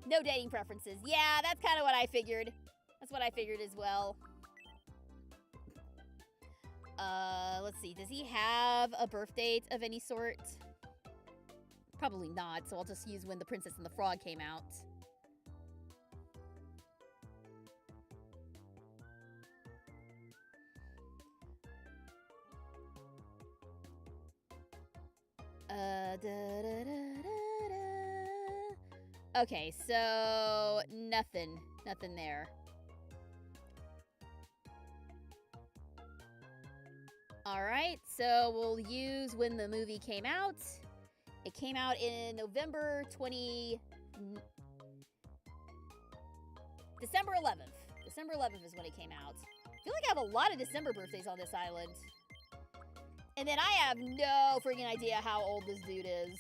No dating preferences. Yeah, that's kind of what I figured. That's what I figured as well. Let's see. Does he have a birth date of any sort? Probably not, so I'll just use when The Princess and the Frog came out. Okay, so nothing there. All right, so we'll use when the movie came out. It came out in December 11th. December 11th is when it came out. I feel like I have a lot of December birthdays on this island. And then I have no freaking idea how old this dude is.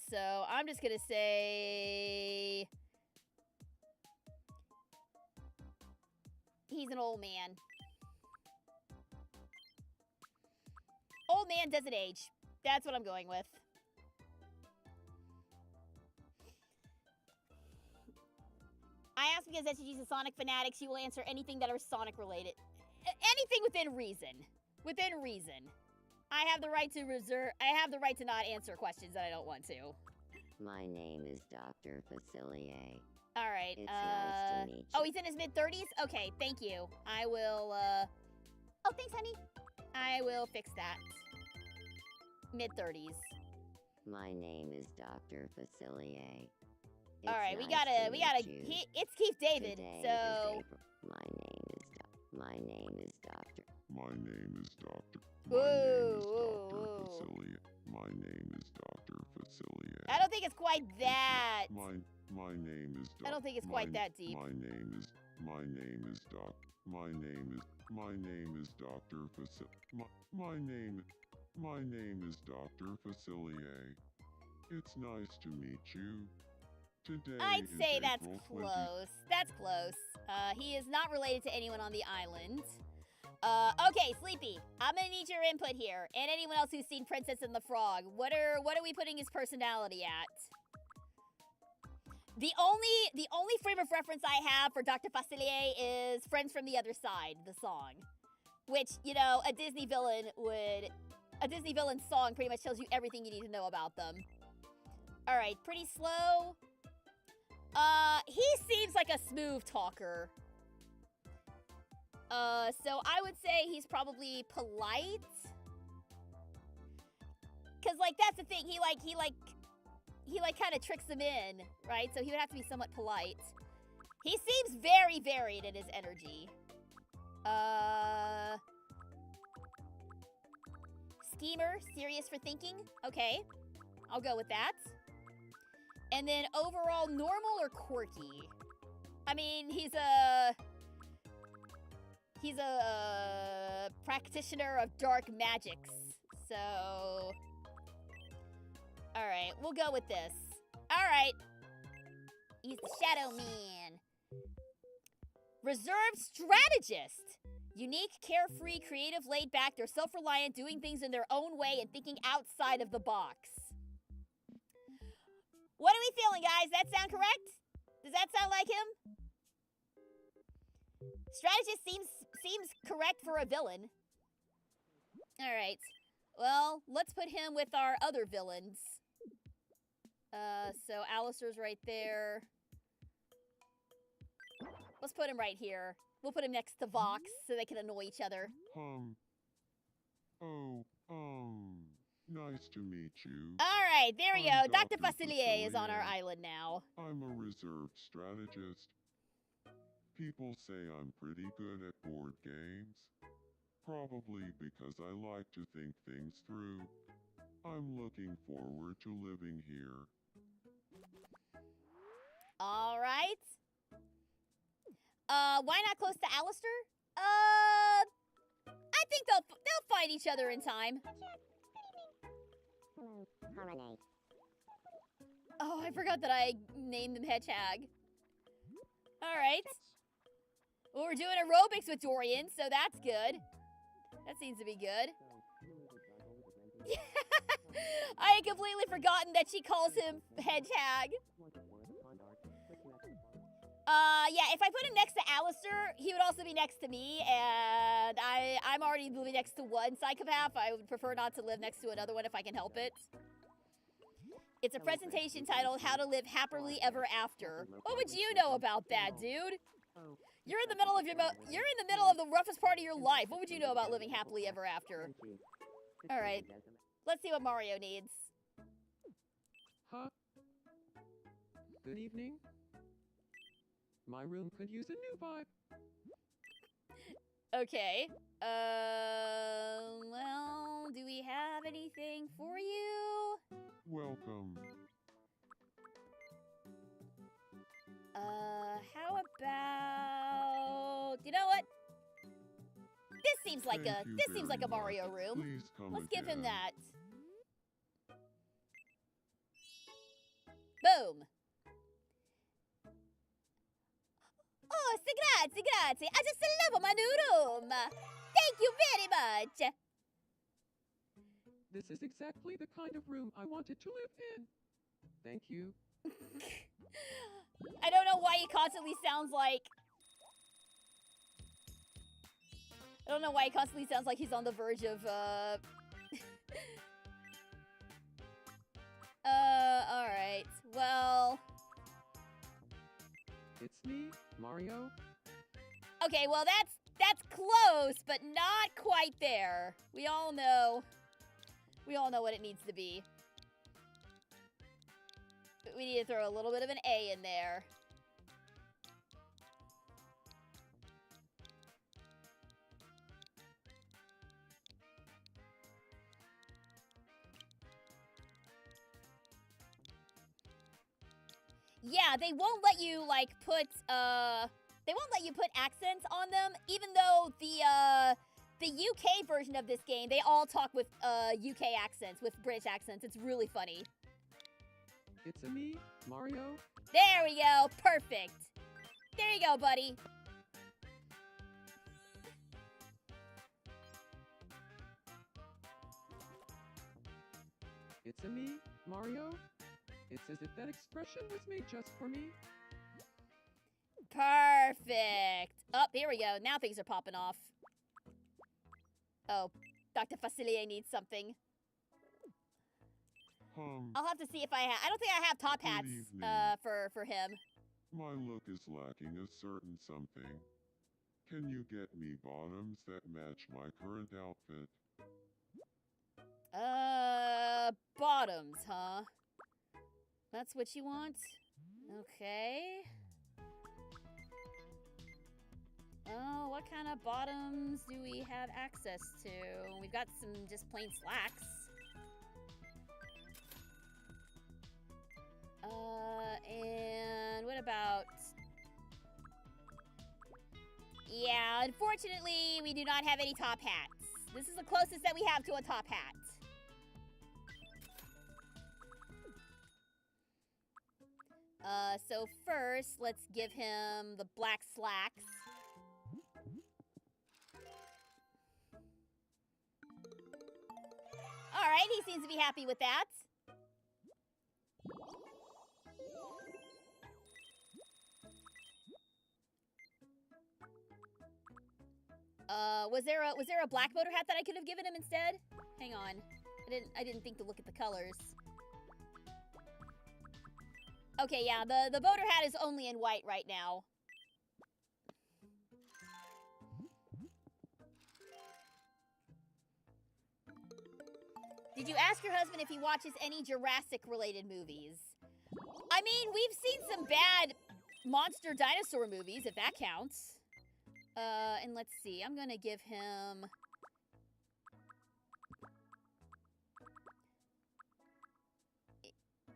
So I'm just gonna say... he's an old man. Old man doesn't age. That's what I'm going with. I asked because SG's a Sonic fanatic. She will answer anything that are Sonic related. Anything within reason. Within reason. I have the right to not answer questions that I don't want to. My name is Dr. Facilier. All right. It's nice to meet you. Oh, he's in his mid-30s? Okay, thank you. I will, oh, thanks, honey. I will fix that. Mid-30s. My name is Dr. Facilier. All right, we gotta, it's Keith David, Today so. is April. My name is Doctor. My name is Doctor. Ooh, My name is Dr. Facilier. My name is Dr. Facilier. I don't think it's quite that. My name is I don't think it's quite that deep. My name is Dr. My name is Dr. My name is Dr. Facilier. It's nice to meet you. Today I'd is say that's April close. That's close. He is not related to anyone on the island. Okay, Sleepy, I'm gonna need your input here, and anyone else who's seen Princess and the Frog. What are we putting his personality at? The only frame of reference I have for Dr. Facilier is Friends from the Other Side, the song, which, you know, a Disney villain song pretty much tells you everything you need to know about them. All right, pretty slow. He seems like a smooth talker. So I would say he's probably polite. Cause like that's the thing, he kind of tricks them in, right? So he would have to be somewhat polite. He seems very varied in his energy. Schemer, serious for thinking. Okay, I'll go with that. And then overall, normal or quirky? I mean, he's a practitioner of dark magics. So, all right, we'll go with this. All right, he's the Shadow Man. Reserved strategist. Unique, carefree, creative, laid back. They're self-reliant, doing things in their own way and thinking outside of the box. What are we feeling, guys? That sound correct? Does that sound like him? Strategist seems correct for a villain. All right. Well, let's put him with our other villains. So Alistair's right there. Let's put him right here. We'll put him next to Vox so they can annoy each other. Nice to meet you. All right, there we go. I'm Dr. Dr. Facilier is on our Facilier. island now. I'm a reserved strategist. People say I'm pretty good at board games. Probably because I like to think things through. I'm looking forward to living here. All right. Why not close to Alistair? I think they'll find each other in time. Oh, I forgot that I named them Hedgehog. All right. Well, we're doing aerobics with Dorian, so that's good. That seems to be good. I had completely forgotten that she calls him Hedgehog. Yeah, if I put him next to Alistair, he would also be next to me, and I'm already living next to one psychopath. I would prefer not to live next to another one if I can help it. It's a presentation titled How to Live Happily Ever After. What would you know about that, dude? You're in the middle of the roughest part of your life. What would you know about living happily ever after? All right. Let's see what Mario needs. Huh? Good evening. My room could use a new vibe. Okay. Well, do we have anything for you? Welcome. How about... You know what? This seems like Thank you this seems like a very Mario much. room. Please come Let's give him again. that. Boom. Oh, grazie, grazie. I just love my new room. Thank you very much. This is exactly the kind of room I wanted to live in. Thank you. I don't know why he constantly sounds like... I don't know why he constantly sounds like he's on the verge of, alright. Well... It's me, Mario. Okay, well that's close, but not quite there. We all know what it needs to be. But we need to throw a little bit of an A in there. Yeah, they won't let you like put accents on them, even though the UK version of this game, they all talk with UK accents, with British accents. It's really funny. It's a me, Mario. There we go. Perfect. There you go, buddy. It's a me, Mario. It's as if that expression was made just for me. Perfect. Oh, here we go. Now things are popping off. Oh, Dr. Facilier needs something. I'll have to see if I don't think I have top Good hats evening. for him. My look is lacking a certain something. Can you get me bottoms that match my current outfit? Bottoms, huh? That's what you want? Okay. Oh, what kind of bottoms do we have access to? We've got some just plain slacks. And what about... Yeah, unfortunately, we do not have any top hats. This is the closest that we have to a top hat. So first, let's give him the black slacks. Alright, he seems to be happy with that. Was there a black boater hat that I could have given him instead? Hang on. I didn't think to look at the colors. Okay, yeah, the boater hat is only in white right now. Did you ask your husband if he watches any Jurassic-related movies? I mean, we've seen some bad monster dinosaur movies, if that counts. And let's see, I'm gonna give him...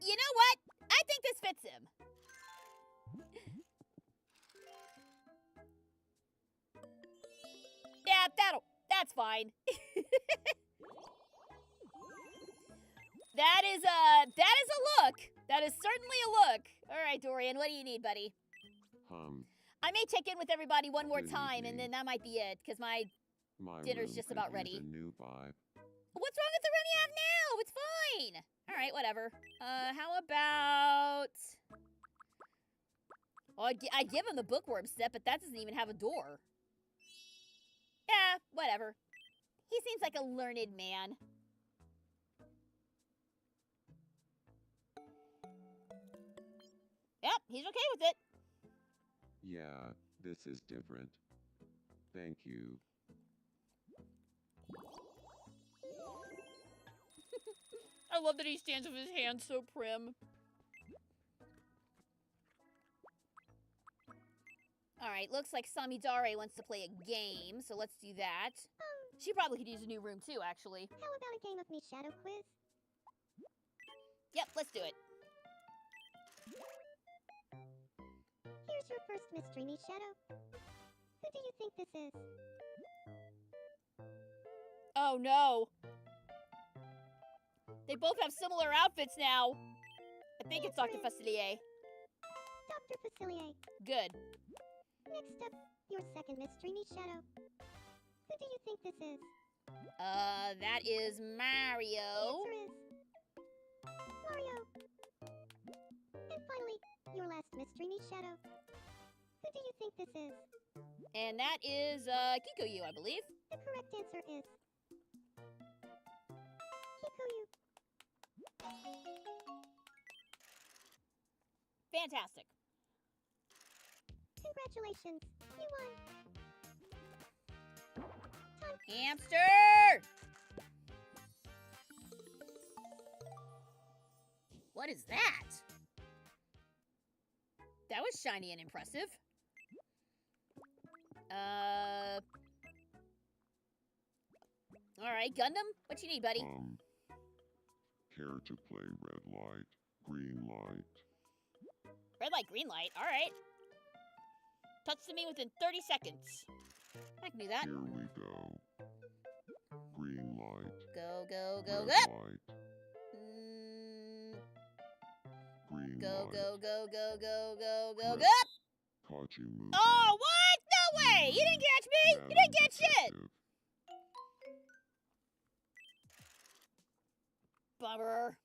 You know what? I think this fits him. Yeah, that's fine. That is a look. That is certainly a look. All right, Dorian, what do you need, buddy? I may check in with everybody one more Good time, and then evening. that might be it, because my dinner's room just could about use ready. a new vibe. What's wrong with the room you have now? It's fine. All right, whatever. How about... Well, I'd give him the bookworm set, but that doesn't even have a door. Yeah, whatever. He seems like a learned man. Yep, he's okay with it. Yeah, this is different. Thank you. I love that he stands with his hands so prim. Alright, looks like Samidare wants to play a game, so let's do that. She probably could use a new room too, actually. How about a game of me shadow quiz? Yep, let's do it. Here's your first mystery, me shadow. Who do you think this is? Oh no. They both have similar outfits now. I think it's Dr. Facilier. Dr. Facilier. Good. Next up, your second mystery, Niche Shadow. Who do you think this is? That is Mario. The answer is Mario. And finally, your last mystery, Niche Shadow. Who do you think this is? And that is, Kikoyu, I believe. The correct answer is Kikoyu. Fantastic. Congratulations, you won. Hamster! What is that? That was shiny and impressive. Alright, Gundam, what you need, buddy? Care to play red light, green light? Red light, green light, alright. Touch to me within 30 seconds. I can do that. Here we go. Green light. Go, go, go, red go! light, green Go, light. go, go, go, go, go, go, Red. go! Caught you moving. Oh, what? No way! You didn't catch me! You Madam didn't get shit! Detective. Bummer.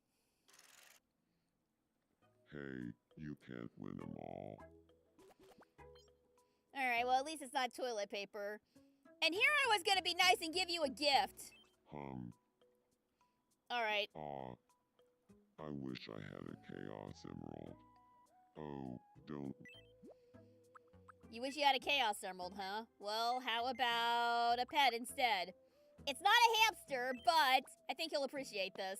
Hey, you can't win them all. Alright, well, at least it's not toilet paper. And here I was gonna be nice and give you a gift. Alright. I wish I had a Chaos Emerald. Oh, don't. You wish you had a Chaos Emerald, huh? Well, how about a pet instead? It's not a hamster, but I think he'll appreciate this.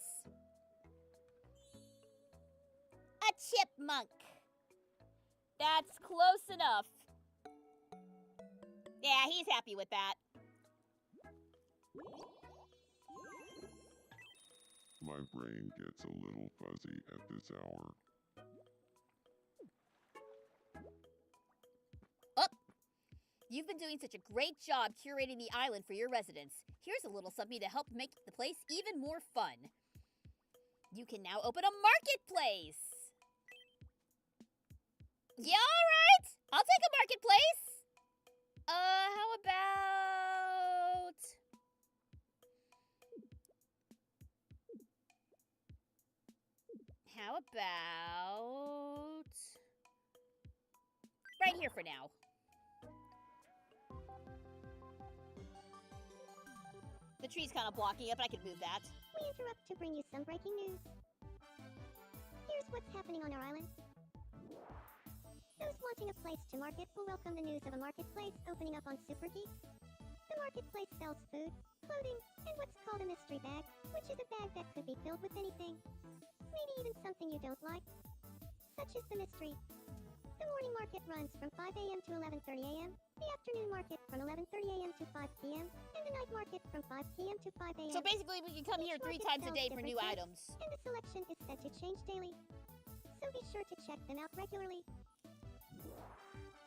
A chipmunk. That's close enough. Yeah, he's happy with that. My brain gets a little fuzzy at this hour. You've been doing such a great job curating the island for your residents. Here's a little something to help make the place even more fun. You can now open a marketplace. Yeah, alright! I'll take a marketplace! How about... right here for now. The tree's kind of blocking it, but I can move that. We interrupt to bring you some breaking news. Here's what's happening on our island. Those wanting a place to market will welcome the news of a marketplace opening up on Super Geek. The marketplace sells food, clothing, and what's called a mystery bag, which is a bag that could be filled with anything. Maybe even something you don't like. Such is the mystery. The morning market runs from 5 a.m. to 11:30 a.m., the afternoon market from 11:30 a.m. to 5 p.m., and the night market from 5 p.m. to 5 a.m. So basically, we can come here 3 times a day for new items. And the selection is said to change daily. So be sure to check them out regularly.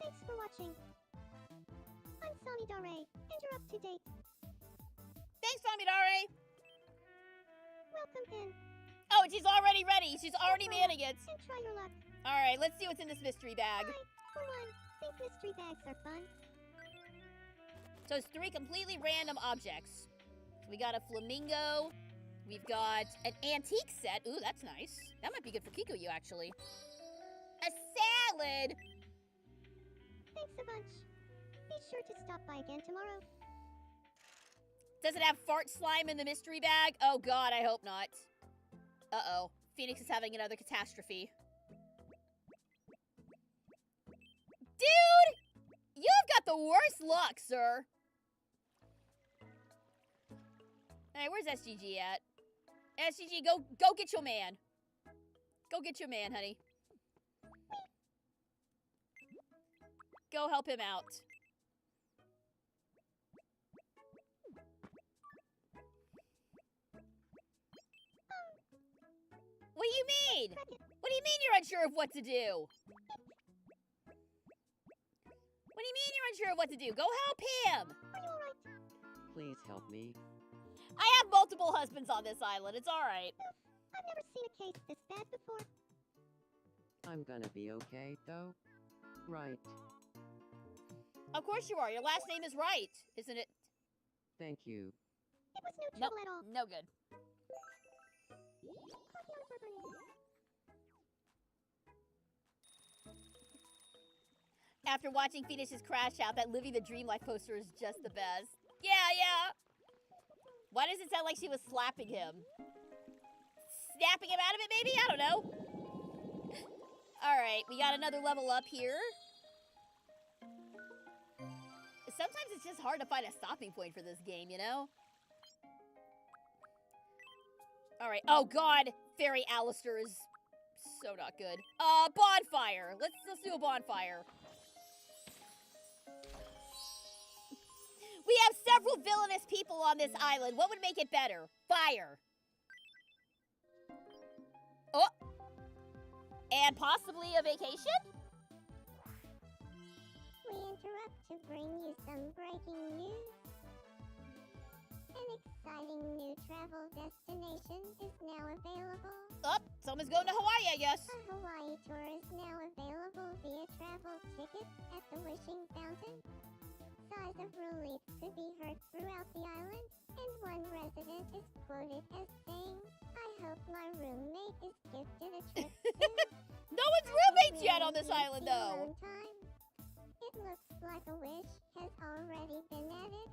Thanks for watching. I'm Samidare, and you're up to date. Thanks, Samidare! Welcome in. Oh, and she's already ready. She's already manning it. And try your luck. Alright, let's see what's in this mystery bag. I, for one, think mystery bags are fun. So it's 3 completely random objects. So we got a flamingo. We've got an antique set. Ooh, that's nice. That might be good for Kikoyu, actually. A salad! Thanks a bunch. Be sure to stop by again tomorrow. Does it have fart slime in the mystery bag? Oh god, I hope not. Uh-oh. Phoenix is having another catastrophe. Dude! You've got the worst luck, sir. Hey, where's SGG at? SGG, go get your man. Go get your man, honey. Go help him out. What do you mean? What do you mean you're unsure of what to do? What do you mean you're unsure of what to do? Go help him! Please help me. I have multiple husbands on this island. It's all right. I've never seen a case this bad before. I'm gonna be okay, though. Right. Of course you are. Your last name is right, isn't it? Thank you. It was no Nope. trouble at all. No good. After watching Phoenix's crash out, that Living the Dream Life poster is just the best. Yeah. Why does it sound like she was slapping him? Snapping him out of it, maybe? I don't know. Alright, we got another level up here. Sometimes it's just hard to find a stopping point for this game, you know? Alright, oh god! Fairy Alistair is so not good. Bonfire! Let's do a bonfire. We have several villainous people on this island. What would make it better? Fire. Oh! And possibly a vacation? We interrupt to bring you some breaking news. An exciting new travel destination is now available. Oh, someone's going to Hawaii, I guess. A Hawaii tour is now available via travel tickets at the Wishing Fountain. Sighs of relief could be heard throughout the island, and one resident is quoted as saying, "I hope my roommate is gifted a trip soon." No one's roommates yet on this island, though. It looks like a wish has already been added,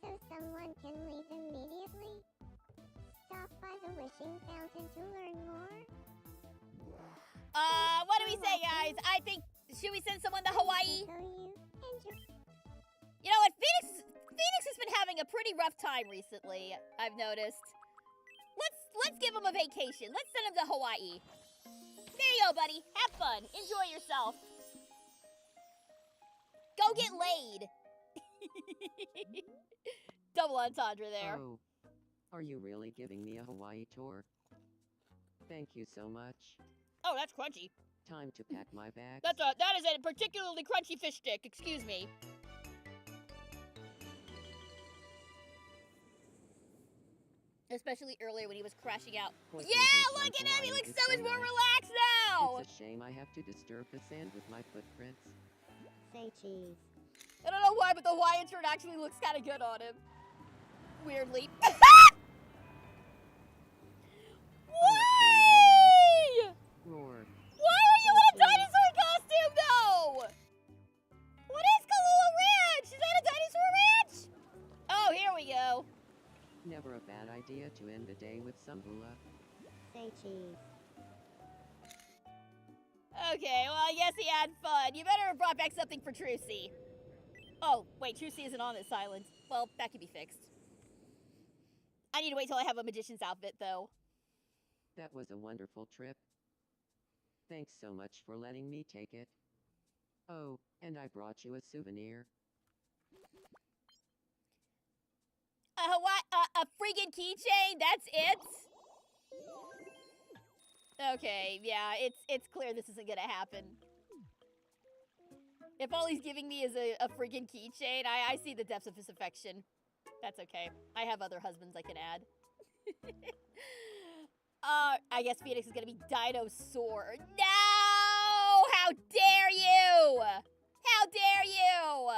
so someone can leave immediately. Stop by the Wishing Fountain to learn more. What do we say, guys? I think, should we send someone to Hawaii? So you enjoy. You know what, Phoenix has been having a pretty rough time recently, I've noticed. Let's give him a vacation. Let's send him to Hawaii. There you go, buddy. Have fun. Enjoy yourself. Go get laid. Double entendre there. Oh. Are you really giving me a Hawaii tour? Thank you so much. Oh, that's crunchy. Time to pack my bags. That is a particularly crunchy fish stick. Excuse me. Especially earlier when he was crashing out. What Yeah, is look this at him! He Hawaii looks is so much so more nice. relaxed now! It's a shame I have to disturb the sand with my footprints. Say cheese. I don't know why, but the Hawaiian shirt actually looks kind of good on him. Weirdly. Why? Roar. Why are you in a dinosaur costume, though? What is Kalula Ranch? Is that a dinosaur ranch? Oh, here we go. Never a bad idea to end the day with some hula. Say cheese. Okay, well, I guess he had fun. You better have brought back something for Trucy. Oh, wait, Trucy isn't on this island. Well, that can be fixed. I need to wait till I have a magician's outfit, though. That was a wonderful trip. Thanks so much for letting me take it. Oh, and I brought you a souvenir. A friggin' keychain? That's it? Okay, yeah, it's clear this isn't gonna happen. If all he's giving me is a friggin' keychain, I see the depths of his affection. That's okay. I have other husbands I can add. I guess Phoenix is gonna be Dinosaur. No! How dare you! How dare you!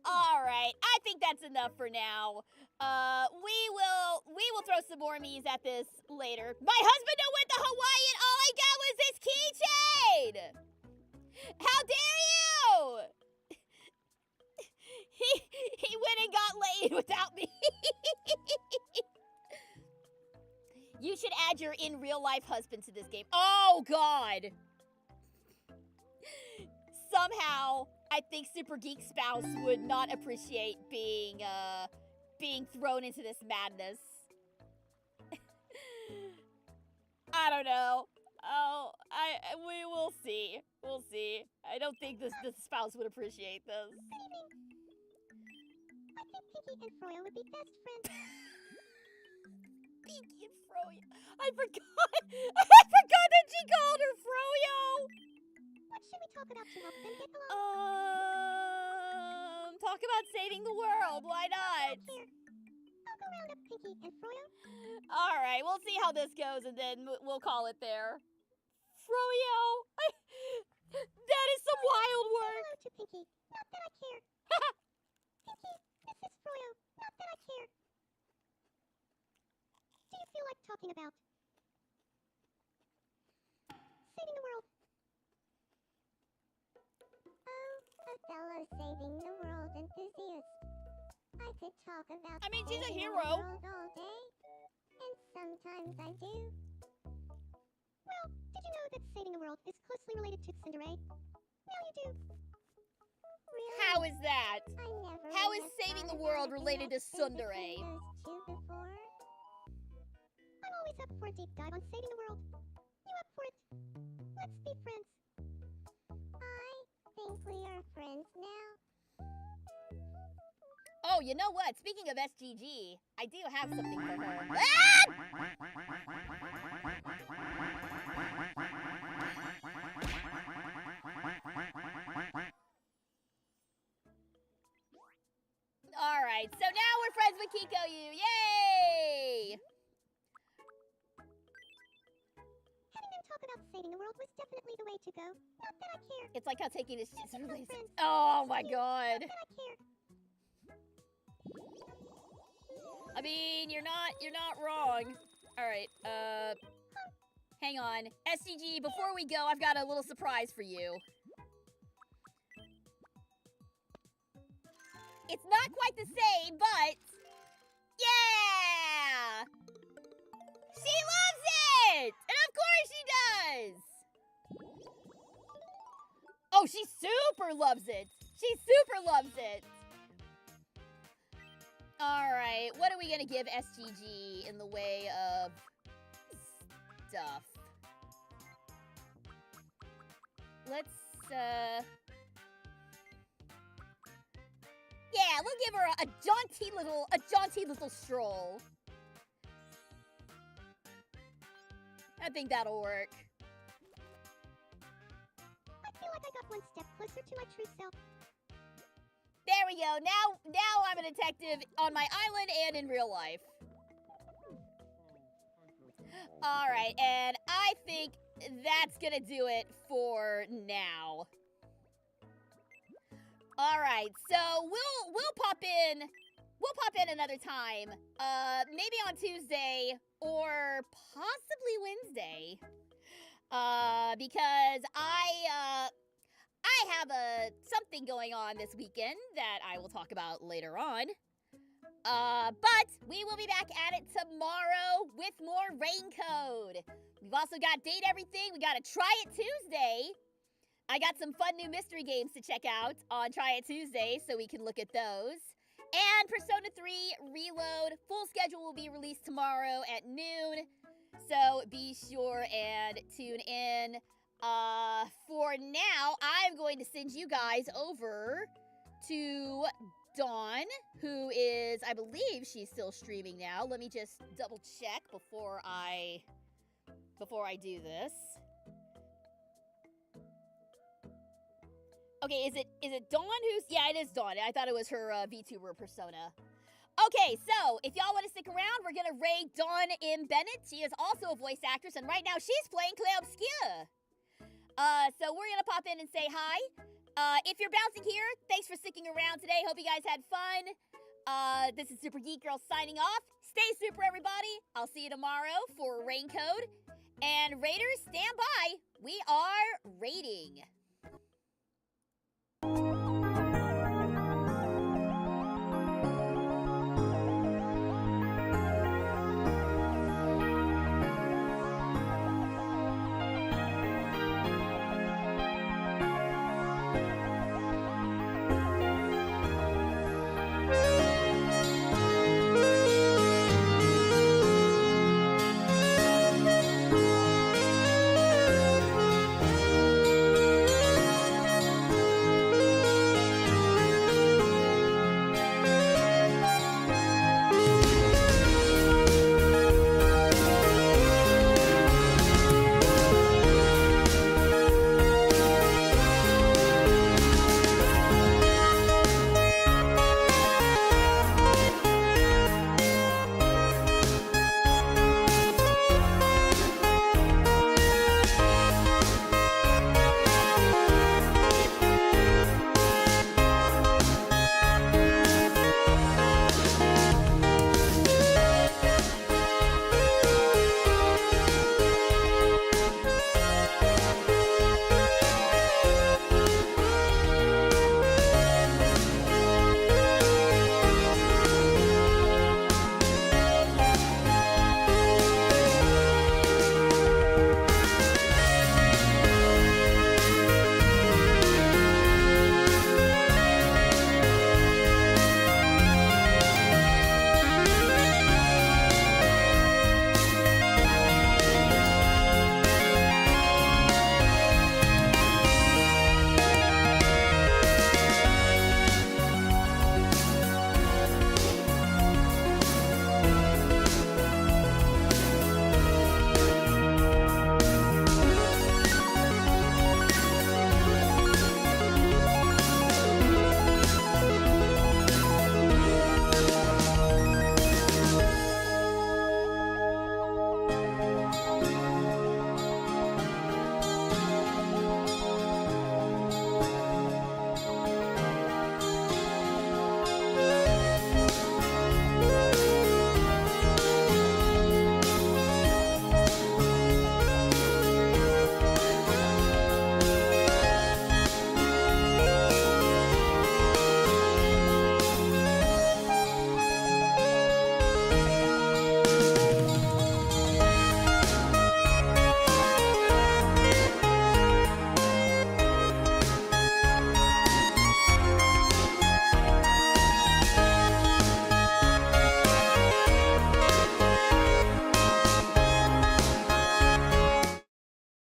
Alright, I think that's enough for now. We will throw some more me's at this later. My husband went to Hawaii and all I got was this keychain! How dare you! He went and got laid without me. You should add your in real life husband to this game. Oh god! Somehow, I think Super Geek Spouse would not appreciate being thrown into this madness. I don't know. Oh, we will see. We'll see. I don't think the spouse would appreciate this. I think Pinky and Froyo would be best friends. Pinky and Froyo. I forgot. I forgot that she called her Froyo. What should we talk about to help them get along? Talk about saving the world. Why not? Here. Pinky and Froyo. All right, we'll see how this goes, and then we'll call it there. Froyo, that is some wild work. Hello to Pinky. Not that I care. Pinky, this is Froyo. Not that I care. Do you feel like talking about saving the world? Oh, a fellow saving the world enthusiast. I could talk about I mean, she's a saving hero. the world all day, and sometimes I do. Well, did you know that saving the world is closely related to tsundere? Now you do. Really? How is that? I never How would is have saving thought the of world anything related to else in tsundere? between those two before. I'm always up for a deep dive on saving the world. You up for it? Let's be friends. I think we are friends now. Oh, you know what? Speaking of SGG, I do have something for her. All right, so now we're friends with Kikoyu. Yay! Having them talk about saving the world was definitely the way to go. Not that I care. It's like how taking this shit's Just really. friends. Oh my god. Not that I care. I mean, you're not wrong. All right, hang on. SCG, before we go, I've got a little surprise for you. It's not quite the same, but yeah! She loves it! And of course she does! Oh, she super loves it! She super loves it! Alright, what are we gonna give SGG in the way of stuff? Let's, yeah, we'll give her a jaunty little stroll. I think that'll work. I feel like I got one step closer to my true self. There we go. Now I'm a detective on my island and in real life. All right, and I think that's gonna do it for now. All right, so we'll pop in another time. Maybe on Tuesday or possibly Wednesday. Because I have something going on this weekend that I will talk about later on. But we will be back at it tomorrow with more Raincode. We've also got Date Everything. We got a Try It Tuesday. I got some fun new mystery games to check out on Try It Tuesday, so we can look at those. And Persona 3 Reload. Full schedule will be released tomorrow at noon. So be sure and tune in. For now, I'm going to send you guys over to Dawn, who is, I believe she's still streaming now. Let me just double check before I do this. Okay, is it Dawn who's, yeah, it is Dawn. I thought it was her VTuber persona. Okay, so if y'all want to stick around, we're gonna raid Dawn M. Bennett. She is also a voice actress, and right now she's playing Clay Obscure. So we're gonna pop in and say hi. If you're bouncing here, thanks for sticking around today. Hope you guys had fun. This is Super Geek Girl signing off. Stay super, everybody. I'll see you tomorrow for Raincode. And Raiders, stand by. We are raiding.